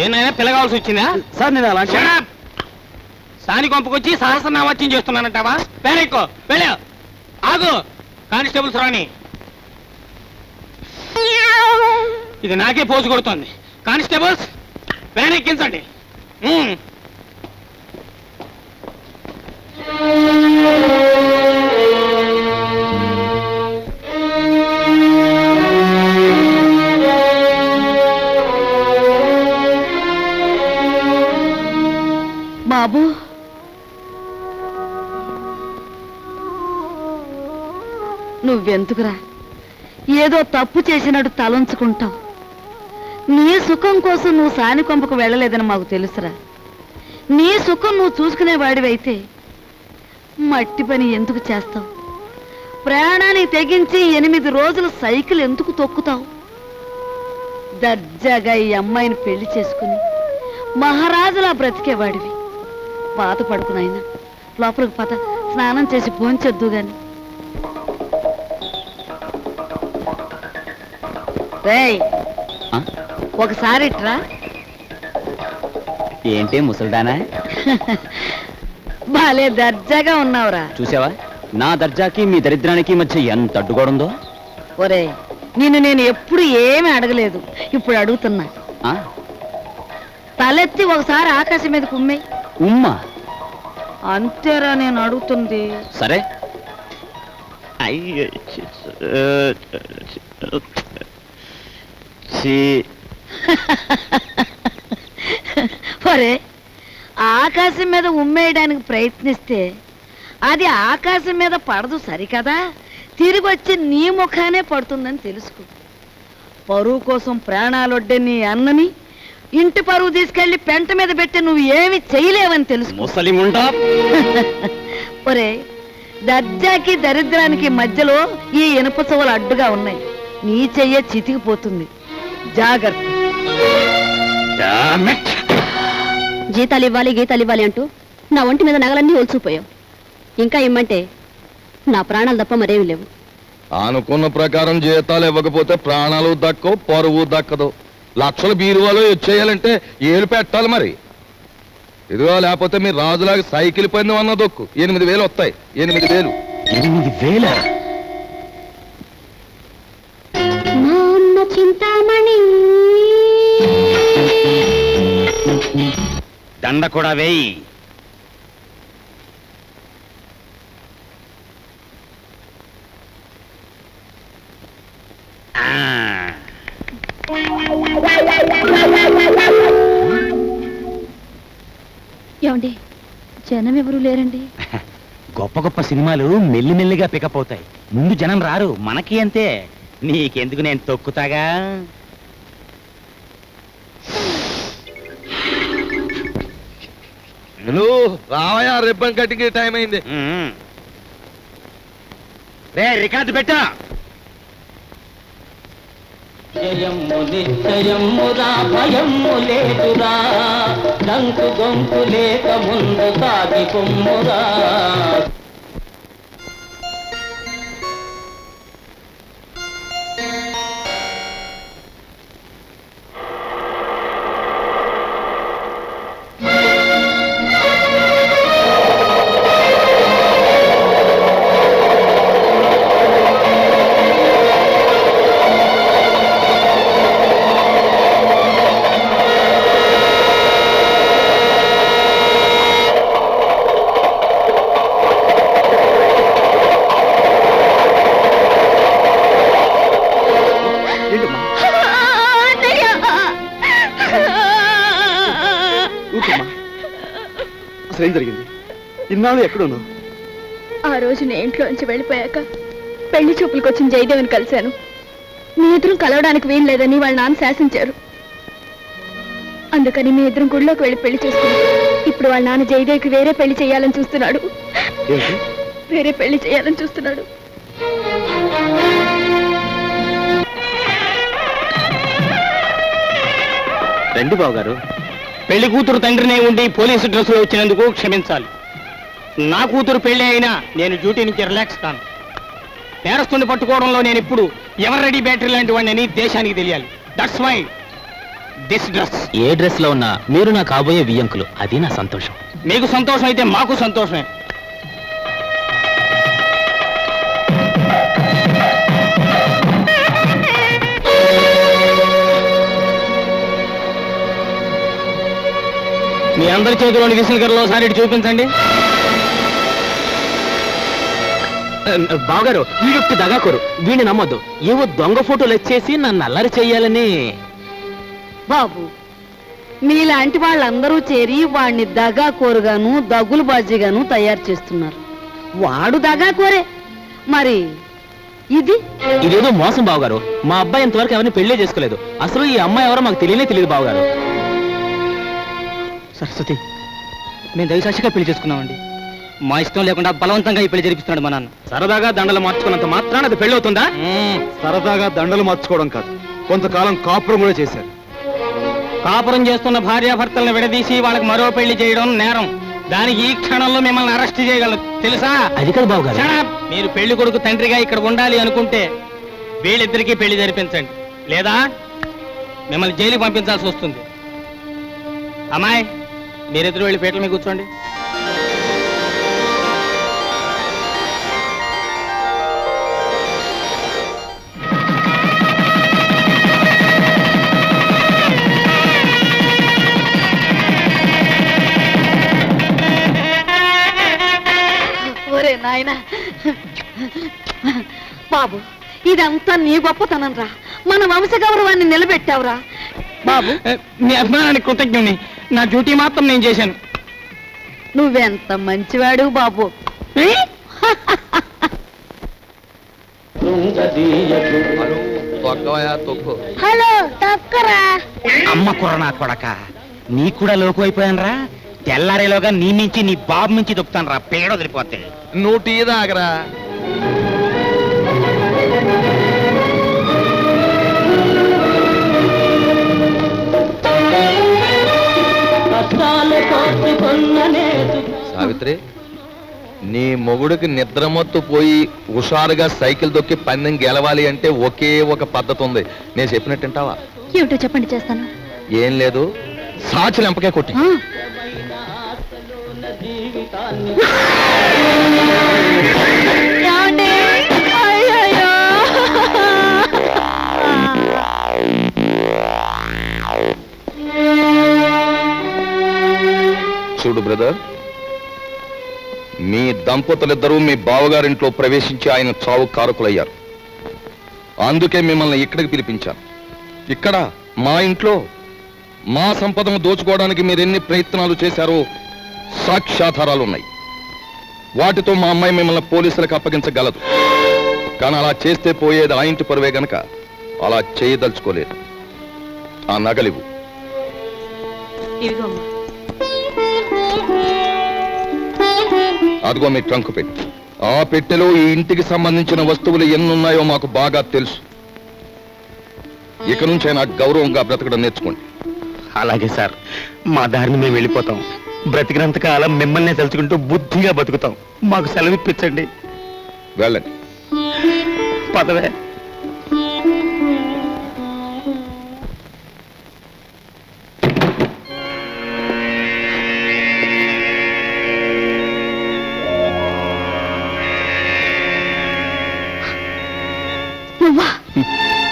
C: ఏమైనా పిల్ల కావాల్సి వచ్చిందా
A: సార్? నేను అలా
C: సాని కొంపకొచ్చి సహస్రనామత్యం చేస్తున్నానంటావా? వేరెక్కో వెళ్ళా. ఆగు, కానిస్టేబుల్స్ రాని. ఇది నాకే పోజు కొడుతోంది. కానిస్టేబుల్స్ వ్యాన్ ఎక్కించండి.
E: బాబు, నువ్వెందుకురా ఏదో తప్పు చేసినట్టు తలంచుకుంటావు? నీ సుఖం కోసం నువ్వు సాని కొంపకు వెళ్ళలేదని మాకు తెలుసురా. నీ సుఖం నువ్వు చూసుకునేవాడివైతే మట్టి పని ఎందుకు చేస్తావు? ప్రాణానికి తెగించి 8 రోజులు సైకిల్ ఎందుకు తొక్కుతావు? దర్జాగా ఈ అమ్మాయిని పెళ్లి చేసుకుని మహారాజులా బ్రతికేవాడివి. బాధపడుకున్నాయన లోపలికి పద, స్నానం చేసి భోంచొద్దు గాని. రేయ్, ఒకసారి ఇట్రా.
C: ఏంటి ముసల్దానా?
E: భలే దర్జాగా ఉన్నావురా.
C: చూసావా నా దర్జాకి మీ దరిద్రానికి మధ్య ఎంత అడ్డుగోడుందో.
E: ఒరే, నిన్ను నేను ఎప్పుడు ఏమీ అడగలేదు, ఇప్పుడు అడుగుతున్నా.
C: ఆ?
E: తలెత్తి ఒకసారి ఆకాశం మీద కుమ్మే.
C: ఉమ్మా?
E: అంతేరా నేను అడుగుతుంది.
C: సరే.
E: ఒరే, ఆకాశం మీద ఉమ్మేయడానికి ప్రయత్నిస్తే అది ఆకాశం మీద పడదు సరికదా, తిరిగి వచ్చి నీ ముఖానే పడుతుందని తెలుసుకో. పరువు కోసం ప్రాణాలొడ్డే నీ అన్నని ఇంటి పరువు తీసుకెళ్లి పెంట మీద పెట్టి నువ్వు ఏమి చేయలేవని తెలుసు.
C: ముసలిముండా.
E: ఒరే, దర్జాకి దరిద్రానికి మధ్యలో ఈ ఇనుప చెవులు అడ్డుగా ఉన్నాయి. నీ చెయ్య చితికిపోతుంది, జాగ్రత్త.
G: జీతాలు ఇవ్వాలి గీతాలు ఇవ్వాలి అంటూ నా ఒంటి మీద నగలన్నీ ఒలిచిపోయావు. ఇంకా ఇమ్మంటే నా ప్రాణాలు తప్ప మరేమి లేవు.
H: అనుకున్న ప్రకారం జీతాలు ఇవ్వకపోతే ప్రాణాలు దక్కవు, పరువు దక్కదు. లక్షల బీరువాలో వచ్చేయాలంటే ఏలు పెట్టాలి మరి. ఇదిగో, లేకపోతే మీరు రాజులాగా సైకిల్ పని అన్న దొక్కు. 8,000 వస్తాయి. 8,000.
C: 8,000?
G: చింతామణి
C: దండ కూడా వేయి.
G: ఏమండి, జనం ఎవరు లేరండి?
C: గొప్ప గొప్ప సినిమాలు మెల్లిమెల్లిగా పికప్ అవుతాయి, ముందు జనం రారు. మనకి అంతే. నీకెందుకు, నేను తొక్కుతాగా.
H: రావయా, రిబ్బన్ కట్టింగ్ టైం అయింది.
C: రే, రికార్డు పెట్టా.
K: జయము నిశ్చయమురా, భయము లేదురా, దంకు గొంతు లేక ముందు సాగి కొమ్మురా.
A: ఏం జరిగింది? ఇన్నాళ్ళు ఎక్కడున్నావు?
G: ఆ రోజు నేను ఇంట్లోంచి వెళ్ళిపోయాక పెళ్లి చూపులకు వచ్చిన జయదేవిని కలిశాను. మీ ఇద్దరం కలవడానికి వీలు లేదని వాళ్ళ నాన్న శాసించారు. అందుకని మీ ఇద్దరం గుడిలోకి వెళ్ళి పెళ్లి చేసుకున్నాం. ఇప్పుడు వాళ్ళ నాన్న జయదేవికి వేరే పెళ్లి చేయాలని చూస్తున్నాడు. వేరే పెళ్లి చేయాలని చూస్తున్నాడు.
C: రండి బావగారు. పెళ్లి కూతురు తండ్రినే ఉండి పోలీసు డ్రెస్సులో వచ్చినందుకు క్షమించాలి. నా కూతురు పెళ్లి అయినా నేను డ్యూటీ నుంచి రిలాక్స్ కాను. నేరస్తుని పట్టుకోవడంలో నేను ఇప్పుడు ఎవర్ రెడీ బ్యాటరీ లాంటి వాడిని దేశానికి తెలియాలి. That's why this dress. ఏ డ్రెస్ లో ఉన్నా మీరు నా కాబోయే వియ్యంకులు, అది నా సంతోషం. మీకు సంతోషం అయితే మాకు సంతోషమే. మీ అందరి చేతిలోని విసిల్ ఒకసారి చూపించండి. బావగారు, వీడొట్టి దగాకోరు, వీడిని నమ్మొద్దు. ఏవో దొంగ ఫోటోలు వచ్చేసి నన్ను అల్లరి చెయ్యాలని.
E: బాబు, మీలాంటి వాళ్ళందరూ చేరి వాడిని దగాకోరుగాను దగులు బాజీగాను తయారు చేస్తున్నారు. వాడు దగాకోరే, మరి
C: ఇదేదో మోసం బావగారు. మా అబ్బాయి ఇంతవరకు ఎవరిని పెళ్లే చేసుకోలేదు. అసలు ఈ అమ్మాయి ఎవరో మాకు తెలియదు బావగారు. సరస్వతి, మేము దైవసాక్షిగా పెళ్లి చేసుకున్నామండి. మా ఇష్టం లేకుండా బలవంతంగా ఈ పెళ్లి జరిపిస్తున్నాడు మా నాన్న. సరదాగా దండలు మార్చుకున్నంత మాత్రాన అది పెళ్లి అవుతుందా?
A: సరదాగా దండలు మార్చుకోవడం కాదు, కొంతకాలం కాపురం కూడా చేశారు.
C: కాపురం చేస్తున్న భార్యాభర్తలను విడదీసి వాళ్ళకి మరో పెళ్లి చేయడం నేరం. దానికి ఈ క్షణంలో మిమ్మల్ని అరెస్ట్ చేయగలరు తెలుసా? అది కదా బాబు గారు. మీరు పెళ్లి కొడుకు తండ్రిగా ఇక్కడ ఉండాలి అనుకుంటే వీళ్ళిద్దరికీ పెళ్లి జరిపించండి, లేదా మిమ్మల్ని జైలుకి పంపించాల్సి వస్తుంది. అమ్మాయి, మీరిద్దరు వెళ్ళి పీటల మీద కూర్చోండి.
E: ఒరే నాయనా బాబు, ఇదంతా నీ గొప్పతనం రా. మన వంశ గౌరవాన్ని నిలబెట్టావురా బాబు.
C: మీ అభిమానానికి కృతజ్ఞుని. నా డ్యూటీ మాత్రం నేను చేశాను.
E: నువ్వెంత మంచివాడు బాబు.
F: హలో తక్కరా.
C: అమ్మ కుర్ర కొడక, నీ కూడా లోకు అయిపోయాను రా. తెల్లారేలోగా నీ మించి నీ బాబు మించి దొక్కుతాను రా, పేడ వదిలిపోతే.
H: నువ్వు టీ తాగరా. సావిత్రి, నీ మొగుడికి నిద్రమత్తు పోయి హుషారుగా సైకిల్ దొక్కి పందెం గెలవాలి అంటే ఒకే ఒక పద్ధతి ఉంది. నేను చెప్పినట్టు వింటావా?
F: ఏమిటో చెప్పండి, చేస్తాను.
H: ఏం లేదు, సాచి లెంపకే కొట్టి. చూడు బ్రదర్, మీ దంపతులిద్దరూ మీ బావగారింట్లో ప్రవేశించి ఆయన చావు కారకులయ్యారు. అందుకే మిమ్మల్ని ఇక్కడికి పిలిపించాను. ఇక్కడ మా ఇంట్లో మా సంపదను దోచుకోవడానికి మీరెన్ని ప్రయత్నాలు చేశారో సాక్ష్యాధారాలున్నాయి. వాటితో మా అమ్మాయి మిమ్మల్ని పోలీసులకు అప్పగించగలదు. కానీ అలా చేస్తే పోయేది ఆ ఇంటి పరువే గనక అలా చేయదలుచుకోలేదు. ఆ నగలివు. అదిగో మీ ట్రంక్ పెట్టి. ఆ పెట్టెలో ఈ ఇంటికి సంబంధించిన వస్తువులు ఎన్నున్నాయో మాకు బాగా తెలుసు. ఇక నుంచే నాకు గౌరవంగా బ్రతకడం నేర్చుకోండి.
C: అలాగే సార్, మా దారిని మేము వెళ్ళిపోతాం. బ్రతికినంత కాలం మిమ్మల్ని తలుచుకుంటూ బుద్ధిగా బతుకుతాం. మాకు సెలవు ఇప్పించండి.
H: వెళ్ళండి.
C: పదవే.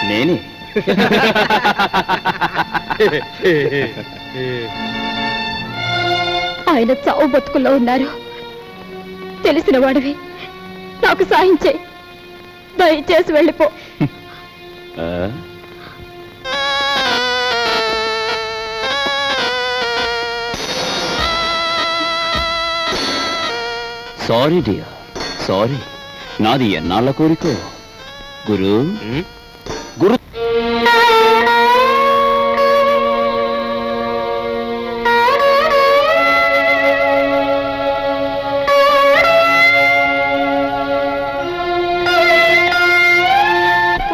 A: నేనే.
F: ఆయన చావు బతుకుల్లో ఉన్నారు. తెలిసిన వాడివి, నాకు సాయం చేయి. దయచేసి వెళ్ళిపో.
A: Sorry dear, sorry. నాది ఎన్నాళ్ళ కోరికో. గురు గురు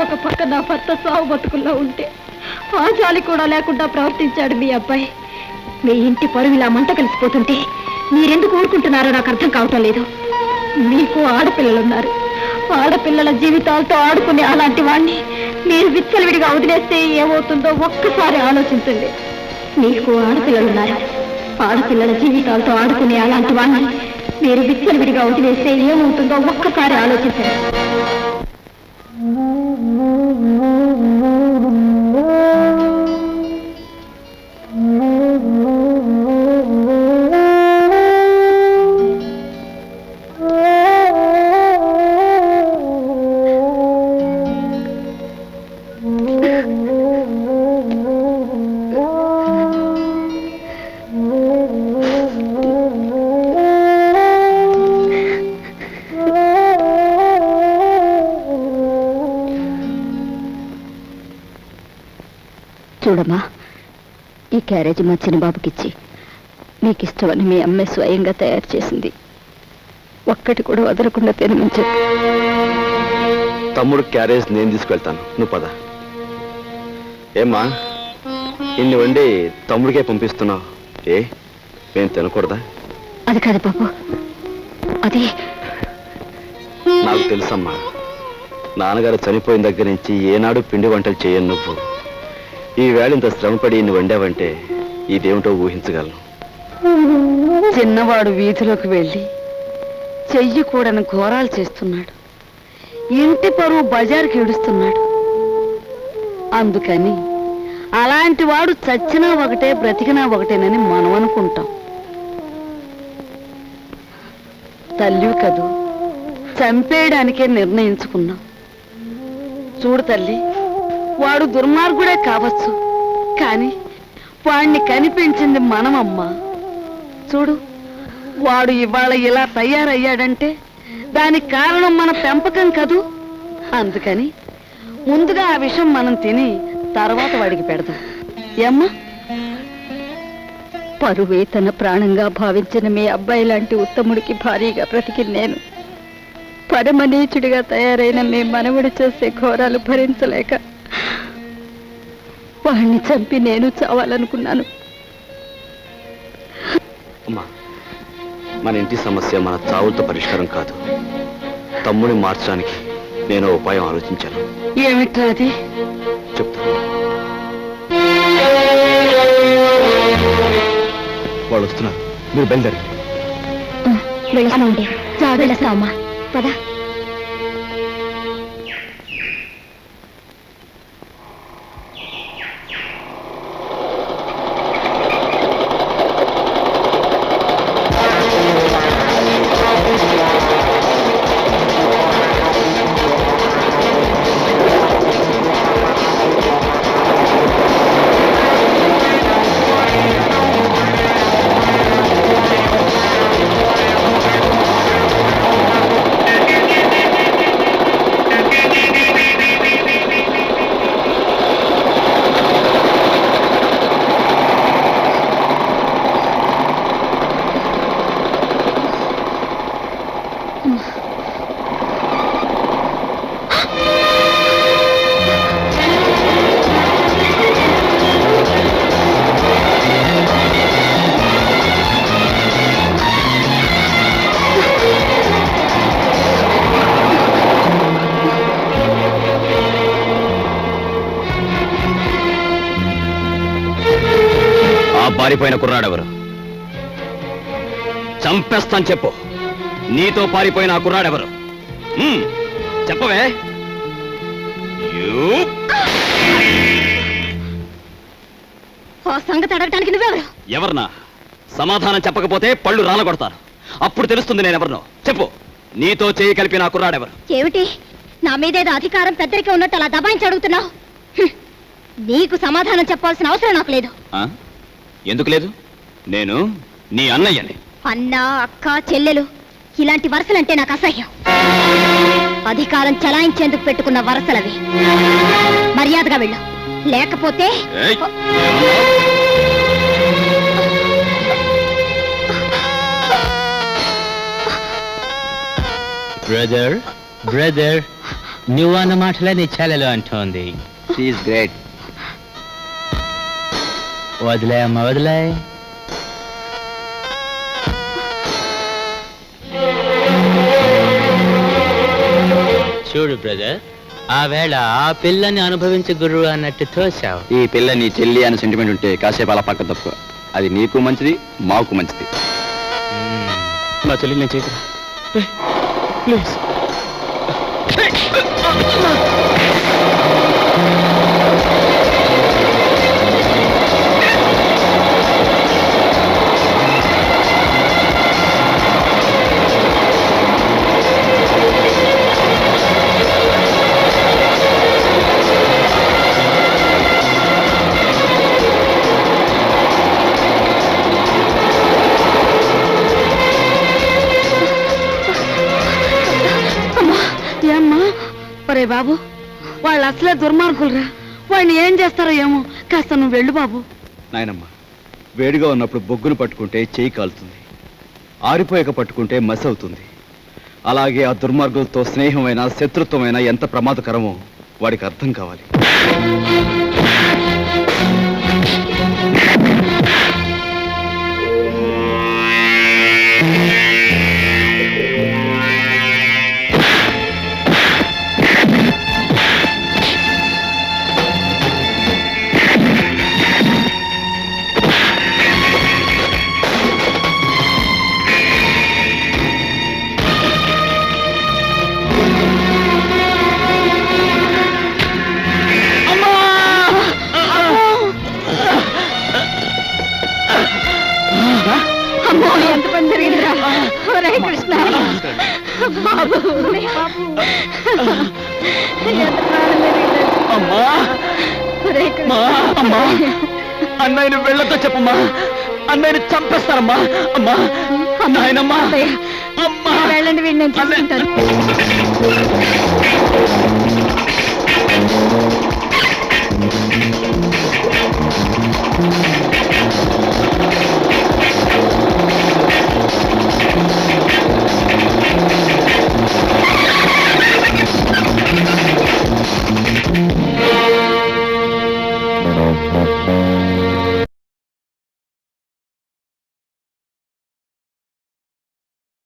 G: ఒక పక్క నా భర్త సాగు బతుకుల్లో ఉంటే ఆ జాలి కూడా లేకుండా ప్రవర్తించాడు మీ అబ్బాయి.
F: మీ ఇంటి పరువు ఇలా మంట కలిసిపోతుంటే మీరెందుకు ఊరుకుంటున్నారో నాకు అర్థం కావటం లేదు.
G: మీకు ఆడపిల్లలున్నారు. ఆడపిల్లల జీవితాలతో ఆడుకునే అలాంటి వాణ్ణి మీరు విచ్చలవిడిగా వదిలేస్తే ఏమవుతుందో ఒక్కసారి ఆలోచించండి.
F: మీకు ఆడపిల్లలున్నారు. ఆడపిల్లల జీవితాలతో ఆడుకునే అలాంటి వాణ్ణి మీరు విచ్చలవిడిగా వదిలేస్తే ఏమవుతుందో ఒక్కసారి ఆలోచించండి. చూడమ్మా, ఈ క్యారేజ్ మా చిన్నబాబుకిచ్చి మీకు ఇష్టమని మీ అమ్మాయి స్వయంగా తయారు చేసింది. ఒక్కటి కూడా వదలకుండా తినమని చెప్పి.
A: తమ్ముడు క్యారేజ్ నేను తీసుకెళ్తాను, నువ్వు పద. ఏమ్మా, ఇన్ని వండి తమ్ముడికే పంపిస్తున్నావు. మేము తినకూడదా?
F: అది కాదు బాబు, అది
A: నాకు తెలుసమ్మా. నాన్నగారు చనిపోయిన దగ్గర నుంచి ఏనాడు పిండి వంటలు చేయను నువ్వు. ఈ వేళ ఇంత శ్రమపడి ఇన్ని వండావంటే ఇదేమిటో ఊహించగలను.
E: చిన్నవాడు వీధిలోకి వెళ్ళి చెయ్యకూడని ఘోరాలు చేస్తున్నాడు. ఇంటి పరువు బజారుకి ఈడుస్తున్నాడు. అందుకని అలాంటి వాడు చచ్చినా ఒకటే బ్రతికినా ఒకటేనని మనం అనుకుంటాం. తల్లి కదూ, చంపేయడానికే నిర్ణయించుకున్నాం. చూడు తల్లి, వాడు దుర్మార్గుడే కావచ్చు, కానీ వాణ్ణి కనిపించింది మనమమ్మా. చూడు, వాడు ఇవాళ ఇలా తయారయ్యాడంటే దానికి కారణం మన పెంపకం కదూ. అందుకని ముందుగా ఆ విషయం మనం తిని తర్వాత వాడికి పెడదాం. ఏమ్మా?
G: పరువే తన ప్రాణంగా భావించిన మీ అబ్బాయి లాంటి ఉత్తముడికి భారీగా బ్రతికి నేను పరమనీచుడిగా తయారైన మీ మనవుడు చేసే ఘోరాలు భరించలేక వాణ్ణి చంపి నేను చావాలనుకున్నాను.
A: అమ్మా, మన ఇంటి సమస్య మన చావులతో పరిష్కారం కాదు. తమ్ముడిని మార్చడానికి నేను ఉపాయం ఆలోచించాను.
E: ఏమిట్రా అది?
A: చెప్తాను. వాళ్ళు వస్తున్నారు, మీరు బయలుదేరి.
F: వెళ్ళస్తామా? పదా.
C: పారిపోయిన కుర్రాడెవరు? చంపేస్తాను చెప్పు. నీతో పారిపోయిన ఆ కుర్రాడెవరు? చెప్పవే.
F: ఆ సంగతి అడగటానికి నువ్వెవరు?
C: ఎవరినా? సమాధానం చెప్పకపోతే పళ్ళు రాలగొడతారు. అప్పుడు తెలుస్తుంది నేనెవరినో. చెప్పు, నీతో చేయి కలిపిన ఆ కుర్రాడెవరు?
F: ఏమిటి, నా మీదేదో అధికారం పెద్దరికే ఉన్నట్టు అలా దబాయించి అడుగుతున్నావు? నీకు సమాధానం చెప్పాల్సిన అవసరం నాకు లేదు.
C: ఎందుకు లేదు? నేను నీ అన్నయ్యని.
F: అన్న, అక్క, చెల్లెలు ఇలాంటి వరసలంటే నాకు అసహ్యం. అధికారం చలాయించేందుకు పెట్టుకున్న వరసలవి. మర్యాదగా వెళ్ళు, లేకపోతే
K: బ్రదర్ బ్రదర్ నువ్వన్న మాటలే నీ చెల్లెలు అంటోంది.
A: గ్రేట్.
K: వదిలే అమ్మ, వదిలే. చూడు బ్రదర్, ఆ వేళ ఆ పిల్లని అనుభవించే గురువు అన్నట్టు తోసావు.
A: ఈ పిల్ల నీ చెల్లి అని సెంటిమెంట్ ఉంటే కాసేపు అలా పక్క తప్పు. అది నీకు మంచిది, మాకు మంచిది. నా చెల్లి నేను చేయకురా ప్లీజ్.
E: ఒరే బాబు, వాళ్ళు అసలే దుర్మార్గులరా. వాడిని ఏం చేస్తారో ఏమో. కాస్త నువ్వు వెళ్ళు బాబు.
A: నాయనమ్మ, వేడిగా ఉన్నప్పుడు బొగ్గును పట్టుకుంటే చేయి కాలుతుంది, ఆరిపోయాక పట్టుకుంటే మసి అవుతుంది. అలాగే ఆ దుర్మార్గులతో స్నేహమైన శత్రుత్వమైన ఎంత ప్రమాదకరమో వాడికి అర్థం కావాలి. అమ్మా మా అమ్మా అన్నయ్యని వెళ్ళతో చెప్పమ్మా అన్నయ్యని చంపేస్తారమ్మా అమ్మా నాయనమ్మా అమ్మా
F: వెళ్ళండి వీడిని నేను చూసుకుంటాను.